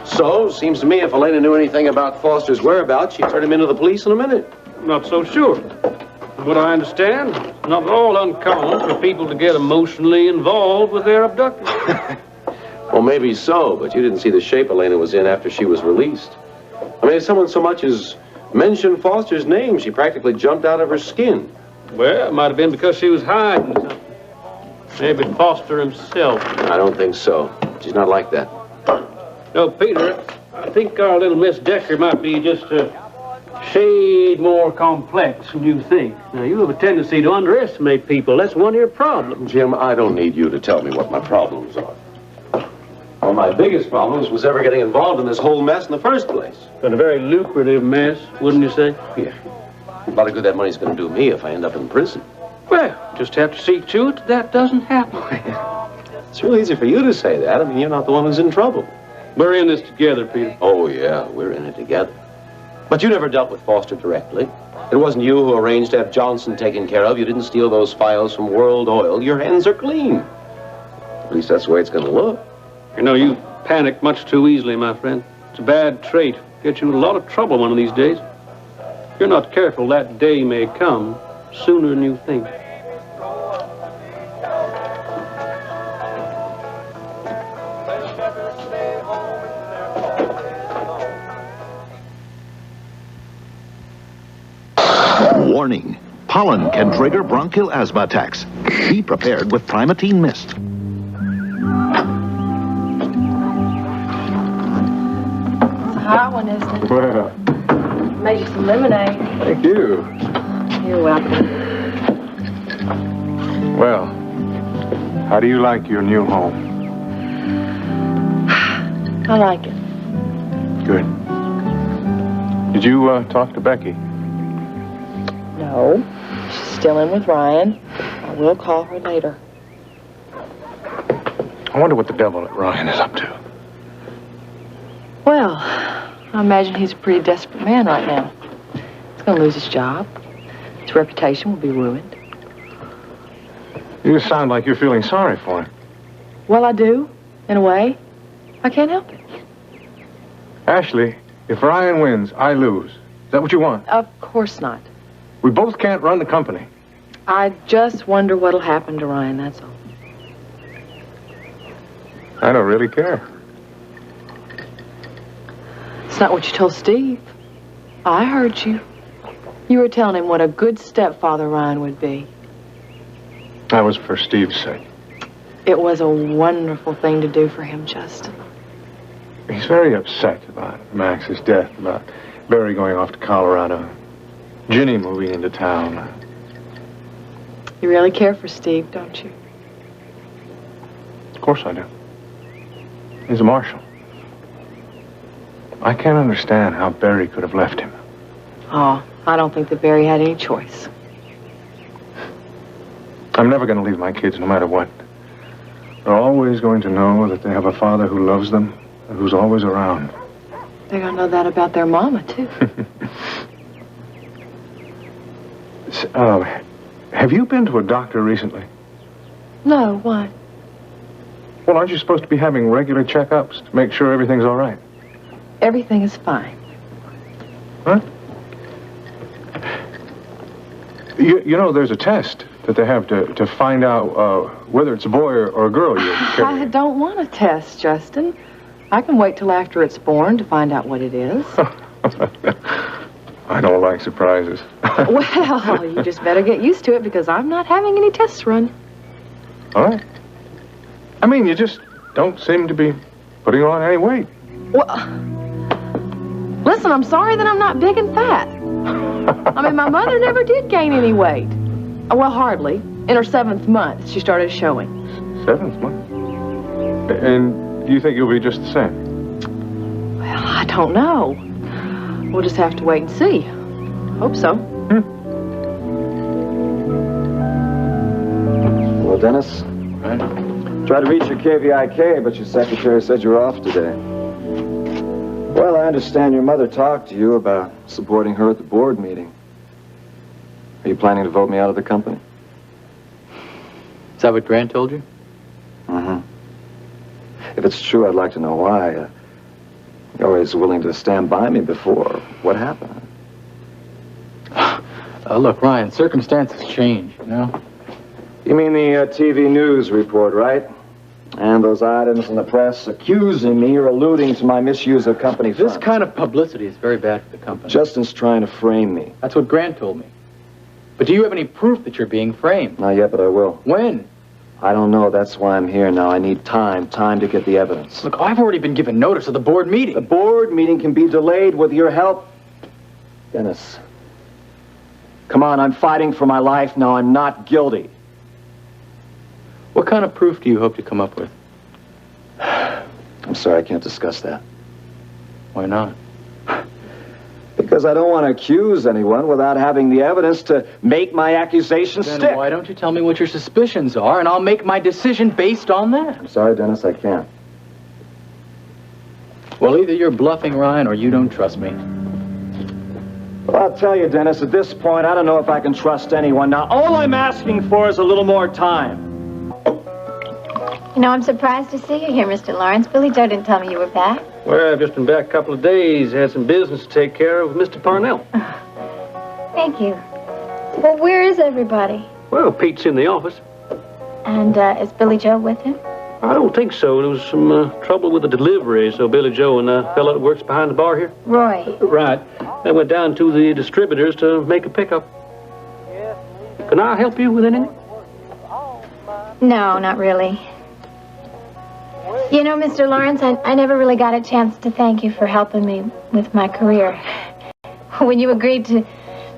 [SPEAKER 3] So, seems to me if Elena knew anything about Foster's whereabouts, she'd turn him into the police in a minute.
[SPEAKER 7] Not so sure. From what I understand, it's not at all uncommon for people to get emotionally involved with their abductors.
[SPEAKER 3] Well, maybe so, but you didn't see the shape Elena was in after she was released. I mean, if someone so much as mentioned Foster's name, she practically jumped out of her skin.
[SPEAKER 7] Well, it might have been because she was hiding something. Maybe Foster himself.
[SPEAKER 3] I don't think so. She's not like that.
[SPEAKER 7] No, Peter, I think our little Miss Decker might be just a shade more complex than you think. Now, you have a tendency to underestimate people. That's one of your problems.
[SPEAKER 3] Jim, I don't need you to tell me what my problems are. Well, my biggest problems was ever getting involved in this whole mess in the first place.
[SPEAKER 7] But a very lucrative mess, wouldn't you say?
[SPEAKER 3] Yeah. A lot of good that money's going to do me if I end up in prison.
[SPEAKER 7] Well, just have to see to it that doesn't happen.
[SPEAKER 3] It's real easy for you to say that. I mean, you're not the one who's in trouble.
[SPEAKER 7] We're in this together, Peter.
[SPEAKER 3] Oh, yeah, we're in it together. But you never dealt with Foster directly. It wasn't you who arranged to have Johnson taken care of. You didn't steal those files from World Oil. Your hands are clean. At least that's the way it's going to look.
[SPEAKER 7] You know, you panic much too easily, my friend. It's a bad trait. Get you in a lot of trouble one of these days. If you're not careful, that day may come sooner than you think.
[SPEAKER 1] Warning. Pollen can trigger bronchial asthma attacks. Be prepared with Primatene Mist.
[SPEAKER 4] It's a hot one, isn't it?
[SPEAKER 20] Well,
[SPEAKER 4] Made you some lemonade.
[SPEAKER 20] thank you.
[SPEAKER 4] You're welcome.
[SPEAKER 20] Well, how do you like your new home?
[SPEAKER 4] I like it.
[SPEAKER 20] Good. Did you talk to Becky?
[SPEAKER 4] No. She's still in with Ryan. I will call her later.
[SPEAKER 20] I wonder what the devil that Ryan is up to.
[SPEAKER 4] Well, I imagine he's a pretty desperate man right now. He's going to lose his job. His reputation will be ruined.
[SPEAKER 20] You just sound like you're feeling sorry for him.
[SPEAKER 4] Well, I do, in a way. I can't help it.
[SPEAKER 20] Ashley, if Ryan wins, I lose. Is that what you want?
[SPEAKER 4] Of course not.
[SPEAKER 20] We both can't run the company.
[SPEAKER 4] I just wonder what'll happen to Ryan, that's all.
[SPEAKER 20] I don't really care.
[SPEAKER 4] It's not what you told Steve. I heard you. You were telling him what a good stepfather Ryan would be.
[SPEAKER 20] That was for Steve's sake.
[SPEAKER 4] It was a wonderful thing to do for him, Justin.
[SPEAKER 20] He's very upset about Max's death, about Barry going off to Colorado, Ginny moving into town.
[SPEAKER 4] You really care for Steve, don't you?
[SPEAKER 20] Of course I do. He's a marshal. I can't understand how Barry could have left him.
[SPEAKER 4] Oh, I don't think that Barry had any choice.
[SPEAKER 20] I'm never going to leave my kids no matter what. They're always going to know that they have a father who loves them and who's always around.
[SPEAKER 4] They're gonna know that about their mama, too.
[SPEAKER 20] Have you been to a doctor recently?
[SPEAKER 4] No, why?
[SPEAKER 20] Well, aren't you supposed to be having regular checkups to make sure everything's all right?
[SPEAKER 4] Everything is fine.
[SPEAKER 20] Huh? You know, there's a test that they have to find out whether it's a boy or a girl you're carrying.
[SPEAKER 4] I don't want a test, Justin. I can wait till after it's born to find out what it is.
[SPEAKER 20] I don't like surprises.
[SPEAKER 4] Well, you just better get used to it because I'm not having any tests run.
[SPEAKER 20] All right. I mean, you just don't seem to be putting on any weight.
[SPEAKER 4] Well, listen, I'm sorry that I'm not big and fat. I mean, my mother never did gain any weight. Well, hardly. In her 7th month, she started showing.
[SPEAKER 20] 7th month? And you think you'll be just the same?
[SPEAKER 4] Well, I don't know. We'll just have to wait and see. Hope so.
[SPEAKER 10] Well, Dennis? Tried to reach your KVIK, but your secretary said you're off today. Well, I understand your mother talked to you about supporting her at the board meeting. Are you planning to vote me out of the company?
[SPEAKER 21] Is that what Grant told you?
[SPEAKER 10] Mm-hmm. If it's true, I'd like to know why. You're always willing to stand by me before. What happened?
[SPEAKER 21] Look, Ryan, circumstances change, you know?
[SPEAKER 10] You mean the TV news report, right? And those items in the press accusing me or alluding to my misuse of company funds.
[SPEAKER 21] This kind of publicity is very bad for the company.
[SPEAKER 10] Justin's trying to frame me.
[SPEAKER 21] That's what Grant told me. But do you have any proof that you're being framed?
[SPEAKER 10] Not yet, but I will.
[SPEAKER 21] When?
[SPEAKER 10] I don't know. That's why I'm here now. I need time to get the evidence.
[SPEAKER 21] Look, I've already been given notice of the board meeting.
[SPEAKER 10] The board meeting can be delayed with your help. Dennis, come on, I'm fighting for my life now. I'm not guilty.
[SPEAKER 21] What kind of proof do you hope to come up with?
[SPEAKER 10] I'm sorry, I can't discuss that.
[SPEAKER 21] Why not?
[SPEAKER 10] Because I don't want to accuse anyone without having the evidence to make my accusations
[SPEAKER 21] Then
[SPEAKER 10] stick.
[SPEAKER 21] why don't you tell me what your suspicions are, and I'll make my decision based on that?
[SPEAKER 10] I'm sorry, Dennis, I can't.
[SPEAKER 21] Well, either you're bluffing, Ryan, or you don't trust me.
[SPEAKER 10] Well, I'll tell you, Dennis, at this point, I don't know if I can trust anyone. Now, all I'm asking for is a little more time.
[SPEAKER 2] You know, I'm surprised to see you here, Mr. Lawrence. Billy Joe didn't tell me you were back.
[SPEAKER 7] Well, I've just been back a couple of days. Had some business to take care of with Mr. Parnell.
[SPEAKER 2] Thank you. Well, where is everybody?
[SPEAKER 7] Well, Pete's in the office.
[SPEAKER 2] And is Billy Joe with him?
[SPEAKER 7] I don't think so. There was some trouble with the delivery, so Billy Joe and a fellow that works behind the bar here.
[SPEAKER 2] Roy.
[SPEAKER 7] Right. They went down to the distributors to make a pickup. Can I help you with anything?
[SPEAKER 2] No, not really. You know, Mr. Lawrence, I never really got a chance to thank you for helping me with my career. When you agreed to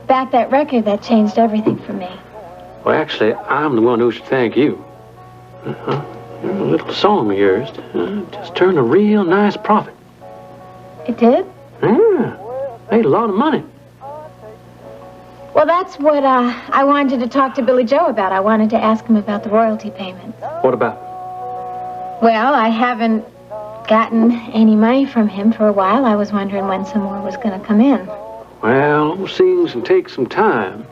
[SPEAKER 2] back that record, that changed everything for me.
[SPEAKER 7] Well, actually, I'm the one who should thank you. A little song of yours just turned a real nice profit.
[SPEAKER 2] It did?
[SPEAKER 7] Yeah. Made a lot of money.
[SPEAKER 2] Well, that's what I wanted to talk to Billy Joe about. I wanted to ask him about the royalty payments.
[SPEAKER 7] What about?
[SPEAKER 2] Well, I haven't gotten any money from him for a while. I was wondering when some more was going to come in.
[SPEAKER 7] Well, those things can take some time.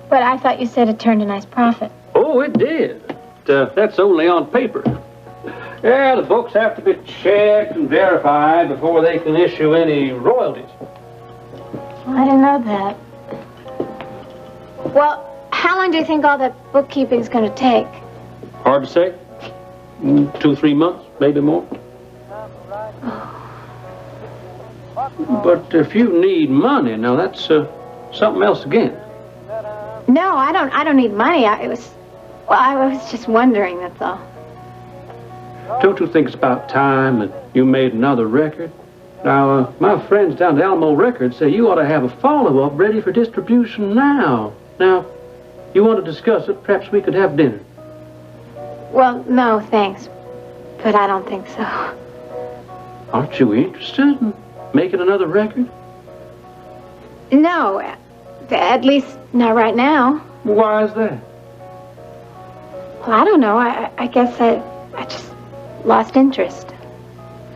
[SPEAKER 2] But I thought you said it turned a nice profit.
[SPEAKER 7] Oh, it did. That's only on paper. Yeah, the books have to be checked and verified before they can issue any royalties.
[SPEAKER 2] Well, I didn't know that. Well, how long do you think all that bookkeeping's going to take?
[SPEAKER 7] Hard to say. 2 or 3 months, maybe more. But if you need money, now that's something else again.
[SPEAKER 2] No, I don't need money. I was just wondering, that's all.
[SPEAKER 7] Don't you think it's about time that you made another record? Now, my friends down at Alamo Records say you ought to have a follow-up ready for distribution now. Now, you want to discuss it? Perhaps we could have dinner.
[SPEAKER 2] Well, no, thanks. But I don't think so.
[SPEAKER 7] Aren't you interested in making another record?
[SPEAKER 2] No, at least not right now.
[SPEAKER 7] Why is that?
[SPEAKER 2] Well, I don't know. I guess I just lost interest.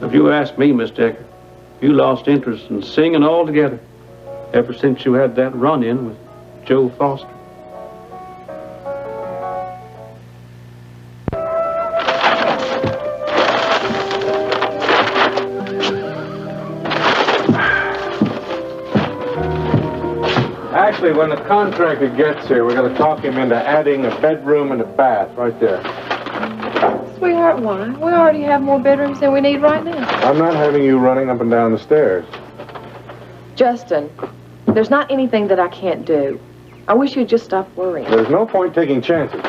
[SPEAKER 7] If you ask me, Miss Decker, you lost interest in singing altogether ever since you had that run-in with Joe Foster.
[SPEAKER 20] Actually, when the contractor gets here, we're going to talk him into adding a bedroom and a bath right there.
[SPEAKER 11] Sweetheart, why? We already have more bedrooms than we need right now.
[SPEAKER 20] I'm not having you running up and down the stairs.
[SPEAKER 11] Justin, there's not anything that I can't do. I wish you'd just stop worrying.
[SPEAKER 20] There's no point taking chances.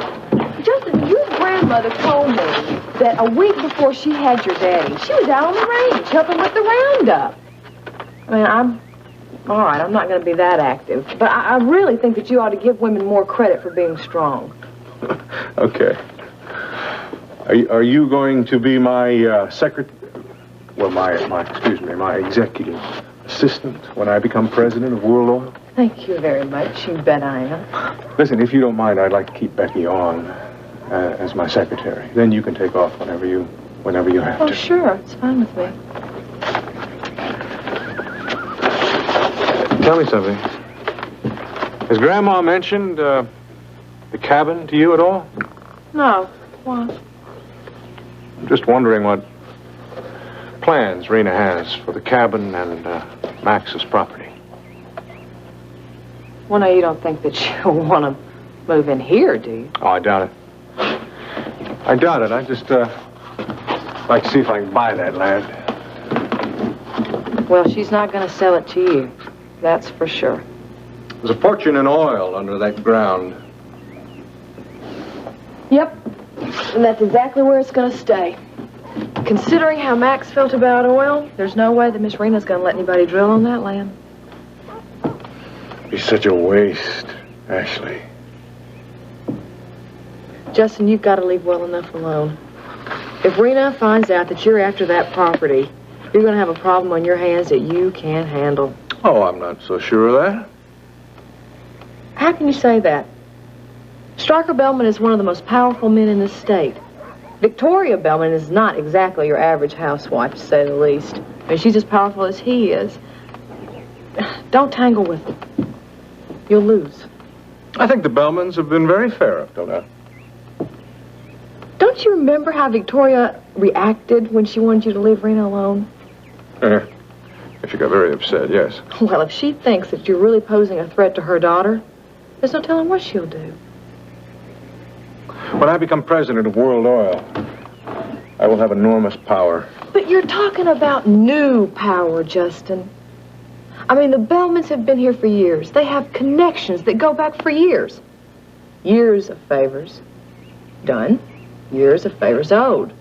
[SPEAKER 11] Justin, your grandmother told me that a week before she had your daddy, she was out on the range helping with the roundup. I mean, all right, I'm not going to be that active, but I really think that you ought to give women more credit for being strong.
[SPEAKER 20] Okay. Are you going to be my secretary? Well, my executive assistant when I become president of World Oil?
[SPEAKER 11] Thank you very much. You bet I am.
[SPEAKER 20] Listen, if you don't mind, I'd like to keep Becky on as my secretary. Then you can take off whenever you have to.
[SPEAKER 11] Oh, sure. It's fine with me.
[SPEAKER 20] Tell me something. Has Grandma mentioned the cabin to you at all?
[SPEAKER 11] No. What?
[SPEAKER 20] I'm just wondering what plans Rena has for the cabin and Max's property.
[SPEAKER 11] Well, no, you don't think that she'll want to move in here, do you?
[SPEAKER 20] Oh, I doubt it. I doubt it. I just like to see if I can buy that land.
[SPEAKER 11] Well, she's not going to sell it to you. That's for sure.
[SPEAKER 20] There's a fortune in oil under that ground.
[SPEAKER 11] Yep. And that's exactly where it's going to stay. Considering how Max felt about oil, there's no way that Miss Rena's going to let anybody drill on that land.
[SPEAKER 20] It's such a waste, Ashley.
[SPEAKER 11] Justin, you've got to leave well enough alone. If Rena finds out that you're after that property, you're going to have a problem on your hands that you can't handle.
[SPEAKER 20] Oh, I'm not so sure of that.
[SPEAKER 11] How can you say that? Stryker Bellman is one of the most powerful men in this state. Victoria Bellman is not exactly your average housewife, to say the least. I mean, she's as powerful as he is. Don't tangle with them. You'll lose.
[SPEAKER 20] I think the Bellmans have been very fair up till now.
[SPEAKER 11] Don't
[SPEAKER 14] Don't you remember how Victoria reacted when she wanted you to leave Rena alone?
[SPEAKER 20] She got very upset, yes.
[SPEAKER 14] Well, if she thinks that you're really posing a threat to her daughter, there's no telling what she'll do.
[SPEAKER 20] When I become president of World Oil, I will have enormous power.
[SPEAKER 14] But you're talking about new power, Justin. I mean, the Bellmans have been here for years. They have connections that go back for years. Years of favors done, years of favors owed.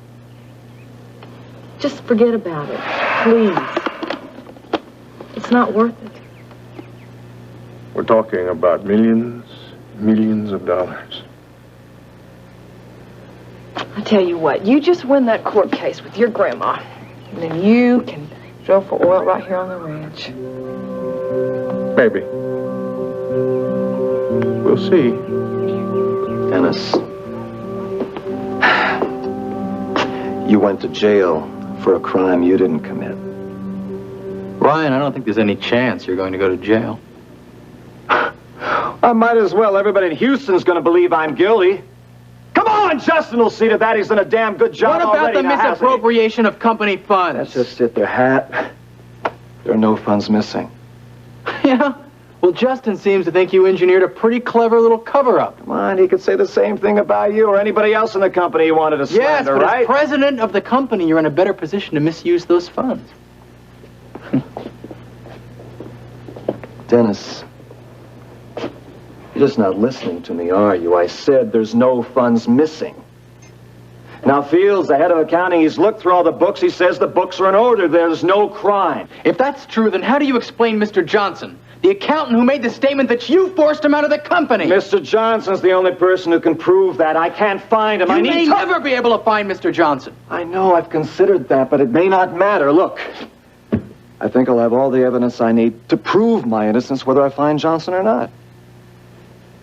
[SPEAKER 14] Just forget about it, please. It's not worth it.
[SPEAKER 20] We're talking about millions, millions of dollars.
[SPEAKER 14] I tell you what, you just win that court case with your grandma, and then you can drill for oil right here on the ranch.
[SPEAKER 20] Maybe. We'll see.
[SPEAKER 10] Dennis, you went to jail for a crime you didn't commit.
[SPEAKER 21] Ryan, I don't think there's any chance you're going to go to jail.
[SPEAKER 10] I might as well. Everybody in Houston's going to believe I'm guilty. Come on, Justin will see to that. He's done a damn good job
[SPEAKER 21] What about
[SPEAKER 10] already,
[SPEAKER 21] the
[SPEAKER 10] now, hasn't he?
[SPEAKER 21] misappropriation of company funds?
[SPEAKER 10] That's just it. They're hat. There are no funds missing.
[SPEAKER 21] Yeah? Well, Justin seems to think you engineered a pretty clever little cover-up.
[SPEAKER 10] Come on, he could say the same thing about you or anybody else in the company he wanted to slander,
[SPEAKER 21] yes, but
[SPEAKER 10] right?
[SPEAKER 21] as president of the company, you're in a better position to misuse those funds.
[SPEAKER 10] Dennis, you're just not listening to me, are you? I said there's no funds missing. Now, Fields, the head of accounting, he's looked through all the books. He says the books are in order. There's no crime.
[SPEAKER 21] If that's true, then how do you explain Mr. Johnson, the accountant who made the statement that you forced him out of the company?
[SPEAKER 10] Mr. Johnson's the only person who can prove that. I can't find him.
[SPEAKER 21] You
[SPEAKER 10] I need
[SPEAKER 21] may never be able to find Mr. Johnson.
[SPEAKER 10] I know, I've considered that, but it may not matter. Look, I think I'll have all the evidence I need to prove my innocence, whether I find Johnson or not.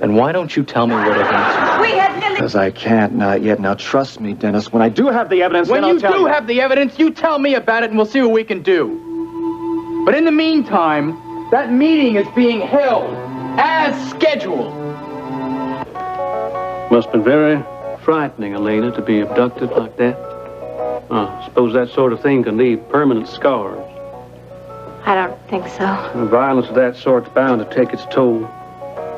[SPEAKER 21] Then why don't you tell me what evidence you have?
[SPEAKER 12] We had nearly...
[SPEAKER 10] Because I can't, not yet. Now, trust me, Dennis, when I do have the evidence,
[SPEAKER 21] When
[SPEAKER 10] then I'll
[SPEAKER 21] you
[SPEAKER 10] tell
[SPEAKER 21] do have the evidence, you tell me about it and we'll see what we can do. But in the meantime, that meeting is being held as scheduled.
[SPEAKER 7] Must have been very frightening, Elena, to be abducted like that. I suppose that sort of thing can leave permanent scars.
[SPEAKER 2] I don't think so.
[SPEAKER 7] Violence of that sort's bound to take its toll.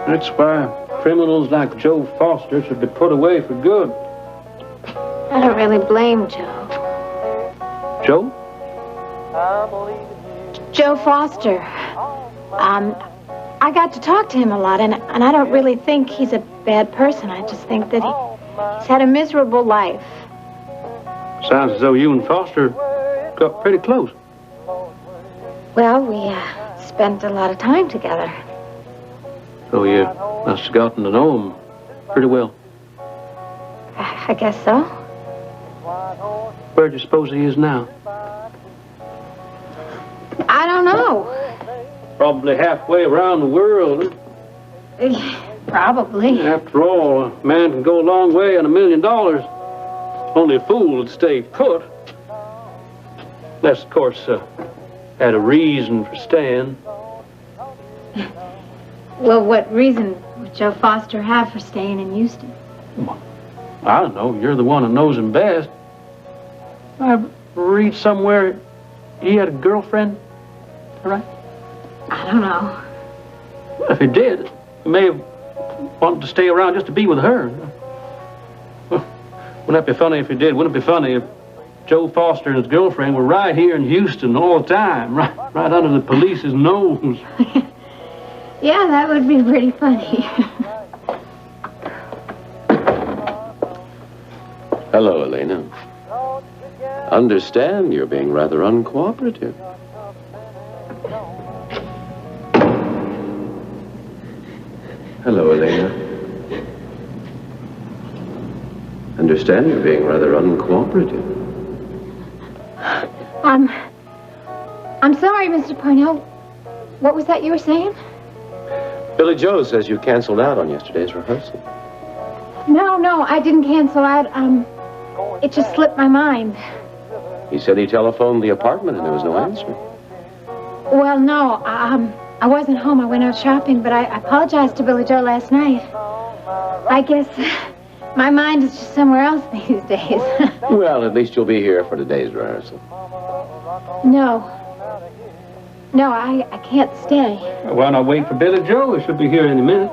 [SPEAKER 7] That's why criminals like Joe Foster should be put away for good.
[SPEAKER 2] I don't really blame Joe.
[SPEAKER 7] Joe?
[SPEAKER 2] Joe Foster. I got to talk to him a lot, and I don't really think he's a bad person. I just think that he's had a miserable life.
[SPEAKER 7] Sounds as though you and Foster got pretty close.
[SPEAKER 2] Well, we spent a lot of time together.
[SPEAKER 7] So you must have gotten to know him pretty well.
[SPEAKER 2] I guess so.
[SPEAKER 7] Where do you suppose he is now?
[SPEAKER 2] I don't know.
[SPEAKER 7] Probably halfway around the world.
[SPEAKER 2] Probably.
[SPEAKER 7] After all, a man can go a long way on $1 million. Only a fool would stay put. Unless, of course, had a reason for staying.
[SPEAKER 2] Well, what reason would Joe Foster have for staying in Houston?
[SPEAKER 7] I don't know. You're the one who knows him best. I read somewhere he had a girlfriend, right?
[SPEAKER 2] I don't know.
[SPEAKER 7] If he did, he may have wanted to stay around just to be with her. Wouldn't that be funny if he did? Wouldn't it be funny if Joe Foster and his girlfriend were right here in Houston all the time, right under the police's nose?
[SPEAKER 2] Yeah, that would be pretty funny.
[SPEAKER 15] Hello, Elena. Understand you're being rather uncooperative. Hello, Elena. Understand you're being rather uncooperative.
[SPEAKER 2] I'm sorry, Mr. Parnell. What was that you were saying?
[SPEAKER 15] Billy Joe says you canceled out on yesterday's rehearsal.
[SPEAKER 2] No, I didn't cancel out. It just slipped my mind.
[SPEAKER 15] He said he telephoned the apartment and there was no answer.
[SPEAKER 2] Well, no, I wasn't home. I went out shopping, but I apologized to Billy Joe last night. I guess My mind is just somewhere else these days.
[SPEAKER 15] Well, at least you'll be here for today's rehearsal.
[SPEAKER 2] No. No, I can't stay.
[SPEAKER 7] Why not wait for Billy Joe? He should be here any minute.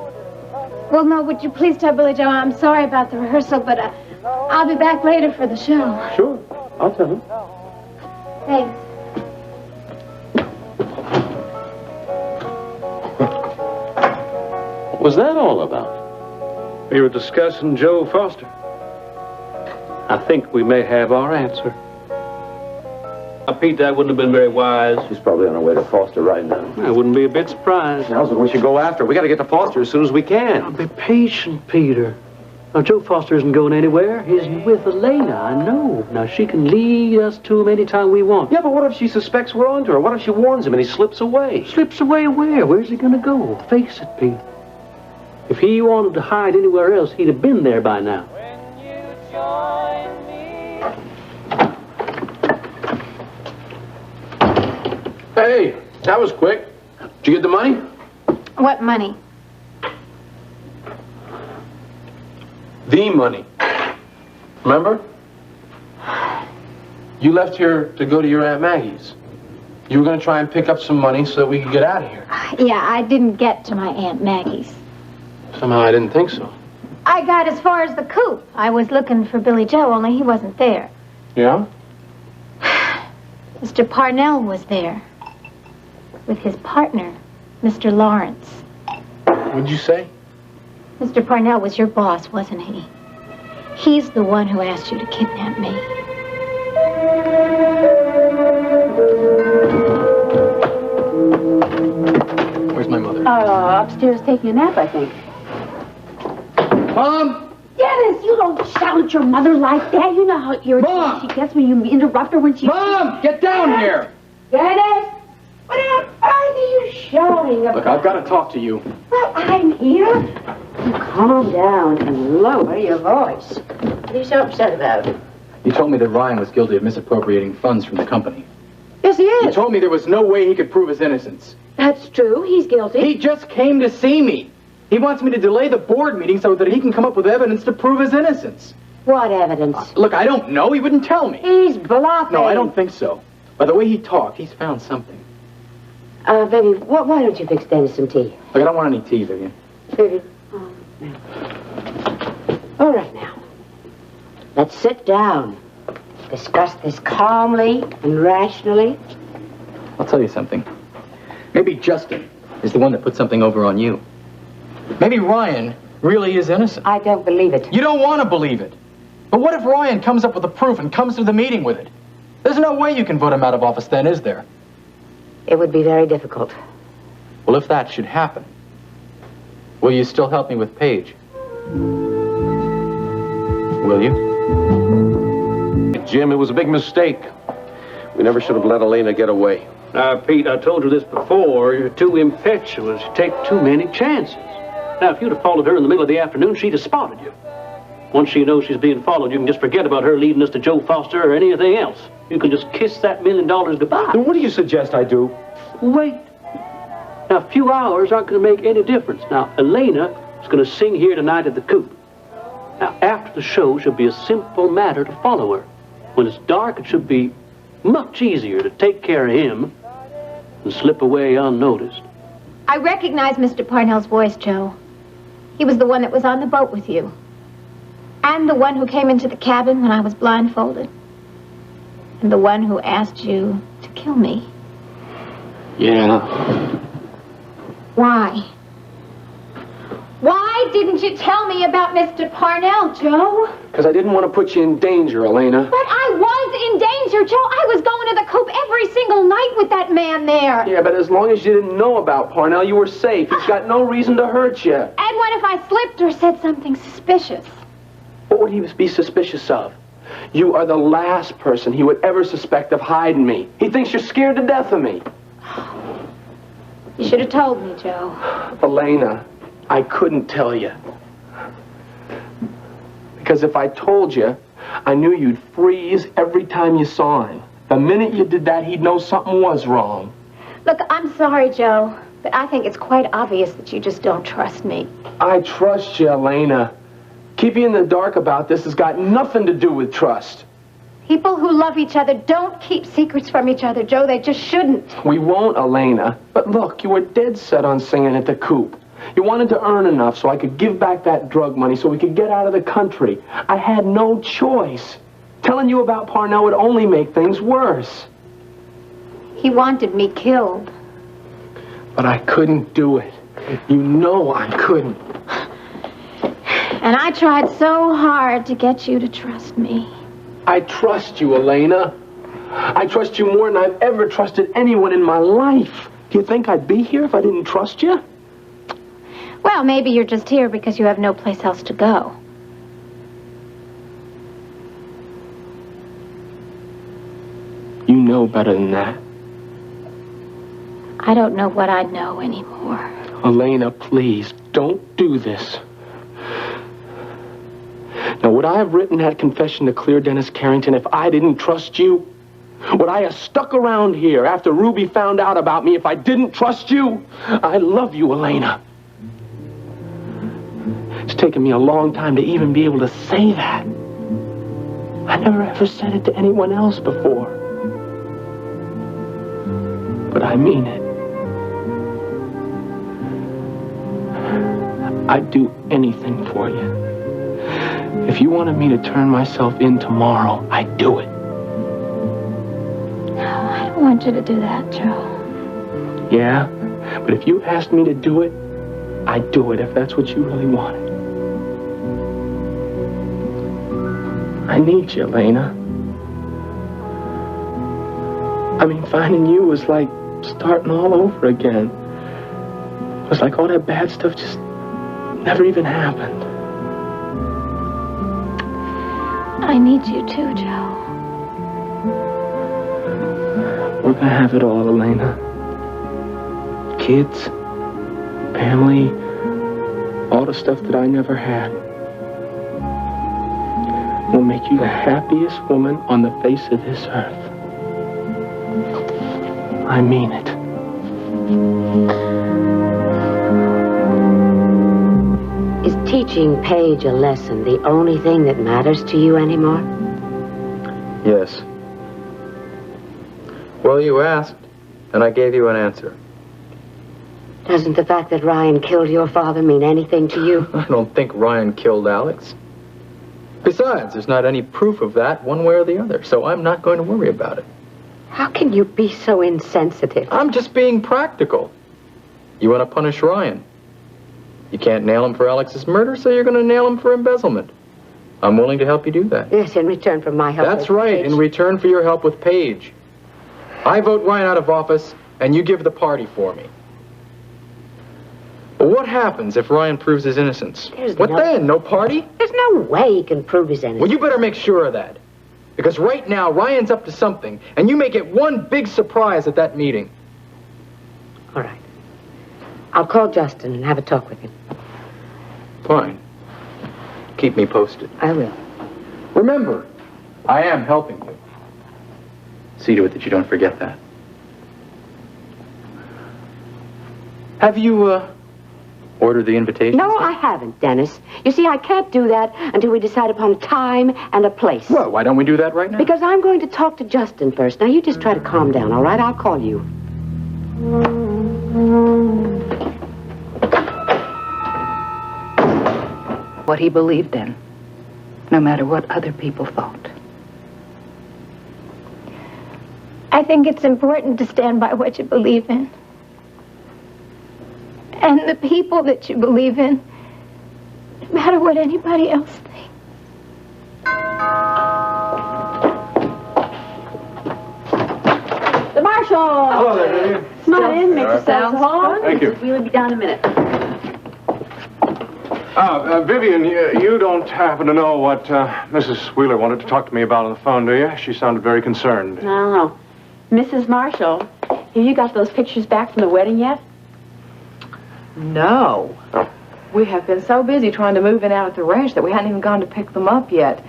[SPEAKER 2] Well, no, would you please tell Billy Joe I'm sorry about the rehearsal, but I'll be back later for the show.
[SPEAKER 15] Sure. I'll tell him.
[SPEAKER 2] Thanks.
[SPEAKER 15] What was that all about?
[SPEAKER 7] We were discussing Joe Foster. I think we may have our answer. Pete, that wouldn't have been very wise.
[SPEAKER 15] She's probably on her way to Foster right now.
[SPEAKER 7] I wouldn't be a bit surprised.
[SPEAKER 15] Nelson, we should go after her. We got to get to Foster as soon as we can.
[SPEAKER 7] Now, be patient, Peter. Now, Joe Foster isn't going anywhere. He's with Elena, I know. Now, she can lead us to him anytime we want.
[SPEAKER 15] Yeah, but what if she suspects we're onto her? What if she warns him and he slips away?
[SPEAKER 7] Slips away where? Where's he going to go? Face it, Pete. If he wanted to hide anywhere else, he'd have been there by now.
[SPEAKER 22] Hey, that was quick. Did you get the money?
[SPEAKER 2] What money?
[SPEAKER 22] The money. Remember? You left here to go to your Aunt Maggie's. You were going to try and pick up some money so that we could get out of here.
[SPEAKER 2] Yeah, I didn't get to my Aunt Maggie's.
[SPEAKER 22] Somehow I didn't think so.
[SPEAKER 2] I got as far as the coop. I was looking for Billy Joe, only he wasn't there.
[SPEAKER 22] Yeah?
[SPEAKER 2] Mr. Parnell was there. With his partner, Mr. Lawrence.
[SPEAKER 22] What'd you say?
[SPEAKER 2] Mr. Parnell was your boss, wasn't he? He's the one who asked you to kidnap me.
[SPEAKER 21] Where's my mother?
[SPEAKER 4] Upstairs taking a nap, I think.
[SPEAKER 21] Mom!
[SPEAKER 4] Dennis, you don't shout at your mother like that. You know how irritated she gets when you interrupt her when she...
[SPEAKER 21] Mom! Get down here!
[SPEAKER 4] Dennis! What on earth are you shouting about?
[SPEAKER 21] Look, I've got to talk to you.
[SPEAKER 4] Well, I'm here. You calm down and lower your voice. What are you so upset about?
[SPEAKER 21] You told me that Ryan was guilty of misappropriating funds from the company.
[SPEAKER 4] Yes, he is.
[SPEAKER 21] You told me there was no way he could prove his innocence.
[SPEAKER 4] That's true. He's guilty.
[SPEAKER 21] He just came to see me. He wants me to delay the board meeting so that he can come up with evidence to prove his innocence.
[SPEAKER 4] What evidence?
[SPEAKER 21] Look, I don't know. He wouldn't tell me.
[SPEAKER 4] He's bluffing.
[SPEAKER 21] No, I don't think so. By the way he talked, he's found something.
[SPEAKER 4] Baby, why don't you fix Dennis some tea?
[SPEAKER 21] Look, I don't want any tea, Vivian.
[SPEAKER 4] Baby. All right, now. Let's sit down. Discuss this calmly and rationally.
[SPEAKER 21] I'll tell you something. Maybe Justin is the one that put something over on you. Maybe Ryan really is innocent.
[SPEAKER 4] I don't believe it.
[SPEAKER 21] You don't want to believe it. But what if Ryan comes up with the proof and comes to the meeting with it? There's no way you can vote him out of office then, is there?
[SPEAKER 4] It would be very difficult.
[SPEAKER 21] Well, if that should happen, will you still help me with Paige? Will you?
[SPEAKER 15] Jim, it was a big mistake. We never should have let Elena get away.
[SPEAKER 7] Pete, I told you this before. You're too impetuous. You take too many chances. Now, if you'd have followed her in the middle of the afternoon, she'd have spotted you. Once she knows she's being followed, you can just forget about her leading us to Joe Foster or anything else. You can just kiss that $1 million goodbye.
[SPEAKER 15] Then what do you suggest I do?
[SPEAKER 7] Wait. Now, a few hours aren't going to make any difference. Now, Elena is going to sing here tonight at the Coop. Now, after the show, should be a simple matter to follow her. When it's dark, it should be much easier to take care of him and slip away unnoticed.
[SPEAKER 2] I recognize Mr. Parnell's voice, Joe. He was the one that was on the boat with you. And the one who came into the cabin when I was blindfolded. And the one who asked you to kill me.
[SPEAKER 22] Yeah.
[SPEAKER 2] Why? Why didn't you tell me about Mr. Parnell, Joe?
[SPEAKER 22] Because I didn't want to put you in danger, Elena.
[SPEAKER 2] But I was in danger, Joe. I was going to the coop every single night with that man there.
[SPEAKER 22] Yeah, but as long as you didn't know about Parnell, you were safe. He's got no reason to hurt you.
[SPEAKER 2] And what if I slipped or said something suspicious?
[SPEAKER 22] What would he be suspicious of? You are the last person he would ever suspect of hiding me. He thinks you're scared to death of me.
[SPEAKER 2] You should have told me, Joe.
[SPEAKER 22] Elena, I couldn't tell you. Because if I told you, I knew you'd freeze every time you saw him. The minute you did that, he'd know something was wrong.
[SPEAKER 2] Look, I'm sorry, Joe, but I think it's quite obvious that you just don't trust me.
[SPEAKER 22] I trust you, Elena. Keeping you in the dark about this has got nothing to do with trust.
[SPEAKER 2] People who love each other don't keep secrets from each other, Joe. They just shouldn't.
[SPEAKER 22] We won't, Elena. But look, you were dead set on singing at the Coop. You wanted to earn enough so I could give back that drug money so we could get out of the country. I had no choice. Telling you about Parnell would only make things worse.
[SPEAKER 2] He wanted me killed.
[SPEAKER 22] But I couldn't do it. You know I couldn't.
[SPEAKER 2] And I tried so hard to get you to trust me.
[SPEAKER 22] I trust you, Elena. I trust you more than I've ever trusted anyone in my life. Do you think I'd be here if I didn't trust you?
[SPEAKER 2] Well, maybe you're just here because you have no place else to go.
[SPEAKER 22] You know better than that.
[SPEAKER 2] I don't know what I know anymore.
[SPEAKER 22] Elena, please, don't do this. Now, would I have written that confession to clear Dennis Carrington if I didn't trust you? Would I have stuck around here after Ruby found out about me if I didn't trust you? I love you, Elena. It's taken me a long time to even be able to say that. I never ever said it to anyone else before. But I mean it. I'd do anything for you. If you wanted me to turn myself in tomorrow, I'd do it.
[SPEAKER 2] No, I don't want you to do that, Joe.
[SPEAKER 22] Yeah? But if you asked me to do it, I'd do it if that's what you really wanted. I need you, Elena. I mean, finding you was like starting all over again. It was like all that bad stuff just never even happened.
[SPEAKER 2] I need you too, Joe.
[SPEAKER 22] We're gonna have it all, Elena. Kids, family, all the stuff that I never had. We'll make you the happiest woman on the face of this earth. I mean it.
[SPEAKER 8] Is teaching Paige a lesson the only thing that matters to you anymore?
[SPEAKER 21] Yes. Well, you asked, and I gave you an answer.
[SPEAKER 8] Doesn't the fact that Ryan killed your father mean anything to you?
[SPEAKER 21] I don't think Ryan killed Alex. Besides, there's not any proof of that one way or the other, so I'm not going to worry about it.
[SPEAKER 8] How can you be so insensitive?
[SPEAKER 21] I'm just being practical. You want to punish Ryan. You can't nail him for Alex's murder, so you're going to nail him for embezzlement. I'm willing to help you do that.
[SPEAKER 8] Yes, in return for my help.
[SPEAKER 21] That's right, in return for your help with Paige. I vote Ryan out of office, and you give the party for me. But what happens if Ryan proves his innocence? What then? No party?
[SPEAKER 8] There's no way he can prove his innocence.
[SPEAKER 21] Well, you better make sure of that. Because right now, Ryan's up to something, and you may get one big surprise at that meeting.
[SPEAKER 8] All right. I'll call Justin and have a talk with him.
[SPEAKER 21] Fine. Keep me posted.
[SPEAKER 8] I will.
[SPEAKER 21] Remember, I am helping you. See to it that you don't forget that. Have you, ordered the invitation?
[SPEAKER 8] No, I haven't, Dennis. You see, I can't do that until we decide upon a time and a place.
[SPEAKER 21] Well, why don't we do that right now?
[SPEAKER 8] Because I'm going to talk to Justin first. Now, you just try to calm down, all right? I'll call you.
[SPEAKER 5] What he believed in, no matter what other people thought.
[SPEAKER 2] I think it's important to stand by what you believe in. And the people that you believe in, no matter what anybody else thinks.
[SPEAKER 4] The Marshal!
[SPEAKER 20] Hello there, Vivian.
[SPEAKER 4] Come on in, make yourselves home.
[SPEAKER 20] Thank you.
[SPEAKER 4] We'll be down in a minute.
[SPEAKER 20] Vivian, you don't happen to know what Mrs. Wheeler wanted to talk to me about on the phone, do you? She sounded very concerned.
[SPEAKER 4] No. Mrs. Marshall, have you got those pictures back from the wedding yet?
[SPEAKER 14] No.
[SPEAKER 20] Oh.
[SPEAKER 14] We have been so busy trying to move in out at the ranch that we hadn't even gone to pick them up yet.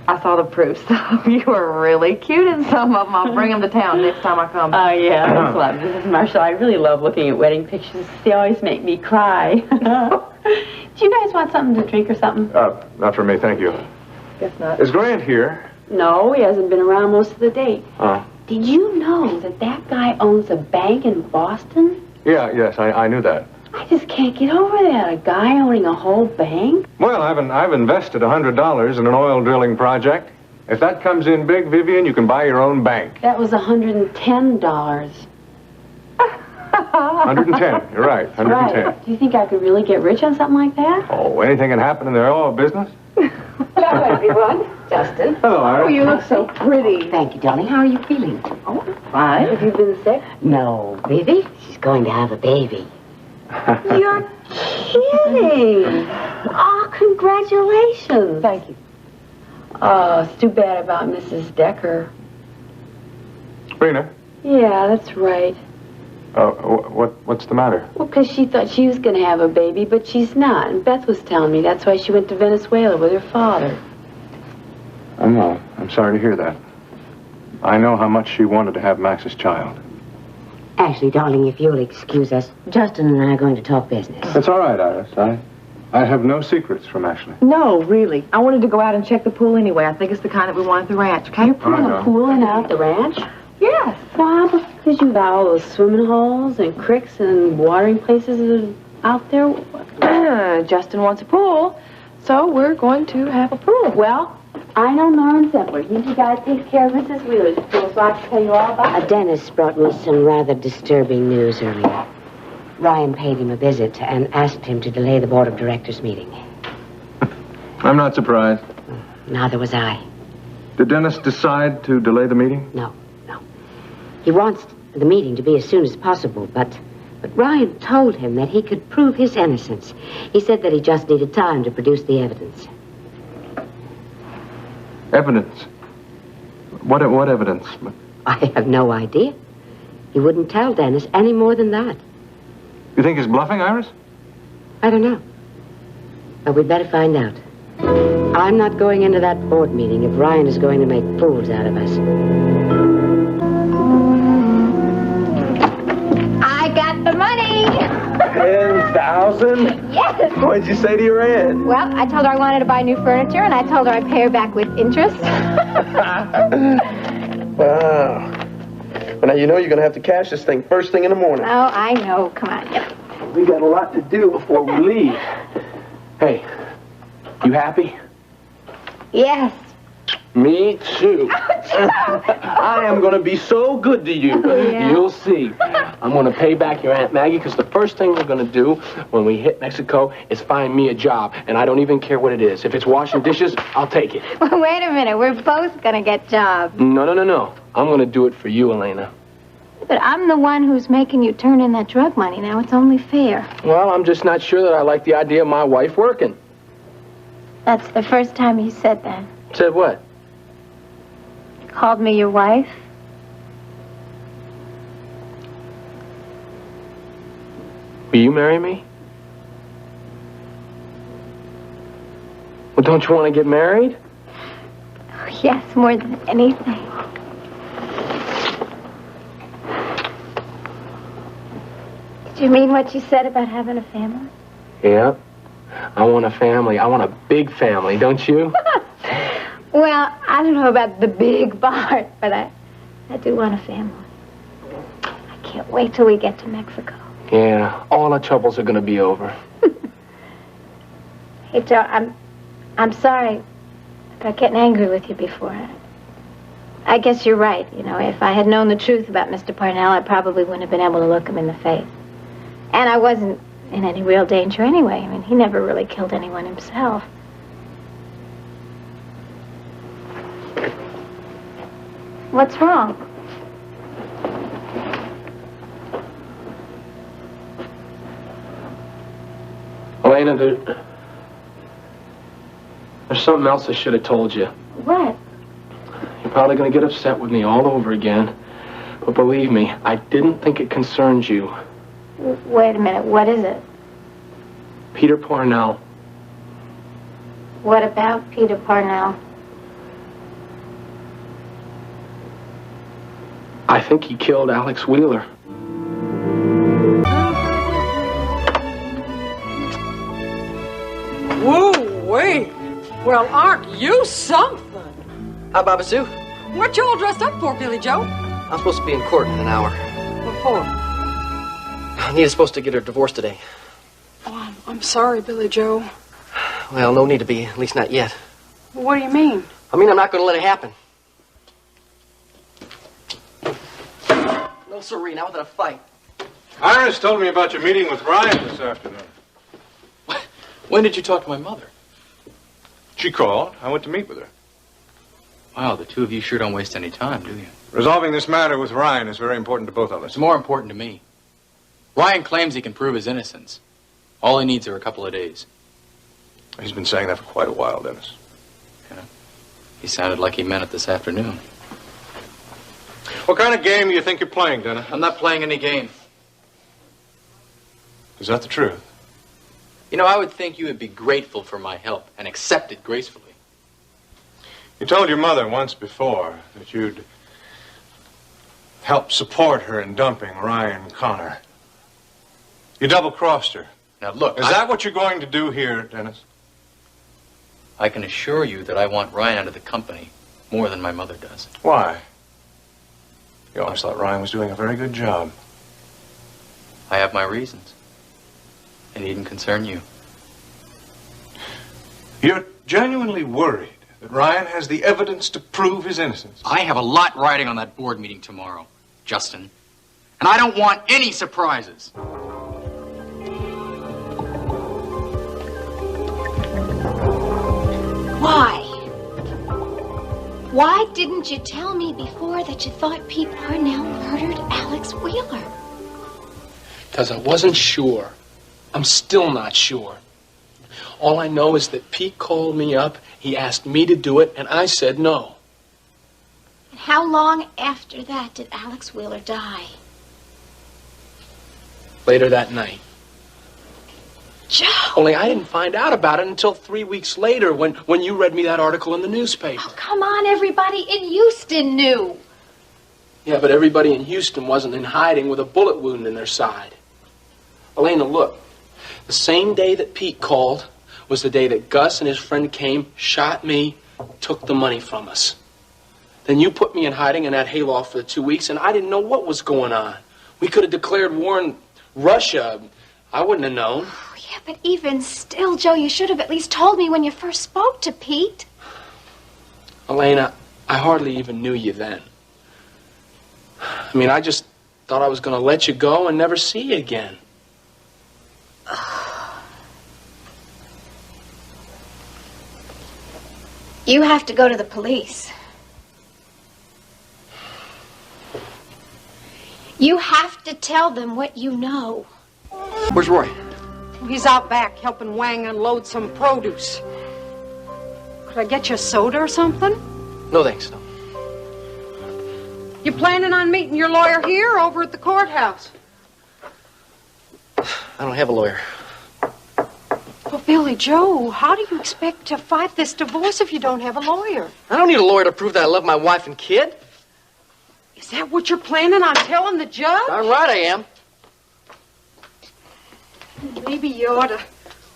[SPEAKER 14] I saw the proofs. You were really cute in some of them. I'll bring them to town next time I come.
[SPEAKER 4] Oh, yeah. Thanks a lot, Mrs. Marshall. I really love looking at wedding pictures. They always make me cry. Do you guys want something to drink or something?
[SPEAKER 20] Not for me, thank you.
[SPEAKER 4] Guess not.
[SPEAKER 20] Is Grant here?
[SPEAKER 4] No, he hasn't been around most of the day.
[SPEAKER 20] Oh.
[SPEAKER 4] Did you know that guy owns a bank in Boston?
[SPEAKER 20] Yes, I knew that.
[SPEAKER 4] I just can't get over that. A guy owning a whole bank?
[SPEAKER 20] Well, I've invested $100 in an oil drilling project. If that comes in big, Vivian, you can buy your own bank.
[SPEAKER 4] That was $110.
[SPEAKER 20] 110, you're right, 110.
[SPEAKER 4] Right. Do you think I could really get rich on something like that?
[SPEAKER 20] Oh, anything can happen in the oil business.
[SPEAKER 8] Hello, everyone. Justin.
[SPEAKER 20] Hello, Iris.
[SPEAKER 8] Oh, you look so pretty. Thank you, darling. How are you feeling? Oh, fine.
[SPEAKER 4] Have you been sick?
[SPEAKER 8] No, Vivi. She's going to have a baby.
[SPEAKER 4] You're kidding. Oh, congratulations. Thank you. Oh, it's too bad about Mrs. Decker.
[SPEAKER 20] Rena,
[SPEAKER 4] Yeah, that's right.
[SPEAKER 20] what's the matter?
[SPEAKER 4] Well, because she thought she was going to have a baby, but she's not. And Beth was telling me that's why she went to Venezuela with her father.
[SPEAKER 20] I'm sorry to hear that. I know how much she wanted to have Max's child.
[SPEAKER 8] Ashley, darling, if you'll excuse us, Justin and I are going to talk business.
[SPEAKER 20] It's all right, Iris. I have no secrets from Ashley.
[SPEAKER 14] No, really. I wanted to go out and check the pool anyway. I think it's the kind that we want at the ranch, okay?
[SPEAKER 4] You're putting a pool in out at the ranch?
[SPEAKER 14] Yes.
[SPEAKER 4] Why? Because you got all those swimming holes and creeks and watering places out there?
[SPEAKER 14] Justin wants a pool, so we're going to have a pool.
[SPEAKER 4] Well, I know Norman Simpler. He's the guy that takes care of Mrs. Wheeler's pool, so I can tell you all about it.
[SPEAKER 8] Dennis brought me some rather disturbing news earlier. Ryan paid him a visit and asked him to delay the board of directors meeting.
[SPEAKER 20] I'm not surprised.
[SPEAKER 8] Neither was I.
[SPEAKER 20] Did Dennis decide to delay the meeting?
[SPEAKER 8] No. He wants the meeting to be as soon as possible, but Ryan told him that he could prove his innocence. He said that he just needed time to produce the evidence.
[SPEAKER 20] Evidence? What evidence?
[SPEAKER 8] I have no idea. He wouldn't tell Dennis any more than that.
[SPEAKER 20] You think he's bluffing, Iris?
[SPEAKER 8] I don't know. But we'd better find out. I'm not going into that board meeting if Ryan is going to make fools out of us.
[SPEAKER 2] I got the money.
[SPEAKER 22] 10,000?
[SPEAKER 2] Yes.
[SPEAKER 22] What'd you say to your aunt?
[SPEAKER 2] Well, I told her I wanted to buy new furniture, and I told her I'd pay her back with interest.
[SPEAKER 22] Wow. Well, now you know you're going to have to cash this thing first thing in the morning.
[SPEAKER 2] Oh, I know. Come on, get up.
[SPEAKER 22] We got a lot to do before we leave. Hey, you happy?
[SPEAKER 2] Yes.
[SPEAKER 22] Me too. I am going to be so good to you.
[SPEAKER 2] Yeah.
[SPEAKER 22] You'll see. I'm going to pay back your Aunt Maggie because the first thing we're going to do when we hit Mexico is find me a job. And I don't even care what it is. If it's washing dishes, I'll take it.
[SPEAKER 2] Well, wait a minute. We're both going to get jobs.
[SPEAKER 22] No. I'm going to do it for you, Elena.
[SPEAKER 2] But I'm the one who's making you turn in that drug money. Now, it's only fair.
[SPEAKER 22] Well, I'm just not sure that I like the idea of my wife working.
[SPEAKER 2] That's the first time you said that.
[SPEAKER 22] Said what?
[SPEAKER 2] Called me your wife.
[SPEAKER 22] Will you marry me? Well, don't you want to get married?
[SPEAKER 2] Oh, yes, more than anything. Did you mean what you said about having a family?
[SPEAKER 22] Yeah. I want a family. I want a big family, don't you?
[SPEAKER 2] Well, I don't know about the big part, but I do want a family. I can't wait till we get to Mexico.
[SPEAKER 22] Yeah, all our troubles are going to be over.
[SPEAKER 2] Hey, Joe, I'm sorry about getting angry with you before. I guess you're right. You know, if I had known the truth about Mr. Parnell, I probably wouldn't have been able to look him in the face. And I wasn't in any real danger anyway. I mean, he never really killed anyone himself. What's wrong?
[SPEAKER 22] Elena, there's something else I should have told you.
[SPEAKER 2] What?
[SPEAKER 22] You're probably going to get upset with me all over again. But believe me, I didn't think it concerns you.
[SPEAKER 2] Wait a minute. What is it?
[SPEAKER 22] Peter Parnell.
[SPEAKER 2] What about Peter Parnell?
[SPEAKER 22] I think he killed Alex Wheeler.
[SPEAKER 11] Well, aren't you something?
[SPEAKER 9] Hi, Baba Sue.
[SPEAKER 11] What you all dressed up for, Billy Joe?
[SPEAKER 9] I'm supposed to be in court in an hour.
[SPEAKER 11] What for?
[SPEAKER 9] Anita's supposed to get her divorce today.
[SPEAKER 11] Oh, I'm sorry, Billy Joe.
[SPEAKER 9] Well, no need to be, at least not yet.
[SPEAKER 11] What do you mean?
[SPEAKER 9] I mean, I'm not going to let it happen. No, sirree, not without a fight.
[SPEAKER 20] Iris told me about your meeting with Ryan this afternoon.
[SPEAKER 21] When did you talk to my mother?
[SPEAKER 20] She called. I went to meet with her.
[SPEAKER 21] Wow, the two of you sure don't waste any time, do you?
[SPEAKER 20] Resolving this matter with Ryan is very important to both of us.
[SPEAKER 21] It's more important to me. Ryan claims he can prove his innocence. All he needs are a couple of days.
[SPEAKER 20] He's been saying that for quite a while, Dennis.
[SPEAKER 21] Yeah. He sounded like he meant it this afternoon.
[SPEAKER 20] What kind of game do you think you're playing, Dennis?
[SPEAKER 21] I'm not playing any game.
[SPEAKER 20] Is that the truth?
[SPEAKER 21] You know, I would think you would be grateful for my help and accept it gracefully.
[SPEAKER 20] You told your mother once before that you'd help support her in dumping Ryan Connor. You double-crossed her.
[SPEAKER 21] Now, look,
[SPEAKER 20] Is that what you're going to do here, Dennis?
[SPEAKER 21] I can assure you that I want Ryan out of the company more than my mother does.
[SPEAKER 20] Why? You always thought Ryan was doing a very good job.
[SPEAKER 21] I have my reasons. They needn't concern you.
[SPEAKER 20] You're genuinely worried that Ryan has the evidence to prove his innocence.
[SPEAKER 21] I have a lot riding on that board meeting tomorrow, Justin. And I don't want any surprises.
[SPEAKER 2] Why? Why didn't you tell me before that you thought Pete Parnell murdered Alex Wheeler?
[SPEAKER 19] Because I wasn't sure. I'm still not sure. All I know is that Pete called me up, he asked me to do it, and I said no.
[SPEAKER 2] And how long after that did Alex Wheeler die?
[SPEAKER 19] Later that night.
[SPEAKER 2] Joe!
[SPEAKER 19] Only I didn't find out about it until 3 weeks later when you read me that article in the newspaper.
[SPEAKER 2] Oh, come on, everybody in Houston knew.
[SPEAKER 19] Yeah, but everybody in Houston wasn't in hiding with a bullet wound in their side. Elena, look. The same day that Pete called was the day that Gus and his friend came, shot me, took the money from us. Then you put me in hiding in that hayloft for the 2 weeks, and I didn't know what was going on. We could have declared war on Russia. I wouldn't have known.
[SPEAKER 2] Oh, yeah, but even still, Joe, you should have at least told me when you first spoke to Pete.
[SPEAKER 19] Elena, I hardly even knew you then. I mean, I just thought I was going to let you go and never see you again.
[SPEAKER 2] You have to go to the police. You have to tell them what you know.
[SPEAKER 9] Where's Roy?
[SPEAKER 11] He's out back helping Wang unload some produce. Could I get you a soda or something?
[SPEAKER 9] No, thanks. No.
[SPEAKER 11] You planning on meeting your lawyer here or over at the courthouse?
[SPEAKER 9] I don't have a lawyer.
[SPEAKER 11] Well, Billy Joe, how do you expect to fight this divorce if you don't have a lawyer?
[SPEAKER 9] I don't need a lawyer to prove that I love my wife and kid.
[SPEAKER 11] Is that what you're planning on telling the judge?
[SPEAKER 9] Darn right I am.
[SPEAKER 11] Maybe you ought to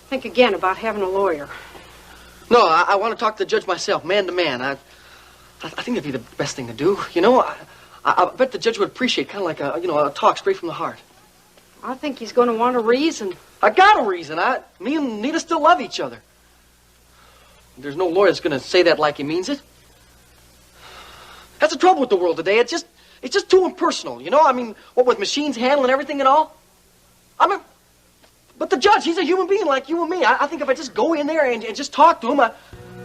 [SPEAKER 11] think again about having a lawyer.
[SPEAKER 9] No, I want to talk to the judge myself, man to man. I think that'd be the best thing to do. You know, I bet the judge would appreciate kind of like a talk straight from the heart.
[SPEAKER 11] I think he's going to want a reason.
[SPEAKER 9] I got a reason. Me and Nita still love each other. There's no lawyer that's going to say that like he means it. That's the trouble with the world today. It's just too impersonal, you know? I mean, what with machines handling everything and all? I mean, but the judge, he's a human being like you and me. I think if I just go in there and just talk to him,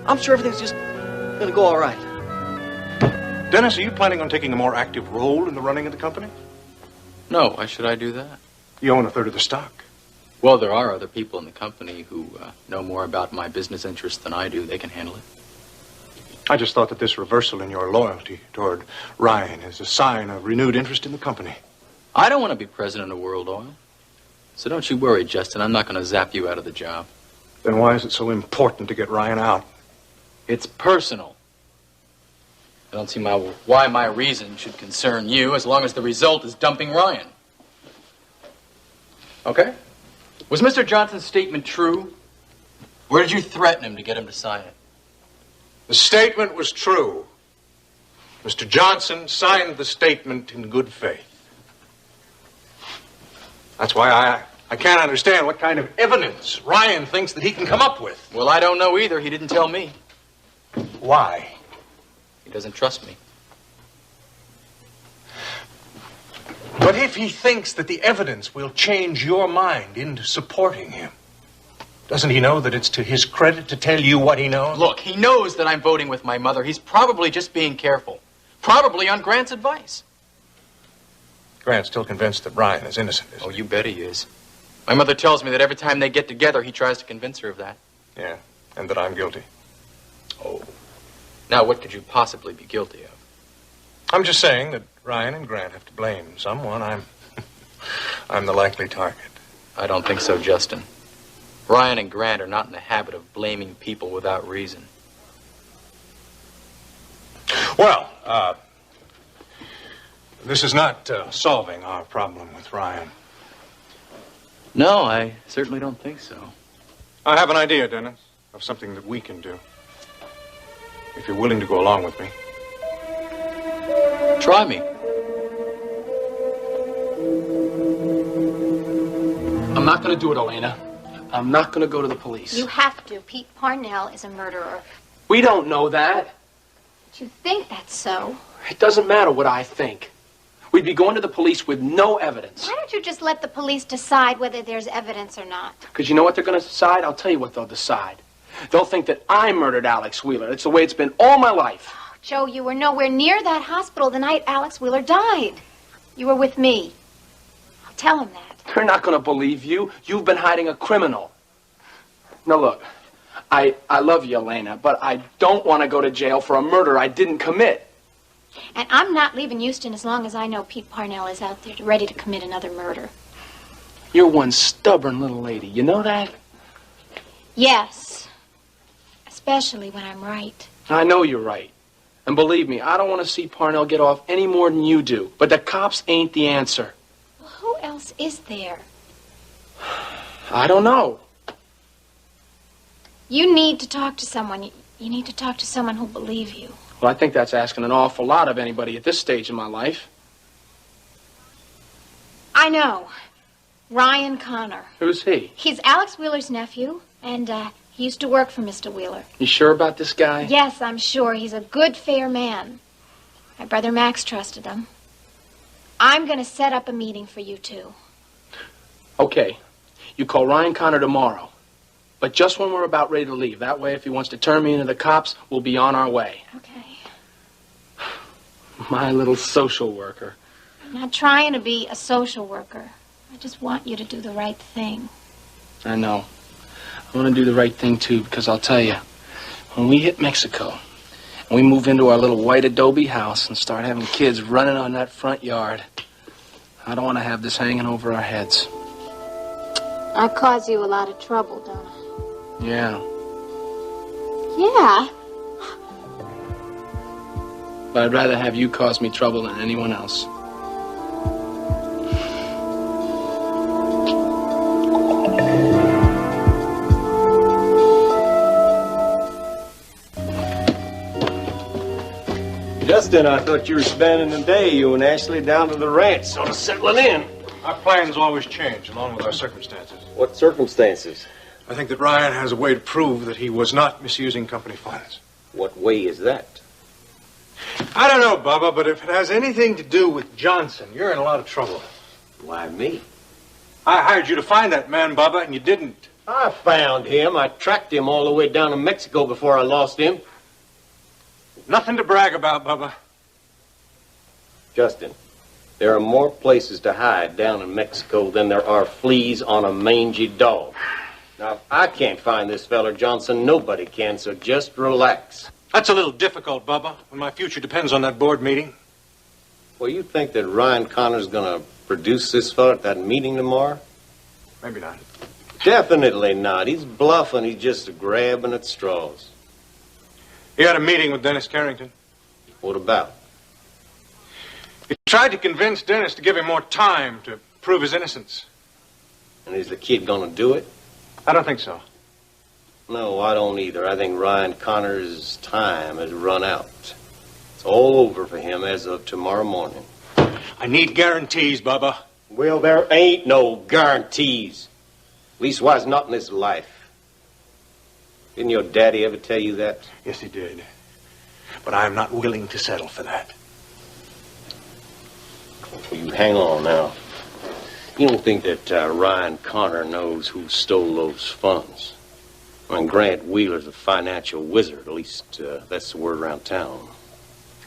[SPEAKER 9] I'm sure everything's just going to go all right.
[SPEAKER 20] Dennis, are you planning on taking a more active role in the running of the company?
[SPEAKER 21] No, why should I do that?
[SPEAKER 20] You own a third of the stock.
[SPEAKER 21] Well, there are other people in the company who know more about my business interests than I do. They can handle it.
[SPEAKER 20] I just thought that this reversal in your loyalty toward Ryan is a sign of renewed interest in the company.
[SPEAKER 21] I don't want to be president of World Oil. So don't you worry, Justin. I'm not going to zap you out of the job.
[SPEAKER 20] Then why is it so important to get Ryan out?
[SPEAKER 21] It's personal. I don't see why my reason should concern you as long as the result is dumping Ryan. Okay? Was Mr. Johnson's statement true? Or did you threaten him to get him to sign it?
[SPEAKER 20] The statement was true. Mr. Johnson signed the statement in good faith. That's why I can't understand what kind of evidence Ryan thinks that he can come up with.
[SPEAKER 21] Well, I don't know either. He didn't tell me.
[SPEAKER 20] Why?
[SPEAKER 21] He doesn't trust me.
[SPEAKER 20] But if he thinks that the evidence will change your mind into supporting him, doesn't he know that it's to his credit to tell you what he knows?
[SPEAKER 21] Look, he knows that I'm voting with my mother. He's probably just being careful. Probably on Grant's advice.
[SPEAKER 20] Grant's still convinced that Ryan is innocent, isn't
[SPEAKER 21] he? Oh, you bet he is. My mother tells me that every time they get together, he tries to convince her of that.
[SPEAKER 20] Yeah, and that I'm guilty.
[SPEAKER 21] Oh. Now, what could you possibly be guilty of?
[SPEAKER 20] I'm just saying that Ryan and Grant have to blame someone. I'm the likely target.
[SPEAKER 21] I don't think so, Justin. Ryan and Grant are not in the habit of blaming people without reason.
[SPEAKER 20] Well, this is not solving our problem with Ryan.
[SPEAKER 21] No, I certainly don't think so.
[SPEAKER 20] I have an idea, Dennis, of something that we can do. If you're willing to go along with me.
[SPEAKER 21] Try me. I'm not going to do it, Elena. I'm not going to go to the police.
[SPEAKER 2] You have to. Pete Parnell is a murderer.
[SPEAKER 19] We don't know that.
[SPEAKER 2] But you think that's so.
[SPEAKER 19] It doesn't matter what I think. We'd be going to the police with no evidence.
[SPEAKER 2] Why don't you just let the police decide whether there's evidence or not?
[SPEAKER 19] Because you know what they're going to decide? I'll tell you what they'll decide. They'll think that I murdered Alex Wheeler. It's the way it's been all my life.
[SPEAKER 2] Oh, Joe, you were nowhere near that hospital the night Alex Wheeler died. You were with me. I'll tell him that.
[SPEAKER 19] They're not going to believe you. You've been hiding a criminal. Now, look, I love you, Elena, but I don't want to go to jail for a murder I didn't commit.
[SPEAKER 2] And I'm not leaving Houston as long as I know Pete Parnell is out there ready to commit another murder.
[SPEAKER 19] You're one stubborn little lady. You know that?
[SPEAKER 2] Yes. Especially when I'm right.
[SPEAKER 19] I know you're right. And believe me, I don't want to see Parnell get off any more than you do. But the cops ain't the answer.
[SPEAKER 2] Well, who else is there?
[SPEAKER 19] I don't know.
[SPEAKER 2] You need to talk to someone. You need to talk to someone who'll believe you.
[SPEAKER 19] Well, I think that's asking an awful lot of anybody at this stage in my life.
[SPEAKER 2] I know. Ryan Connor.
[SPEAKER 19] Who's he?
[SPEAKER 2] He's Alex Wheeler's nephew, and he used to work for Mr. Wheeler.
[SPEAKER 19] You sure about this guy?
[SPEAKER 2] Yes, I'm sure. He's a good, fair man. My brother Max trusted him. I'm going to set up a meeting for you two.
[SPEAKER 19] Okay. You call Ryan Connor tomorrow. But just when we're about ready to leave. That way, if he wants to turn me into the cops, we'll be on our way.
[SPEAKER 2] Okay.
[SPEAKER 19] My little social worker.
[SPEAKER 2] I'm not trying to be a social worker. I just want you to do the right thing.
[SPEAKER 19] I know. I want to do the right thing, too, because I'll tell you, when we hit Mexico, and we move into our little white adobe house and start having kids running on that front yard, I don't want to have this hanging over our heads.
[SPEAKER 2] I cause you a lot of trouble, don't I?
[SPEAKER 19] Yeah.
[SPEAKER 2] Yeah.
[SPEAKER 19] But I'd rather have you cause me trouble than anyone else.
[SPEAKER 10] Justin, I thought you were spending the day, you and Ashley, down to the ranch, sort of settling in.
[SPEAKER 20] Our plans always change, along with our circumstances.
[SPEAKER 10] What circumstances?
[SPEAKER 20] I think that Ryan has a way to prove that he was not misusing company funds.
[SPEAKER 10] What way is that?
[SPEAKER 20] I don't know, Bubba, but if it has anything to do with Johnson, you're in a lot of trouble.
[SPEAKER 10] Why me?
[SPEAKER 20] I hired you to find that man, Bubba, and you didn't.
[SPEAKER 10] I found him. I tracked him all the way down to Mexico before I lost him.
[SPEAKER 20] Nothing to brag about, Bubba.
[SPEAKER 10] Justin, there are more places to hide down in Mexico than there are fleas on a mangy dog. Now, if I can't find this feller Johnson, nobody can, so just relax.
[SPEAKER 20] That's a little difficult, Bubba, when my future depends on that board meeting.
[SPEAKER 10] Well, you think that Ryan Connor's gonna produce this fella at that meeting tomorrow?
[SPEAKER 20] Maybe not.
[SPEAKER 10] Definitely not. He's bluffing. He's just grabbing at straws.
[SPEAKER 20] He had a meeting with Dennis Carrington.
[SPEAKER 10] What about?
[SPEAKER 20] He tried to convince Dennis to give him more time to prove his innocence.
[SPEAKER 10] And is the kid gonna do it?
[SPEAKER 20] I don't think so.
[SPEAKER 3] No, I don't either. I think Ryan Connor's time has run out. It's all over for him as of tomorrow morning.
[SPEAKER 16] I need guarantees, Bubba.
[SPEAKER 3] Well, there ain't no guarantees. Leastwise, not in this life. Didn't your daddy ever tell you that?
[SPEAKER 16] Yes, he did. But I am not willing to settle for that.
[SPEAKER 3] Well, you hang on now. You don't think that Ryan Connor knows who stole those funds? I mean, Grant Wheeler's a financial wizard. At least that's the word around town.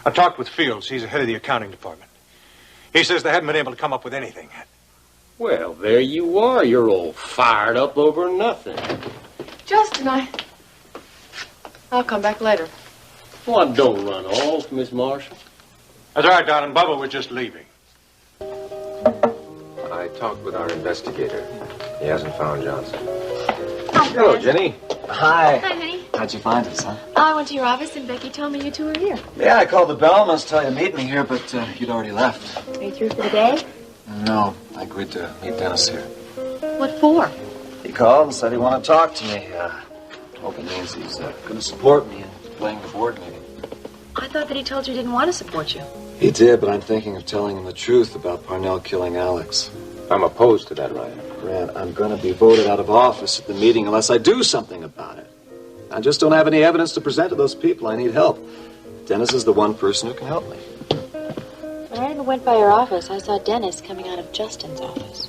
[SPEAKER 16] I talked with Fields. He's the head of the accounting department. He says they haven't been able to come up with anything yet.
[SPEAKER 3] Well, there you are. You're all fired up over nothing.
[SPEAKER 12] Justin, I'll come back later.
[SPEAKER 3] Well, don't run off, Miss Marshall.
[SPEAKER 16] That's all right, darling. Bubba was just leaving.
[SPEAKER 10] I talked with our investigator. He hasn't found Johnson.
[SPEAKER 12] Hi,
[SPEAKER 10] Hello, Jenny. Hi.
[SPEAKER 12] Hi, honey.
[SPEAKER 10] How'd you find us, huh?
[SPEAKER 12] I went to your office and Becky told me you two were here.
[SPEAKER 10] Yeah, I called the bellmans to tell you to meet me here, but you'd already left.
[SPEAKER 12] Are you through for the day?
[SPEAKER 10] No, I agreed to meet Dennis here.
[SPEAKER 12] What for?
[SPEAKER 10] He called and said he wanted to talk to me. Hope it means he's going to support me in playing the board meeting.
[SPEAKER 12] I thought that he told you he didn't want to support you.
[SPEAKER 10] He did, but I'm thinking of telling him the truth about Parnell killing Alex.
[SPEAKER 15] I'm opposed to that, Ryan.
[SPEAKER 10] Grant, I'm going to be voted out of office at the meeting unless I do something about it. I just don't have any evidence to present to those people. I need help. Dennis is the one person who can help me.
[SPEAKER 12] When I went by your office, I saw Dennis coming out of Justin's office.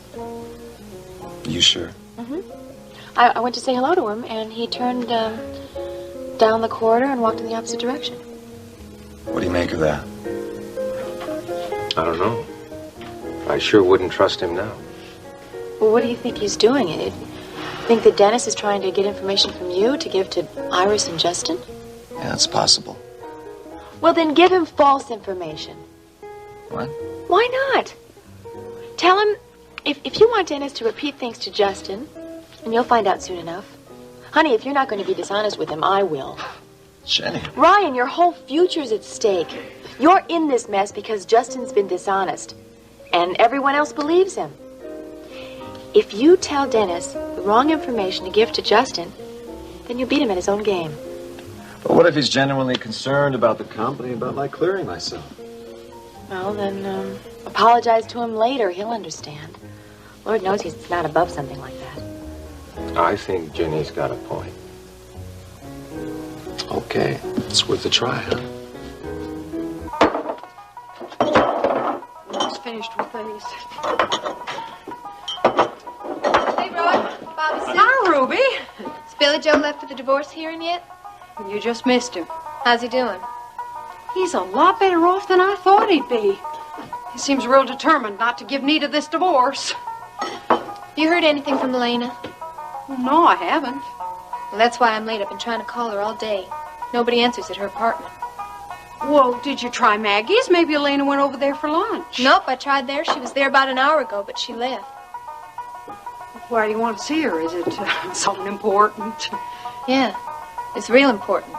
[SPEAKER 10] You sure?
[SPEAKER 12] Mm-hmm. I went to say hello to him, and he turned down the corridor and walked in the opposite direction.
[SPEAKER 10] What do you make of that?
[SPEAKER 15] I don't know. I sure wouldn't trust him now.
[SPEAKER 12] Well, what do you think he's doing? You think that Dennis is trying to get information from you to give to Iris and Justin?
[SPEAKER 10] Yeah, it's possible.
[SPEAKER 12] Well, then give him false information.
[SPEAKER 10] What?
[SPEAKER 12] Why not? Tell him if you want Dennis to repeat things to Justin, and you'll find out soon enough. Honey, if you're not going to be dishonest with him, I will.
[SPEAKER 10] Jenny.
[SPEAKER 12] Ryan, your whole future's at stake. You're in this mess because Justin's been dishonest, and everyone else believes him. If you tell Dennis the wrong information to give to Justin, then you beat him at his own game.
[SPEAKER 10] But what if he's genuinely concerned about the company, about my clearing myself?
[SPEAKER 12] Well, then apologize to him later. He'll understand. Lord knows he's not above something like that.
[SPEAKER 15] I think Jenny's got a point.
[SPEAKER 10] Okay, it's worth a try, huh?
[SPEAKER 12] Almost finished with things.
[SPEAKER 2] Hey, Roy. Bobby Sue.
[SPEAKER 12] Hi, Ruby.
[SPEAKER 2] Has Billy Joe left for the divorce hearing yet?
[SPEAKER 12] You just missed him.
[SPEAKER 2] How's he doing?
[SPEAKER 17] He's a lot better off than I thought he'd be. He seems real determined not to give Nita this divorce.
[SPEAKER 2] You heard anything from Elena?
[SPEAKER 17] Well, no, I haven't.
[SPEAKER 2] Well, that's why I'm late. I've been trying to call her all day. Nobody answers at her apartment.
[SPEAKER 17] Well, did you try Maggie's? Maybe Elena went over there for lunch.
[SPEAKER 2] Nope, I tried there. She was there about an hour ago, but she left.
[SPEAKER 17] Why do you want to see her? Is it something important?
[SPEAKER 2] Yeah, it's real important.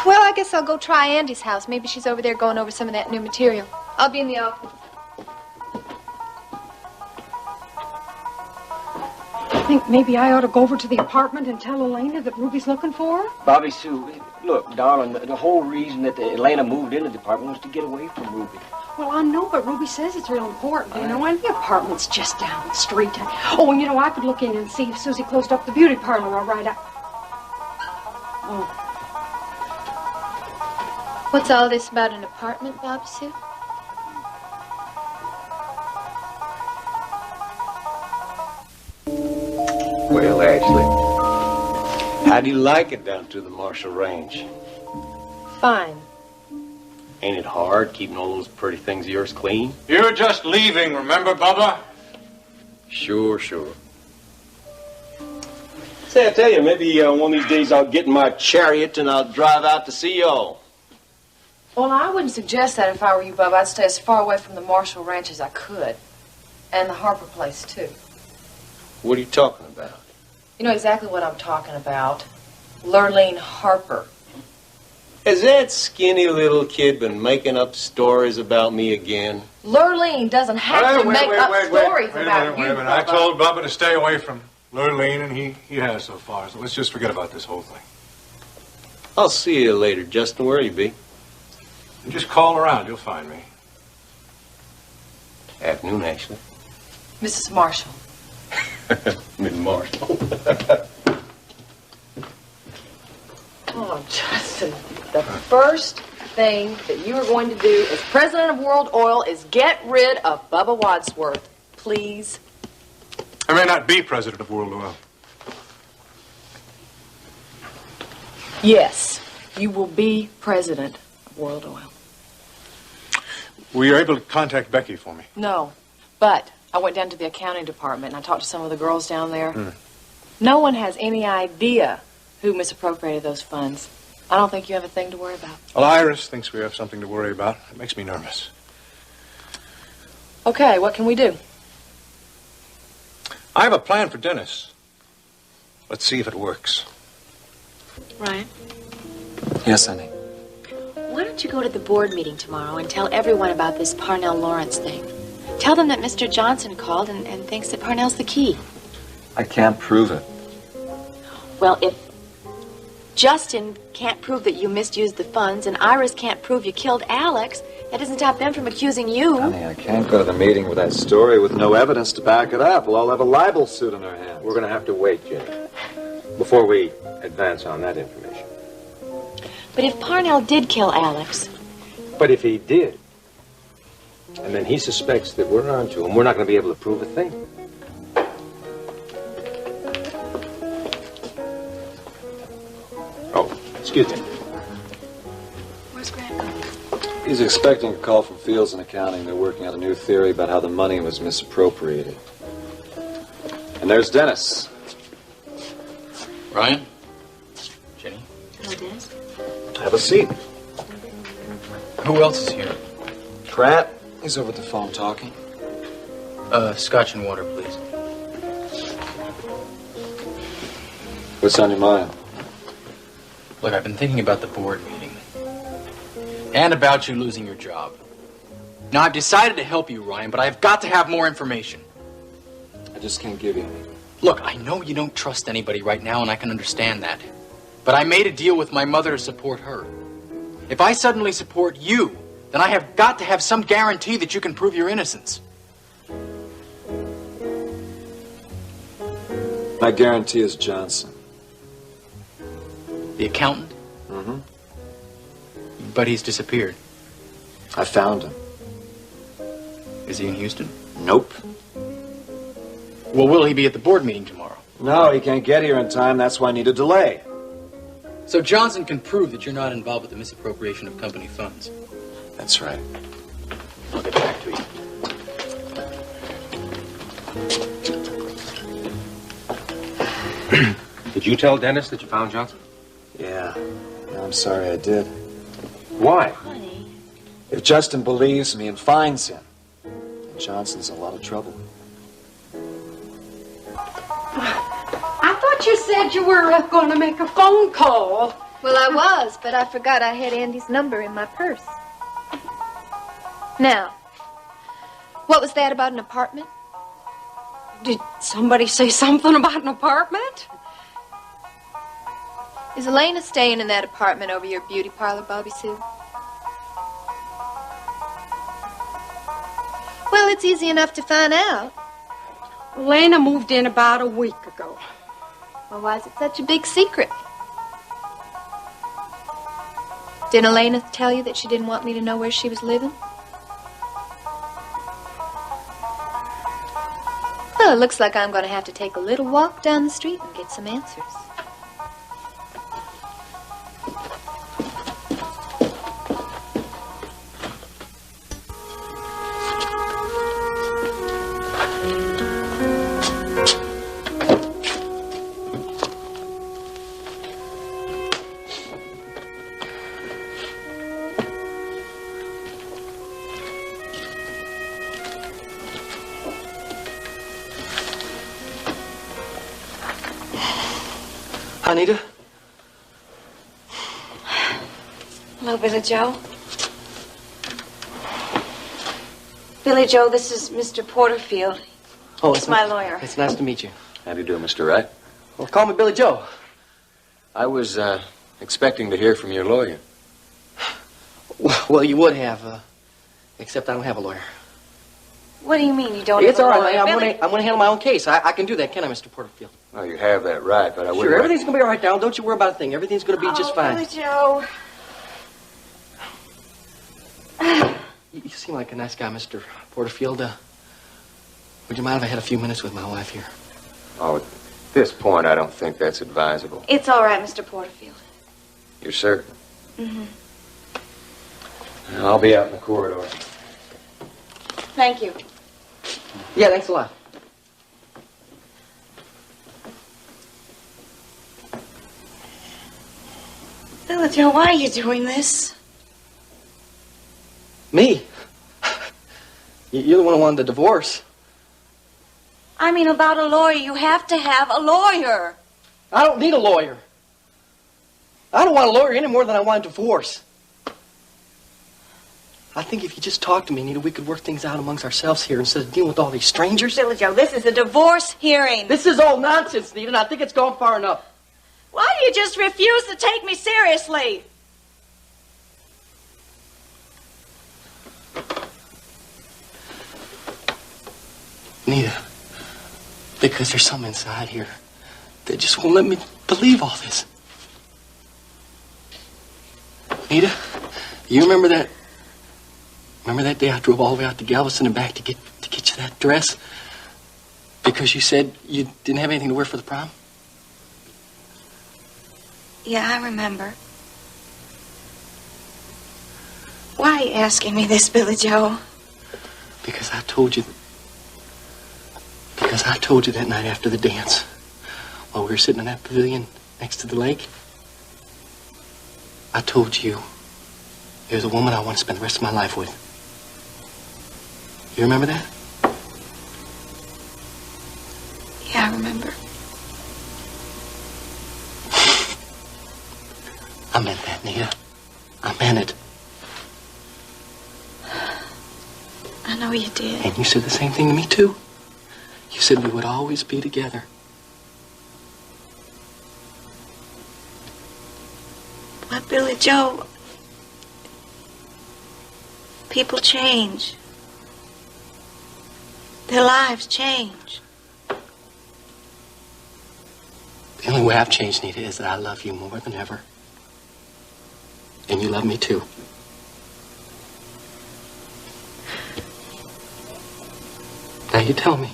[SPEAKER 2] Well, I guess I'll go try Andy's house. Maybe she's over there going over some of that new material. I'll be in the office.
[SPEAKER 17] I think maybe I ought to go over to the apartment and tell Elena that Ruby's looking for her.
[SPEAKER 23] Bobby Sue, look, darling, the whole reason that Elena moved into the apartment was to get away from Ruby.
[SPEAKER 17] Well, I know, but Ruby says it's real important, you know, and the apartment's just down the street. Oh, and you know, I could look in and see if Susie closed up the beauty parlor all right. Oh.
[SPEAKER 2] What's all this about an apartment, Bobby Sue?
[SPEAKER 3] Well, Ashley, how do you like it down to the Marshall Range?
[SPEAKER 12] Fine.
[SPEAKER 3] Ain't it hard keeping all those pretty things of yours clean?
[SPEAKER 16] You're just leaving, remember, Bubba?
[SPEAKER 3] Sure. Say, I tell you, maybe one of these days I'll get in my chariot and I'll drive out to see y'all.
[SPEAKER 11] Well, I wouldn't suggest that if I were you, Bub. I'd stay as far away from the Marshall Ranch as I could. And the Harper place, too.
[SPEAKER 3] What are you talking about?
[SPEAKER 11] You know exactly what I'm talking about. Lurleen Harper.
[SPEAKER 3] Has that skinny little kid been making up stories about me again?
[SPEAKER 11] Lurleen doesn't have to make up stories about you,
[SPEAKER 16] Wait a minute. I told Bubba to stay away from Lured Lane, and he has so far. So let's just forget about this whole thing.
[SPEAKER 15] I'll see you later, Justin. Where'll you be?
[SPEAKER 16] And just call around. You'll find me.
[SPEAKER 15] Afternoon, actually.
[SPEAKER 11] Mrs. Marshall.
[SPEAKER 15] Miss Marshall.
[SPEAKER 17] Oh, Justin, the first thing that you are going to do as president of World Oil is get rid of Bubba Wadsworth. Please.
[SPEAKER 16] I may not be president of World Oil.
[SPEAKER 17] Yes, you will be president of World Oil.
[SPEAKER 16] Were you able to contact Becky for me?
[SPEAKER 17] No, but I went down to the accounting department and I talked to some of the girls down there. No one has any idea who misappropriated those funds. I don't think you have a thing to worry about.
[SPEAKER 16] Well, Iris thinks we have something to worry about. It makes me nervous.
[SPEAKER 17] Okay, what can we do?
[SPEAKER 16] I have a plan for Dennis. Let's see if it works.
[SPEAKER 6] Ryan,
[SPEAKER 10] Yes, honey.
[SPEAKER 6] why don't you go to the board meeting tomorrow and tell everyone about this Parnell Lawrence thing? Tell them that Mr. Johnson called and thinks that Parnell's the key.
[SPEAKER 10] I can't prove it.
[SPEAKER 6] Well, if Justin can't prove that you misused the funds and Iris can't prove you killed Alex, that doesn't stop them from accusing you.
[SPEAKER 10] Honey, I can't go to the meeting with that story with no evidence to back it up. We'll all have a libel suit in our hands.
[SPEAKER 15] We're going to have to wait, Jenny, before we advance on that information.
[SPEAKER 6] But if Parnell did kill Alex,
[SPEAKER 15] But if he did, and then he suspects that we're on to him, we're not going to be able to prove a thing. Oh, excuse me.
[SPEAKER 6] where's Grant?
[SPEAKER 10] He's expecting a call from Fields and Accounting. They're working out a new theory about how the money was misappropriated. And there's Dennis.
[SPEAKER 13] Ryan? Jenny?
[SPEAKER 6] Hello, Dennis.
[SPEAKER 10] Have a seat.
[SPEAKER 13] Who else is here?
[SPEAKER 10] Pratt. He's over at the phone talking.
[SPEAKER 13] Scotch and water, please.
[SPEAKER 10] What's on your mind?
[SPEAKER 13] Look, I've been thinking about the board meeting. And about you losing your job. Now, I've decided to help you, Ryan, but I've got to have more information.
[SPEAKER 10] I just can't give you any.
[SPEAKER 13] Look, I know you don't trust anybody right now, and I can understand that. But I made a deal with my mother to support her. If I suddenly support you, then I have got to have some guarantee that you can prove your innocence.
[SPEAKER 10] My guarantee is Johnson.
[SPEAKER 13] The accountant?
[SPEAKER 10] Mm-hmm.
[SPEAKER 13] But he's disappeared.
[SPEAKER 10] I found him.
[SPEAKER 13] Is he in Houston?
[SPEAKER 10] Nope.
[SPEAKER 13] Well, will he be at the board meeting tomorrow?
[SPEAKER 10] No, he can't get here in time. That's why I need a delay.
[SPEAKER 13] So Johnson can prove that you're not involved with the misappropriation of company funds.
[SPEAKER 10] That's right.
[SPEAKER 13] I'll get back to you.
[SPEAKER 15] Did you tell Dennis that you found Johnson?
[SPEAKER 10] Yeah. I'm sorry I did.
[SPEAKER 15] Why?
[SPEAKER 10] If Justin believes me and finds him, then Johnson's in a lot of trouble.
[SPEAKER 17] I thought you said you were going to make a phone call.
[SPEAKER 2] Well, I was, but I forgot I had Andy's number in my purse. Now, what was that about an apartment?
[SPEAKER 17] Did somebody say something about an apartment?
[SPEAKER 2] Is Elena staying in that apartment over your beauty parlor, Bobby Sue? Well, it's easy enough to find out.
[SPEAKER 17] Elena moved in about a week ago.
[SPEAKER 2] Well, why is it such a big secret? Didn't Elena tell you that she didn't want me to know where she was living? Well, it looks like I'm going to have to take a little walk down the street and get some answers.
[SPEAKER 9] Anita?
[SPEAKER 6] Hello, Billy Joe. Billy Joe, this is Mr. Porterfield.
[SPEAKER 9] Oh,
[SPEAKER 6] He's my lawyer.
[SPEAKER 9] It's nice to meet you.
[SPEAKER 10] How do you do, Mr. Wright?
[SPEAKER 9] Well, call me Billy Joe.
[SPEAKER 10] I was expecting to hear from your lawyer.
[SPEAKER 9] Well, you would have, except I don't have a lawyer.
[SPEAKER 6] What do you mean you don't
[SPEAKER 9] It's
[SPEAKER 6] have a
[SPEAKER 9] all
[SPEAKER 6] lawyer?
[SPEAKER 9] right. I'm
[SPEAKER 6] Billy-
[SPEAKER 9] going to handle my own case. I can do that, can I, Mr. Porterfield?
[SPEAKER 10] Well, you have that right, but I wouldn't...
[SPEAKER 9] Sure, everything's going to be all right, Darrell. Don't you worry about a thing. Everything's going to be just fine.
[SPEAKER 6] Billy Joe.
[SPEAKER 9] You seem like a nice guy, Mr. Porterfield. Would you mind if I had a few minutes with my wife here?
[SPEAKER 10] Oh, at this point, I don't think that's advisable.
[SPEAKER 6] It's all right, Mr. Porterfield.
[SPEAKER 10] You're certain?
[SPEAKER 6] Mm-hmm.
[SPEAKER 10] I'll be out in the corridor.
[SPEAKER 6] Thank you.
[SPEAKER 9] Yeah, thanks a lot.
[SPEAKER 6] Billy Joe, why are you doing this?
[SPEAKER 9] Me? You're the one who wanted the divorce.
[SPEAKER 6] I mean, about a lawyer, you have to have a lawyer.
[SPEAKER 9] I don't need a lawyer. I don't want a lawyer any more than I want a divorce. I think if you just talk to me, Nita, we could work things out amongst ourselves here instead of dealing with all these strangers.
[SPEAKER 6] Billy Joe, this is a divorce hearing.
[SPEAKER 9] This is all nonsense, Nita, and I think it's gone far enough.
[SPEAKER 6] Why do you just refuse to take me seriously?
[SPEAKER 9] Nita, because there's something inside here that just won't let me believe all this. Nita, you remember that? Remember that day I drove all the way out to Galveston and back to get you that dress? Because you said you didn't have anything to wear for the prom?
[SPEAKER 6] Yeah, I remember. Why are you asking me this, Billy Joe?
[SPEAKER 9] Because I told you that night after the dance, while we were sitting in that pavilion next to the lake. I told you you're the woman I want to spend the rest of my life with. You remember that?
[SPEAKER 6] Yeah, I remember.
[SPEAKER 9] I meant that, Nita. I meant it.
[SPEAKER 6] I know you did.
[SPEAKER 9] And you said the same thing to me, too. You said we would always be together.
[SPEAKER 6] But, Billy Joe, people change. Their lives change.
[SPEAKER 9] The only way I've changed, Nita, is that I love you more than ever. And you love me, too. Now, you tell me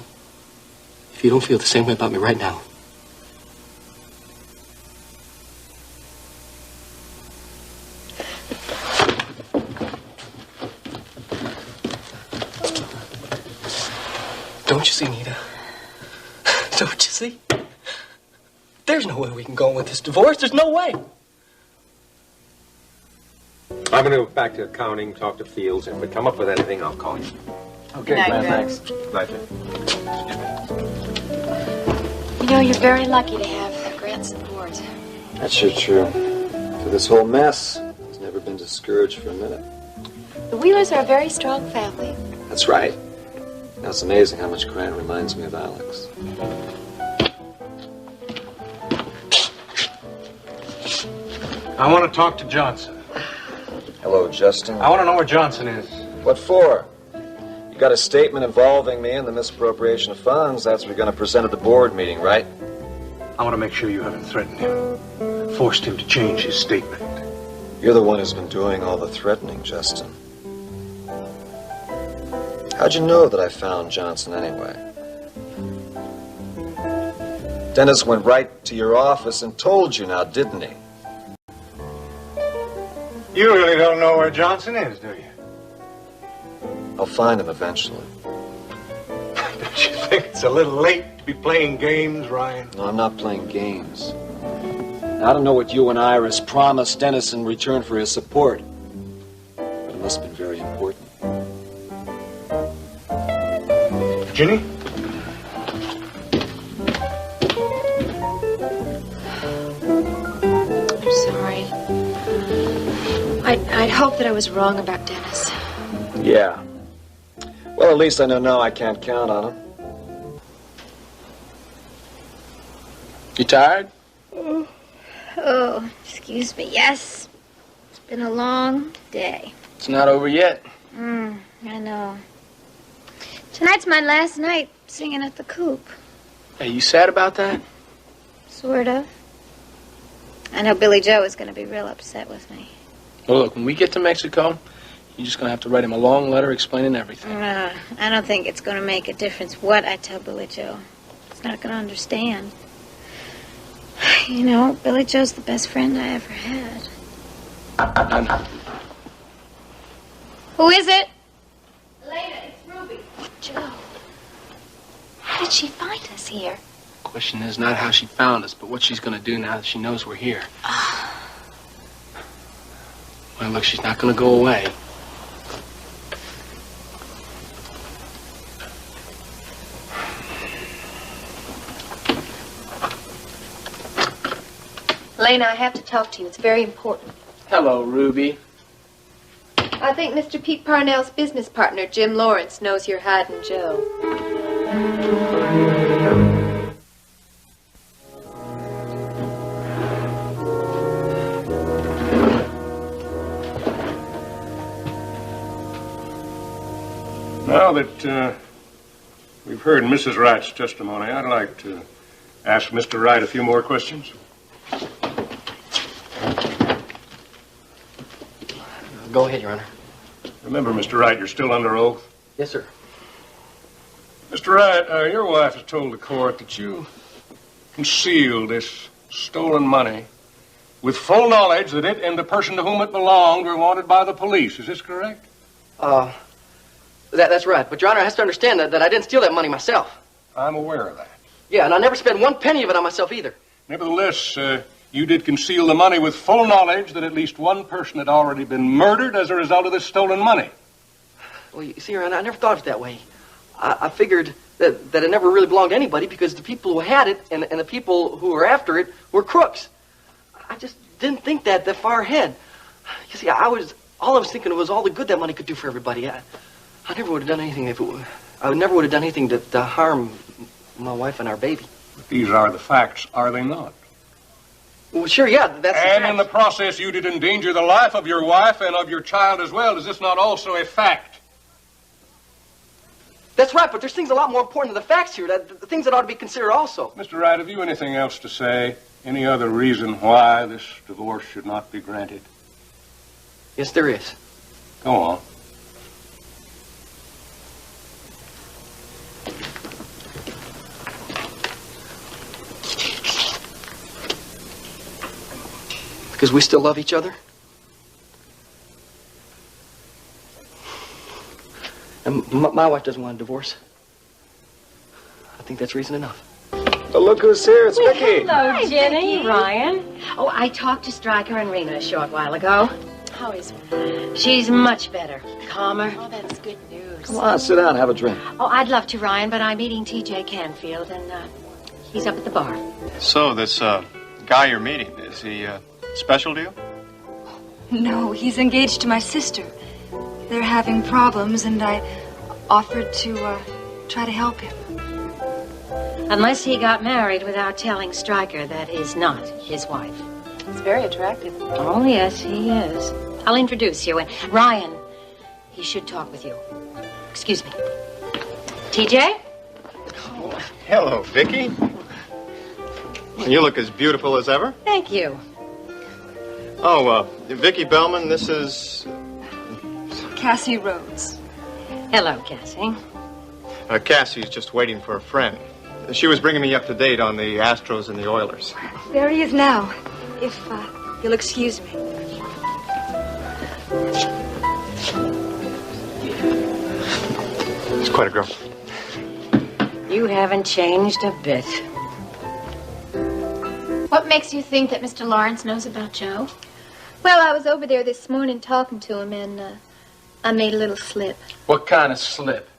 [SPEAKER 9] if you don't feel the same way about me right now. Don't you see, Nita? Don't you see? There's no way we can go on with this divorce. There's no way.
[SPEAKER 15] I'm going to go back to accounting, talk to Fields. If we come up with anything, I'll call you.
[SPEAKER 9] Okay,
[SPEAKER 6] Night,
[SPEAKER 9] man,
[SPEAKER 6] Greg.
[SPEAKER 9] thanks.
[SPEAKER 15] Night.
[SPEAKER 6] You know, you're very lucky to have Grant's support.
[SPEAKER 10] That's sure true. Through this whole mess, he's never been discouraged for a minute.
[SPEAKER 6] The Wheelers are a very strong family.
[SPEAKER 10] That's right. Now, it's amazing how much Grant reminds me of Alex.
[SPEAKER 16] I want to talk to Johnson.
[SPEAKER 10] Hello, Justin.
[SPEAKER 16] I want to know where Johnson is.
[SPEAKER 10] What for? You got a statement involving me in the misappropriation of funds. That's what we're going to present at the board meeting, right?
[SPEAKER 16] I want to make sure you haven't threatened him, forced him to change his statement.
[SPEAKER 10] You're the one who's been doing all the threatening, Justin. How'd you know that I found Johnson anyway? Dennis went right to your office and told you now, didn't he?
[SPEAKER 16] You really don't know where Johnson is, do you?
[SPEAKER 10] I'll find him eventually.
[SPEAKER 16] Don't you think it's a little late to be playing games, Ryan?
[SPEAKER 10] No, I'm not playing games. I don't know what you and Iris promised Dennis in return for his support, but it must have been very important.
[SPEAKER 16] Ginny?
[SPEAKER 6] I'm sorry. I'd hoped that I was wrong about Dennis.
[SPEAKER 10] Yeah. Well, at least I know now I can't count on him.
[SPEAKER 19] You tired?
[SPEAKER 2] Oh, excuse me. Yes. It's been a long day.
[SPEAKER 19] It's not over yet.
[SPEAKER 2] I know. Tonight's my last night singing at the Coop.
[SPEAKER 19] Hey, you sad about that?
[SPEAKER 2] Sort of. I know Billy Joe is going to be real upset with me.
[SPEAKER 19] Well, look, when we get to Mexico, you're just going to have to write him a long letter explaining everything.
[SPEAKER 2] I don't think it's going to make a difference what I tell Billy Joe. He's not going to understand. You know, Billy Joe's the best friend I ever had.
[SPEAKER 19] I know.
[SPEAKER 2] Who is it?
[SPEAKER 12] Elena, it's Ruby.
[SPEAKER 2] Joe. How did she find us here?
[SPEAKER 19] Question is not how she found us, but what she's going to do now that she knows we're here. Well, look, she's not going to go away.
[SPEAKER 6] Elena, I have to talk to you. It's very important.
[SPEAKER 19] Hello, Ruby.
[SPEAKER 6] I think Mr. Pete Parnell's business partner, Jim Lawrence, knows you're hiding Joe.
[SPEAKER 20] Now that we've heard Mrs. Wright's testimony, I'd like to ask Mr. Wright a few more questions.
[SPEAKER 9] Go ahead, Your Honor.
[SPEAKER 20] Remember, Mr. Wright, you're still under oath.
[SPEAKER 9] Yes, sir.
[SPEAKER 20] Mr. Wright, your wife has told the court that you concealed this stolen money with full knowledge that it and the person to whom it belonged were wanted by the police. Is this correct?
[SPEAKER 9] That's right. But, Your Honor, has to understand that I didn't steal that money myself.
[SPEAKER 20] I'm aware of that.
[SPEAKER 9] Yeah, and I never spent one penny of it on myself either.
[SPEAKER 20] Nevertheless, you did conceal the money with full knowledge that at least one person had already been murdered as a result of this stolen money.
[SPEAKER 9] Well, you see, Your Honor, I never thought of it that way. I figured that it never really belonged to anybody because the people who had it and the people who were after it were crooks. I just didn't think that far ahead. You see, all I was thinking was all the good that money could do for everybody. I never would have done anything I never would have done anything to harm my wife and our baby.
[SPEAKER 20] But these are the facts, are they not?
[SPEAKER 9] Well, sure, yeah, that's the
[SPEAKER 20] And
[SPEAKER 9] fact.
[SPEAKER 20] in the process, you did endanger the life of your wife and of your child as well. Is this not also a fact?
[SPEAKER 9] That's right, but there's things a lot more important than the facts here, the things that ought to be considered also.
[SPEAKER 20] Mr. Wright, have you anything else to say? Any other reason why this divorce should not be granted?
[SPEAKER 9] Yes, there is.
[SPEAKER 20] Go on.
[SPEAKER 9] Because we still love each other. And my wife doesn't want a divorce. I think that's reason enough.
[SPEAKER 10] Well, look who's here. It's Vicky.
[SPEAKER 1] Hello, Jenny, Ryan.
[SPEAKER 11] Oh, I talked to Stryker and Rena a short while ago.
[SPEAKER 6] How is
[SPEAKER 11] She's much better, calmer.
[SPEAKER 6] Oh, that's good news.
[SPEAKER 10] Come on, sit down, have a drink.
[SPEAKER 11] Oh, I'd love to, Ryan, but I'm meeting T.J. Canfield, and he's up at the bar.
[SPEAKER 7] So, this guy you're meeting, is he special to you?
[SPEAKER 18] No, he's engaged to my sister. They're having problems, and I offered to try to help him.
[SPEAKER 11] Unless he got married without telling Stryker that is not his wife.
[SPEAKER 6] He's very attractive.
[SPEAKER 11] Oh, yes, he is. I'll introduce you. And Ryan, he should talk with you. Excuse me. TJ?
[SPEAKER 7] Hello, Vicky. You look as beautiful as ever.
[SPEAKER 11] Thank you.
[SPEAKER 7] Oh, Vicky Bellman, this is...
[SPEAKER 18] Cassie Rhodes.
[SPEAKER 11] Hello, Cassie.
[SPEAKER 7] Cassie's just waiting for a friend. She was bringing me up to date on the Astros and the Oilers.
[SPEAKER 18] There he is now, if you'll excuse me.
[SPEAKER 7] She's quite a girl.
[SPEAKER 11] You haven't changed a bit.
[SPEAKER 2] What makes you think that Mr. Lawrence knows about Joe? Well, I was over there this morning talking to him, and I made a little slip.
[SPEAKER 19] What kind of slip?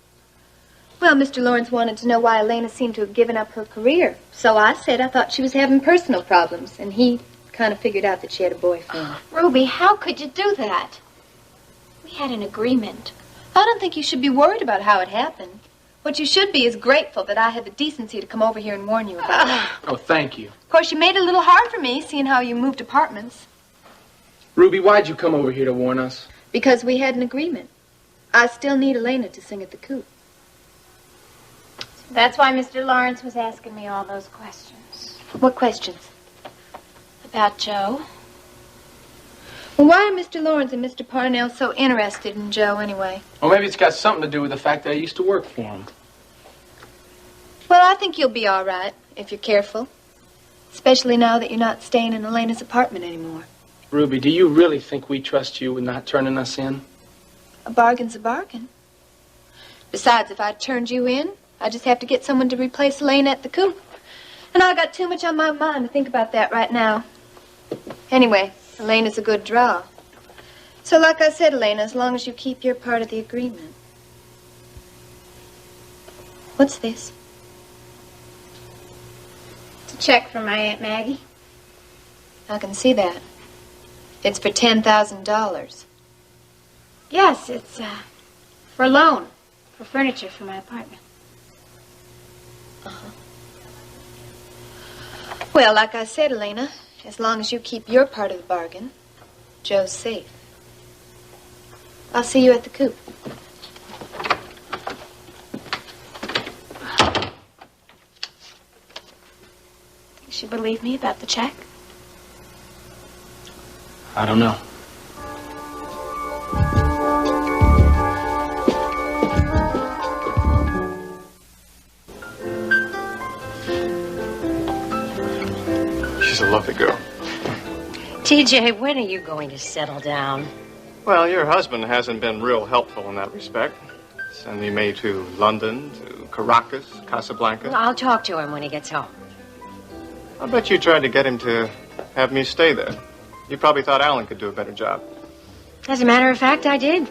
[SPEAKER 2] Well, Mr. Lawrence wanted to know why Elena seemed to have given up her career. So I said I thought she was having personal problems, and he kind of figured out that she had a boyfriend. Ruby, how could you do that? We had an agreement. I don't think you should be worried about how it happened.
[SPEAKER 6] What you should be is grateful that I had the decency to come over here and warn you about it.
[SPEAKER 19] Oh, thank you.
[SPEAKER 6] Of course, you made it a little hard for me, seeing how you moved apartments.
[SPEAKER 19] Ruby, why'd you come over here to warn us?
[SPEAKER 6] Because we had an agreement. I still need Elena to sing at the coop.
[SPEAKER 2] That's why Mr. Lawrence was asking me all those questions.
[SPEAKER 6] What questions?
[SPEAKER 2] About Joe.
[SPEAKER 6] Well, why are Mr. Lawrence and Mr. Parnell so interested in Joe anyway?
[SPEAKER 19] Well, maybe it's got something to do with the fact that I used to work for him.
[SPEAKER 6] Well, I think you'll be all right if you're careful. Especially now that you're not staying in Elena's apartment anymore.
[SPEAKER 19] Ruby, do you really think we trust you with not turning us in?
[SPEAKER 6] A bargain's a bargain. Besides, if I turned you in, I'd just have to get someone to replace Elena at the coop. And I got too much on my mind to think about that right now. Anyway, Elena's a good draw. So like I said, Elena, as long as you keep your part of the agreement. What's this?
[SPEAKER 2] It's a check from my Aunt Maggie.
[SPEAKER 6] I can see that. It's for $10,000.
[SPEAKER 2] Yes, it's for a loan. For furniture for my apartment.
[SPEAKER 6] Uh-huh. Well, like I said, Elena, as long as you keep your part of the bargain, Joe's safe. I'll see you at the coop.
[SPEAKER 2] Think you believe me about the check?
[SPEAKER 19] I don't know.
[SPEAKER 7] She's a lovely girl.
[SPEAKER 8] TJ, when are you going to settle down?
[SPEAKER 7] Well, your husband hasn't been real helpful in that respect. Sending me to London, to Caracas, Casablanca.
[SPEAKER 8] Well, I'll talk to him when he gets home.
[SPEAKER 7] I bet you tried to get him to have me stay there. You probably thought Alan could do a better job.
[SPEAKER 8] As a matter of fact, I did.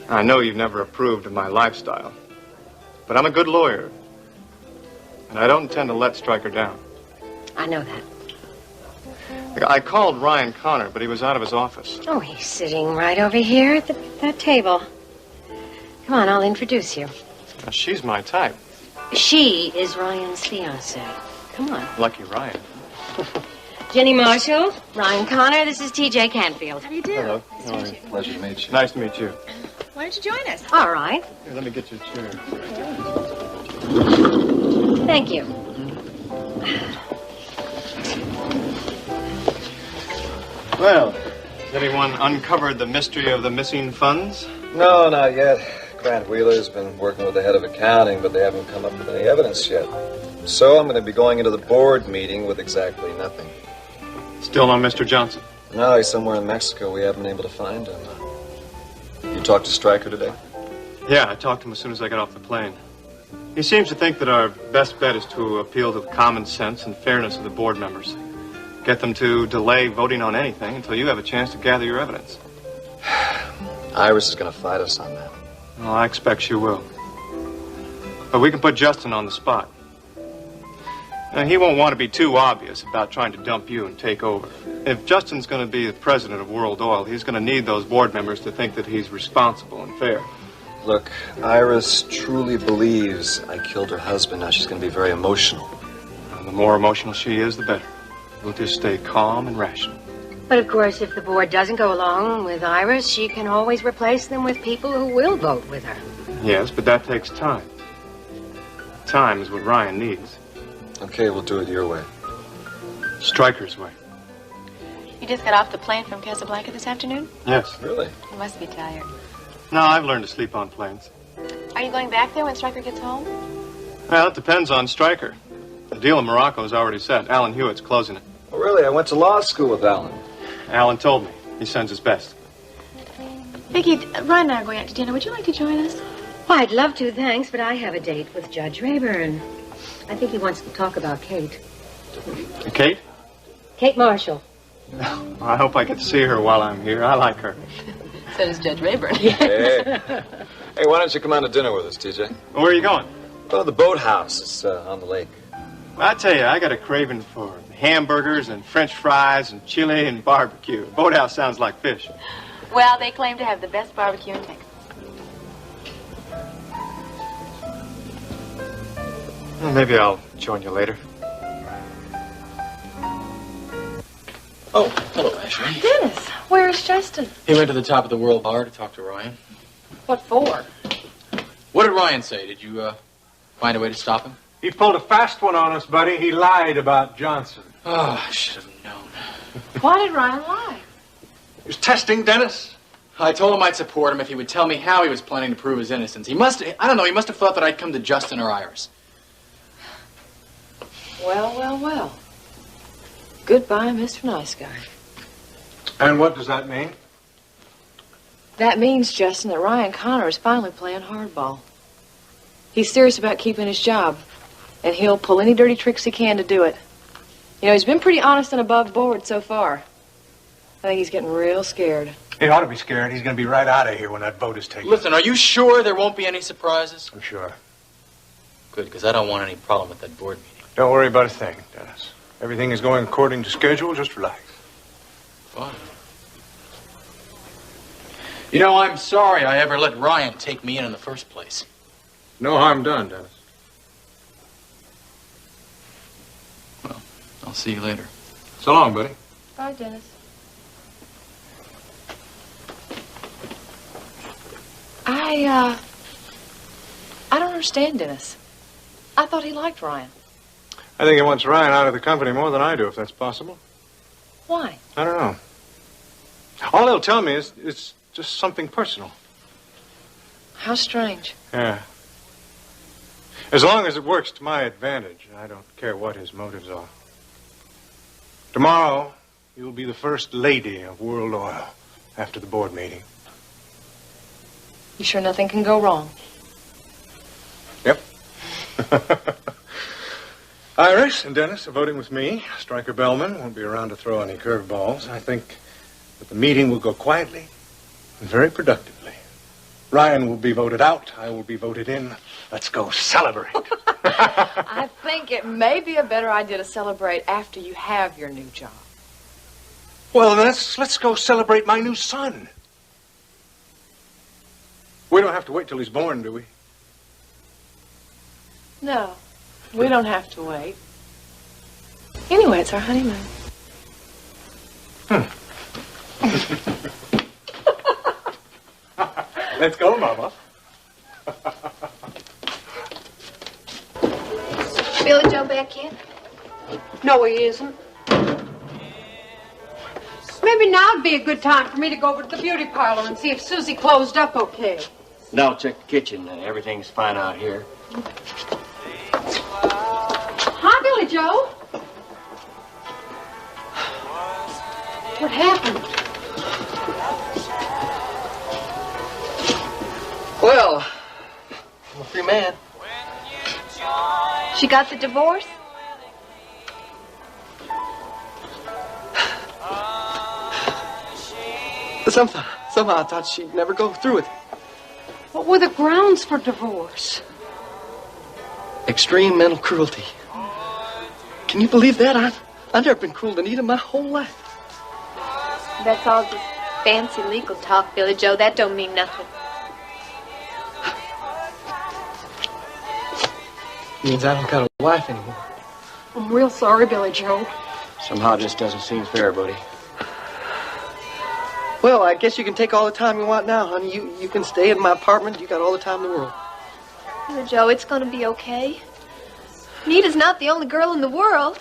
[SPEAKER 7] I know you've never approved of my lifestyle, but I'm a good lawyer, and I don't intend to let Stryker down.
[SPEAKER 8] I know that.
[SPEAKER 7] I called Ryan Connor, but he was out of his office.
[SPEAKER 8] Oh, he's sitting right over here at that table. Come on, I'll introduce you.
[SPEAKER 7] Now, she's my type.
[SPEAKER 8] She is Ryan's fiancée. Come on.
[SPEAKER 7] Lucky Ryan.
[SPEAKER 8] Jenny Marshall, Ryan Connor, this is TJ Canfield.
[SPEAKER 6] How do you do?
[SPEAKER 7] Hello. Pleasure to meet you. Nice to meet you.
[SPEAKER 6] Why don't you join us?
[SPEAKER 8] All right.
[SPEAKER 7] Here, let me get your chair.
[SPEAKER 8] Thank you.
[SPEAKER 7] Well, has anyone uncovered the mystery of the missing funds?
[SPEAKER 10] No, not yet. Grant Wheeler's been working with the head of accounting, but they haven't come up with any evidence yet. So I'm going to be going into the board meeting with exactly nothing.
[SPEAKER 7] Still no Mr. Johnson?
[SPEAKER 10] No, he's somewhere in Mexico. We haven't been able to find him. You talked to Stryker today?
[SPEAKER 7] Yeah, I talked to him as soon as I got off the plane. He seems to think that our best bet is to appeal to the common sense and fairness of the board members. Get them to delay voting on anything until you have a chance to gather your evidence.
[SPEAKER 10] Iris is going to fight us on that.
[SPEAKER 7] Well, I expect she will. But we can put Justin on the spot. Now, he won't want to be too obvious about trying to dump you and take over. If Justin's going to be the president of World Oil, he's going to need those board members to think that he's responsible and fair.
[SPEAKER 10] Look, Iris truly believes I killed her husband. Now she's going to be very emotional.
[SPEAKER 7] And the more emotional she is, the better. We'll just stay calm and rational.
[SPEAKER 8] But of course, if the board doesn't go along with Iris, she can always replace them with people who will vote with her.
[SPEAKER 7] Yes, but that takes time. Time is what Ryan needs.
[SPEAKER 10] Okay, we'll do it your way.
[SPEAKER 7] Stryker's way.
[SPEAKER 6] You just got off the plane from Casablanca this afternoon?
[SPEAKER 7] Yes.
[SPEAKER 10] Really?
[SPEAKER 6] You must be tired.
[SPEAKER 7] No, I've learned to sleep on planes.
[SPEAKER 6] Are you going back there when Stryker gets home?
[SPEAKER 7] Well, it depends on Stryker. The deal in Morocco is already set. Alan Hewitt's closing it.
[SPEAKER 10] Oh, really? I went to law school with Alan.
[SPEAKER 7] Alan told me. He sends his best.
[SPEAKER 6] Vicki, Ryan and I are going out to dinner. Would you like to join us?
[SPEAKER 8] Well, I'd love to, thanks, but I have a date with Judge Rayburn. I think he wants to talk about Kate.
[SPEAKER 7] Kate?
[SPEAKER 8] Kate Marshall.
[SPEAKER 7] I hope I get to see her while I'm here. I like her.
[SPEAKER 6] So does Judge Rayburn.
[SPEAKER 10] Hey, why don't you come on to dinner with us, TJ?
[SPEAKER 7] Where are you going?
[SPEAKER 10] Oh, the boathouse. It's on the lake.
[SPEAKER 7] I tell you, I got a craving for hamburgers and French fries and chili and barbecue. Boathouse sounds like fish.
[SPEAKER 6] Well, they claim to have the best barbecue in Texas.
[SPEAKER 7] Well, maybe I'll join you later.
[SPEAKER 13] Oh, hello, Ashley.
[SPEAKER 18] Dennis, where's Justin?
[SPEAKER 13] He went to the top of the world bar to talk to Ryan.
[SPEAKER 18] What for?
[SPEAKER 13] What did Ryan say? Did you find a way to stop him?
[SPEAKER 16] He pulled a fast one on us, buddy. He lied about Johnson.
[SPEAKER 13] Oh, I should have known.
[SPEAKER 18] Why did Ryan lie?
[SPEAKER 16] He was testing Dennis.
[SPEAKER 13] I told him I'd support him if he would tell me how he was planning to prove his innocence. He must have thought that I'd come to Justin or Iris.
[SPEAKER 11] Well, well, well. Goodbye, Mr. Nice Guy.
[SPEAKER 16] And what does that mean?
[SPEAKER 11] That means, Justin, that Ryan Connor is finally playing hardball. He's serious about keeping his job, and he'll pull any dirty tricks he can to do it. You know, he's been pretty honest and above board so far. I think he's getting real scared.
[SPEAKER 16] He ought to be scared. He's going to be right out of here when that vote is taken.
[SPEAKER 13] Listen, are you sure there won't be any surprises?
[SPEAKER 16] I'm sure.
[SPEAKER 13] Good, because I don't want any problem with that board meeting.
[SPEAKER 16] Don't worry about a thing, Dennis. Everything is going according to schedule. Just relax.
[SPEAKER 13] Fine. You know, I'm sorry I ever let Ryan take me in the first place.
[SPEAKER 16] No harm done, Dennis.
[SPEAKER 13] Well, I'll see you later.
[SPEAKER 16] So long, buddy.
[SPEAKER 11] Bye, Dennis. I don't understand Dennis. I thought he liked Ryan.
[SPEAKER 16] I think he wants Ryan out of the company more than I do, if that's possible.
[SPEAKER 11] Why?
[SPEAKER 16] I don't know. All he'll tell me is it's just something personal.
[SPEAKER 11] How strange.
[SPEAKER 16] Yeah. As long as it works to my advantage, I don't care what his motives are. Tomorrow, you'll be the first lady of World Oil after the board meeting.
[SPEAKER 11] You sure nothing can go wrong?
[SPEAKER 16] Yep. Iris and Dennis are voting with me. Stryker Bellman won't be around to throw any curveballs. I think that the meeting will go quietly and very productively. Ryan will be voted out. I will be voted in. Let's go celebrate.
[SPEAKER 11] I think it may be a better idea to celebrate after you have your new job.
[SPEAKER 16] Well, then let's go celebrate my new son. We don't have to wait till he's born, do we?
[SPEAKER 11] No, we don't have to wait. Anyway, it's our honeymoon.
[SPEAKER 16] Let's go, Mama.
[SPEAKER 2] Billy Joe back yet?
[SPEAKER 17] No, he isn't. Maybe now'd be a good time for me to go over to the beauty parlor and see if Susie closed up okay.
[SPEAKER 23] Now check the kitchen. Everything's fine out here.
[SPEAKER 17] Hi, Billy Joe. What happened?
[SPEAKER 9] Well, I'm a free man.
[SPEAKER 6] She got the divorce?
[SPEAKER 9] Somehow I thought she'd never go through with it.
[SPEAKER 17] What were the grounds for divorce?
[SPEAKER 9] Extreme mental cruelty. Can you believe that? I've never been cruel to Nita my whole life.
[SPEAKER 6] That's all just fancy legal talk, Billy Joe. That don't mean nothing.
[SPEAKER 9] Means I don't got a wife anymore.
[SPEAKER 17] I'm real sorry, Billy Joe.
[SPEAKER 23] Somehow it just doesn't seem fair, buddy.
[SPEAKER 9] Well, I guess you can take all the time you want now, honey. You can stay in my apartment. You got all the time in the world.
[SPEAKER 6] Billy Joe, it's gonna be okay. Nita's not the only girl in the world.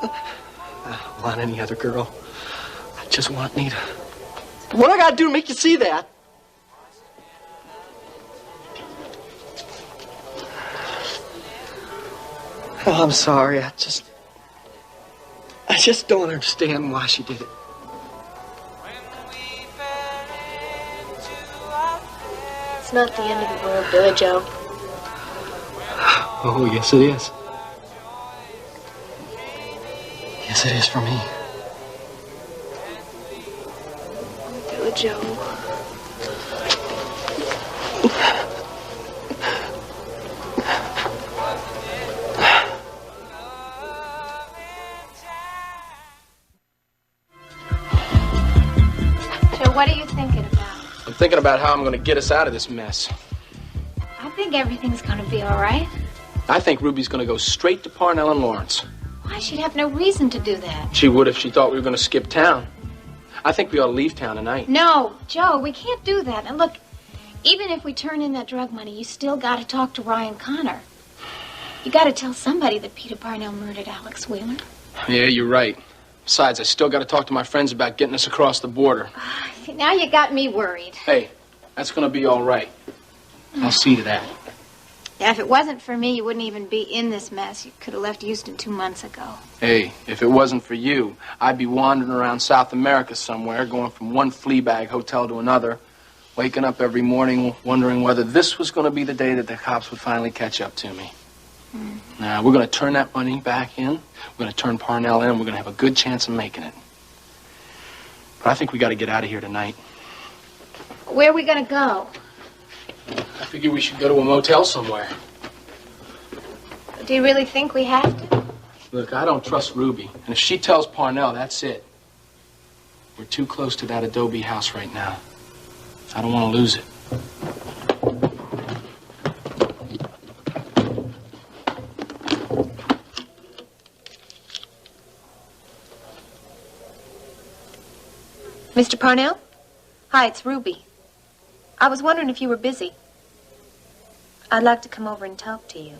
[SPEAKER 9] I don't want any other girl. I just want Nita. What I gotta do to make you see that? Oh, I'm sorry. I just don't understand why she did it.
[SPEAKER 6] It's not the end of the world, Billy Joe.
[SPEAKER 9] Oh, yes it is. Yes, it is for me.
[SPEAKER 6] Billy Joe.
[SPEAKER 2] Joe, what are you thinking about?
[SPEAKER 19] I'm thinking about how I'm going to get us out of this mess.
[SPEAKER 2] I think everything's gonna be all right.
[SPEAKER 19] I think Ruby's going to go straight to Parnell and Lawrence.
[SPEAKER 2] Why? She'd have no reason to do that.
[SPEAKER 19] She would if she thought we were going to skip town. I think we ought to leave town tonight.
[SPEAKER 2] No, Joe, we can't do that. And look, even if we turn in that drug money, you still got to talk to Ryan Connor. You got to tell somebody that Peter Parnell murdered Alex Wheeler.
[SPEAKER 19] Yeah, you're right. Besides, I still got to talk to my friends about getting us across the border.
[SPEAKER 2] See, now you got me worried.
[SPEAKER 19] Hey, that's going to be all right. I'll see to that.
[SPEAKER 2] Yeah, if it wasn't for me, you wouldn't even be in this mess. You could have left Houston 2 months ago.
[SPEAKER 19] Hey, if it wasn't for you, I'd be wandering around South America somewhere, going from one flea bag hotel to another, waking up every morning wondering whether this was going to be the day that the cops would finally catch up to me. Now, we're going to turn that money back in. We're going to turn Parnell in, and we're going to have a good chance of making it. But I think we got to get out of here tonight.
[SPEAKER 2] Where are we going to go?
[SPEAKER 19] I figure we should go to a motel somewhere.
[SPEAKER 2] Do you really think we have to?
[SPEAKER 19] Look, I don't trust Ruby, and if she tells Parnell, that's it. We're too close to that adobe house right now. I don't want to lose it.
[SPEAKER 6] Mr. Parnell? Hi, it's Ruby. I was wondering if you were busy. I'd like to come over and talk to you.